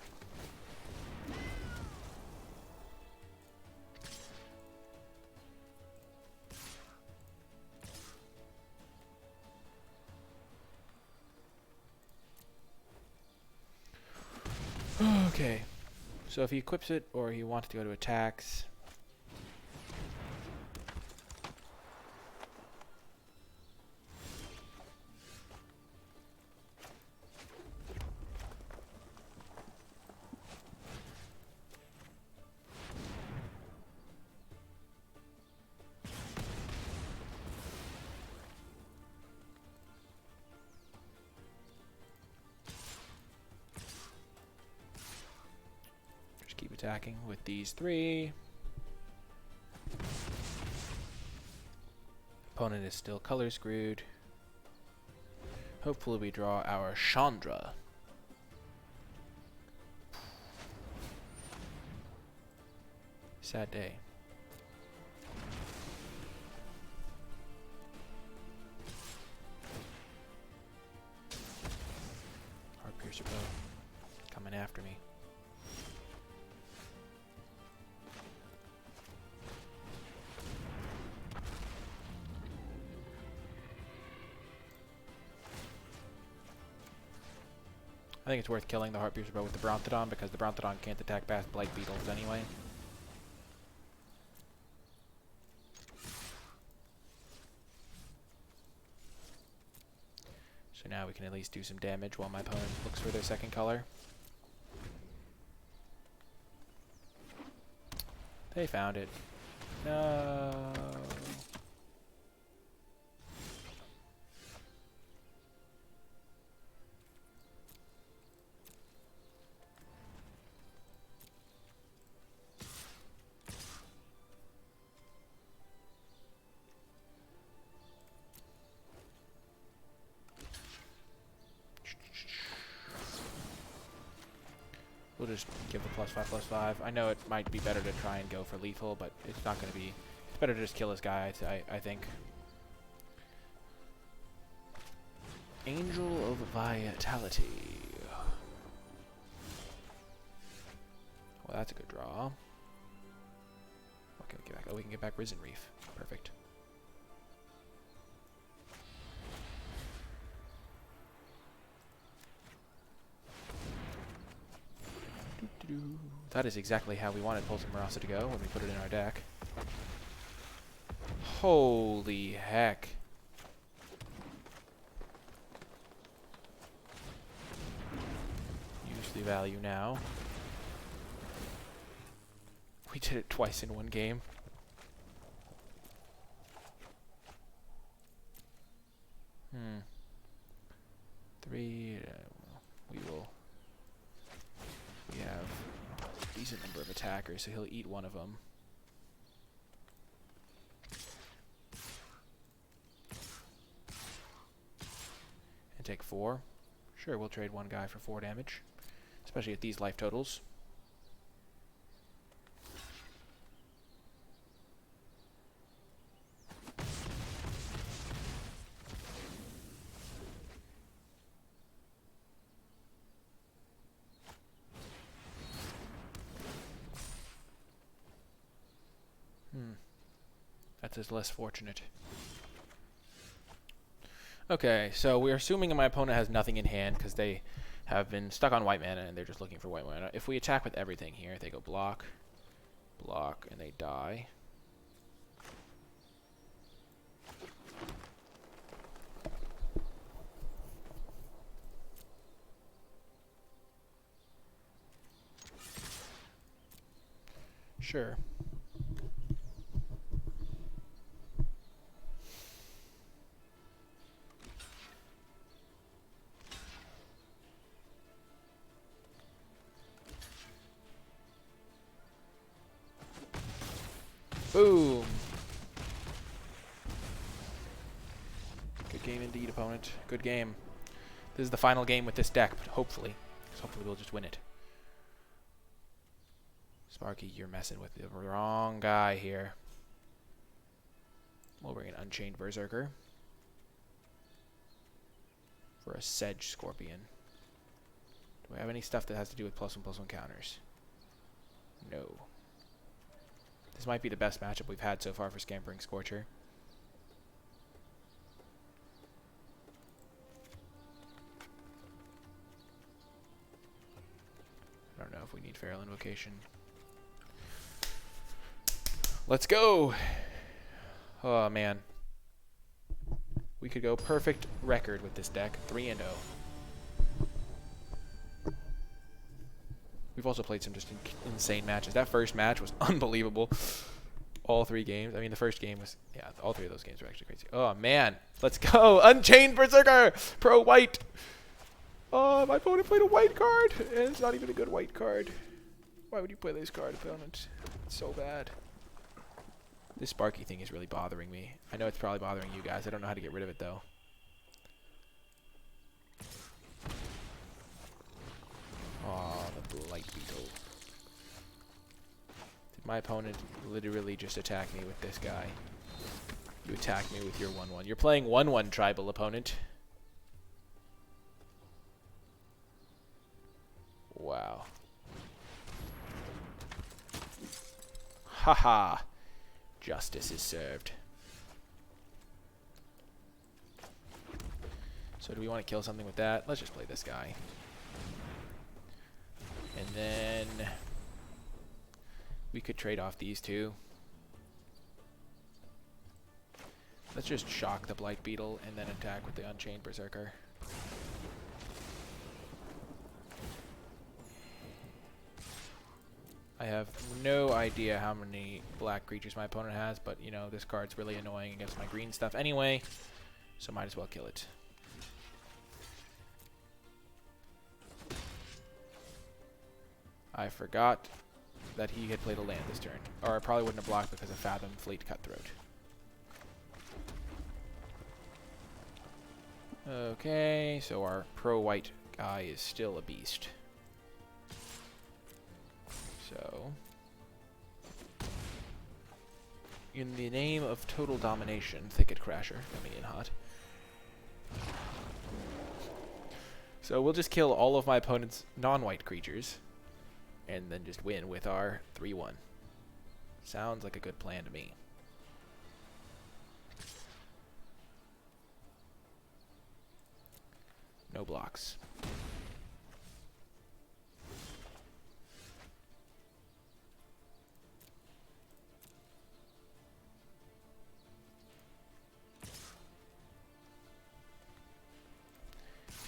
Okay. So if he equips it or he wants to go to attacks, attacking with these 3. Opponent is still color screwed. Hopefully we draw our Chandra. Sad day. Heart Piercer Bow coming after me. I think it's worth killing the Heart Piercer Bow with the Brontodon because the Brontodon can't attack past Blight Beetles anyway. So now we can at least do some damage while my opponent looks for their second color. They found it. No. We'll just give the +5/+5. I know it might be better to try and go for lethal, but it's not going to be. It's better to just kill this guy, I think. Angel of Vitality. Well, that's a good draw. What can we get back? Oh, we can get back Risen Reef. Perfect. That is exactly how we wanted Pulse of Marasa to go when we put it in our deck. Holy heck. Use the value now. We did it twice in one game. Hmm. 3. We will. We have a decent number of attackers, so he'll eat one of them. And take 4. Sure, we'll trade one guy for 4 damage, especially at these life totals. That is less fortunate. Okay, so we're assuming my opponent has nothing in hand because they have been stuck on white mana and they're just looking for white mana. If we attack with everything here, they go block, block, and they die. Sure. Boom! Good game indeed, opponent. Good game. This is the final game with this deck, but hopefully. Because hopefully we'll just win it. Sparky, you're messing with the wrong guy here. We'll bring an Unchained Berserker. For a Sedge Scorpion. Do I have any stuff that has to do with +1/+1 counters? No. This might be the best matchup we've had so far for Scampering Scorcher. I don't know if we need Feral Invocation. Let's go! Oh, man. We could go perfect record with this deck. 3-0. We've also played some just insane matches. That first match was unbelievable. All 3 games. I mean, the first game was... Yeah, all 3 of those games were actually crazy. Oh, man. Let's go. Unchained Berserker! Pro white. Oh, my opponent played a white card. And it's not even a good white card. Why would you play this card, opponent? It's so bad. This Sparky thing is really bothering me. I know it's probably bothering you guys. I don't know how to get rid of it, though. Aw, the Blight Beetle. Did my opponent literally just attack me with this guy? You attack me with your 1/1. You're playing 1/1, tribal opponent. Wow. Haha. Justice is served. So do we want to kill something with that? Let's just play this guy. And then we could trade off these two. Let's just shock the Blight Beetle and then attack with the Unchained Berserker. I have no idea how many black creatures my opponent has, but you know, this card's really annoying against my green stuff anyway, so might as well kill it. I forgot that he had played a land this turn, or I probably wouldn't have blocked because of Fathom Fleet Cutthroat. Okay, so our pro-white guy is still a beast. So, in the name of total domination, Thicket Crasher, coming in hot. So we'll just kill all of my opponent's non-white creatures, and then just win with our 3/1. Sounds like a good plan to me. No blocks.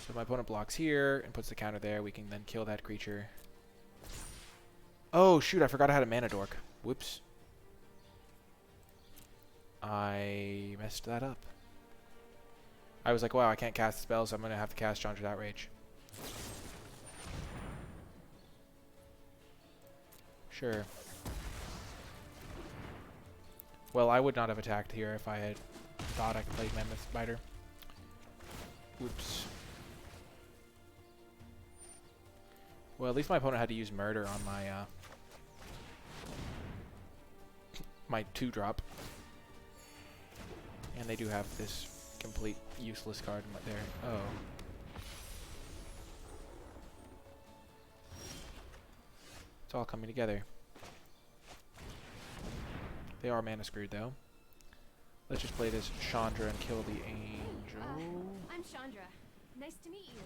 So my opponent blocks here and puts the counter there. We can then kill that creature. Oh, shoot, I forgot I had a mana dork. Whoops. I messed that up. I was like, wow, I can't cast the spell, so I'm going to have to cast Chandra's Outrage. Sure. Well, I would not have attacked here if I had thought I could play Mammoth Biter. Whoops. Well, at least my opponent had to use Murder on my my 2-drop. And they do have this complete useless card there. Oh. It's all coming together. They are mana screwed though. Let's just play this Chandra and kill the angel. I'm Chandra. Nice to meet you.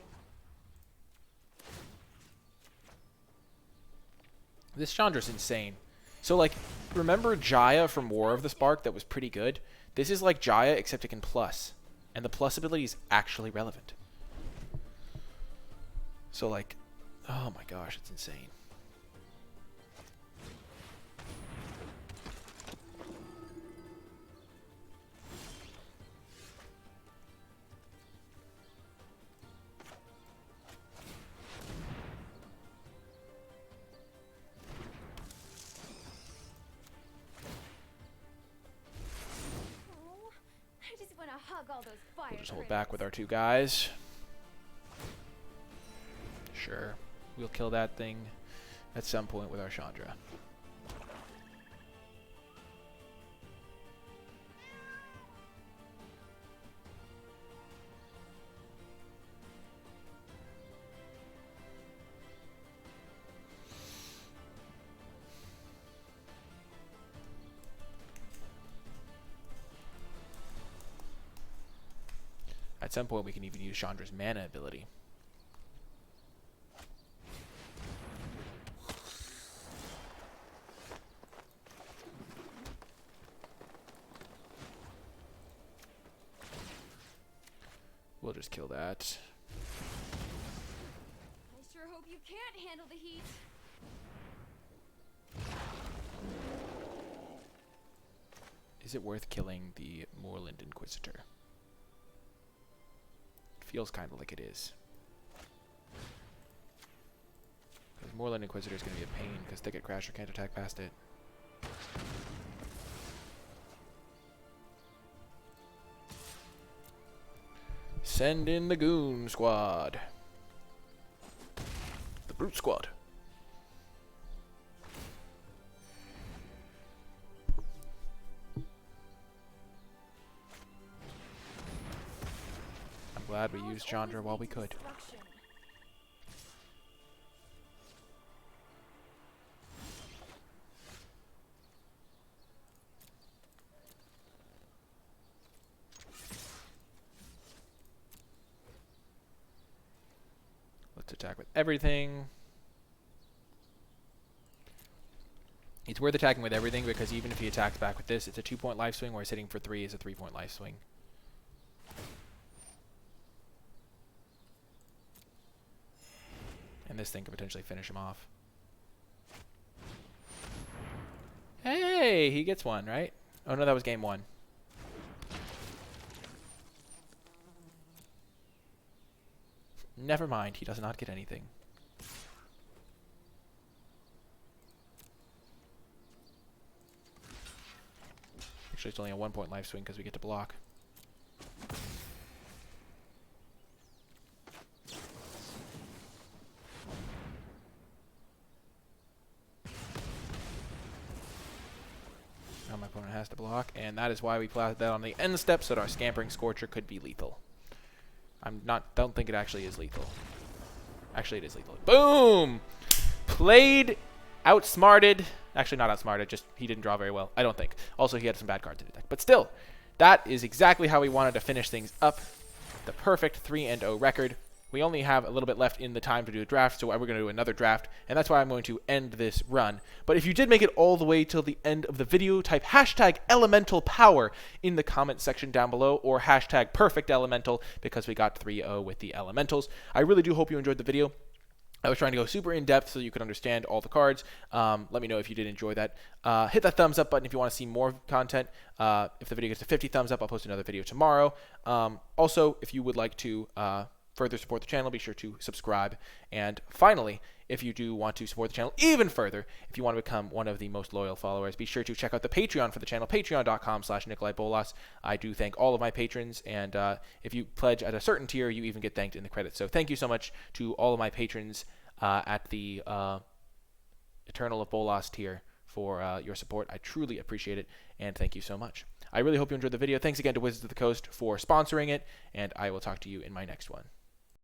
This Chandra's insane. So, like, remember Jaya from War of the Spark that was pretty good? This is like Jaya, except it can plus. And the plus ability is actually relevant. So, like, oh my gosh, it's insane. All those fire We'll just hold back with our 2 guys. Sure. We'll kill that thing at some point with our Chandra. At some point, we can even use Chandra's mana ability. We'll just kill that. I sure hope you can't handle the heat. Is it worth killing the Moorland Inquisitor? Feels kind of like it is. Because Moorland Inquisitor is going to be a pain because Thicket Crasher can't attack past it. Send in the Goon Squad. The Brute Squad. I'm glad we used Chandra while we could. Let's attack with everything. It's worth attacking with everything because even if he attacks back with this, it's a 2-point life swing, whereas hitting for 3 is a 3-point life swing. And this thing could potentially finish him off. Hey, he gets one, right? Oh no, that was game 1. Never mind, he does not get anything. Actually, it's only a 1-point life swing because we get to block. Now my opponent has to block, and that is why we plotted that on the end step so that our Scampering Scorcher could be lethal. Don't think it actually is lethal. Actually, it is lethal. Boom! Played, outsmarted. Actually, not outsmarted, just he didn't draw very well, I don't think. Also, he had some bad cards in the deck. But still, that is exactly how we wanted to finish things up. The perfect 3-0 record. We only have a little bit left in the time to do a draft, so we're going to do another draft, and that's why I'm going to end this run. But if you did make it all the way till the end of the video, type hashtag elemental power in the comment section down below, or hashtag perfect elemental, because we got 3-0 with the elementals. I really do hope you enjoyed the video. I was trying to go super in-depth so you could understand all the cards. Let me know if you did enjoy that. Hit that thumbs up button if you want to see more content. If the video gets to 50 thumbs up, I'll post another video tomorrow. Also, if you would like to further support the channel, be sure to subscribe. And finally, if you do want to support the channel even further, if you want to become one of the most loyal followers, be sure to check out the Patreon for the channel, patreon.com/NicolaiBolas. I do thank all of my patrons, and if you pledge at a certain tier, you even get thanked in the credits. So thank you so much to all of my patrons at the Eternal of Bolas tier for your support. I truly appreciate it, and thank you so much. I really hope you enjoyed the video. Thanks again to Wizards of the Coast for sponsoring it, and I will talk to you in my next one.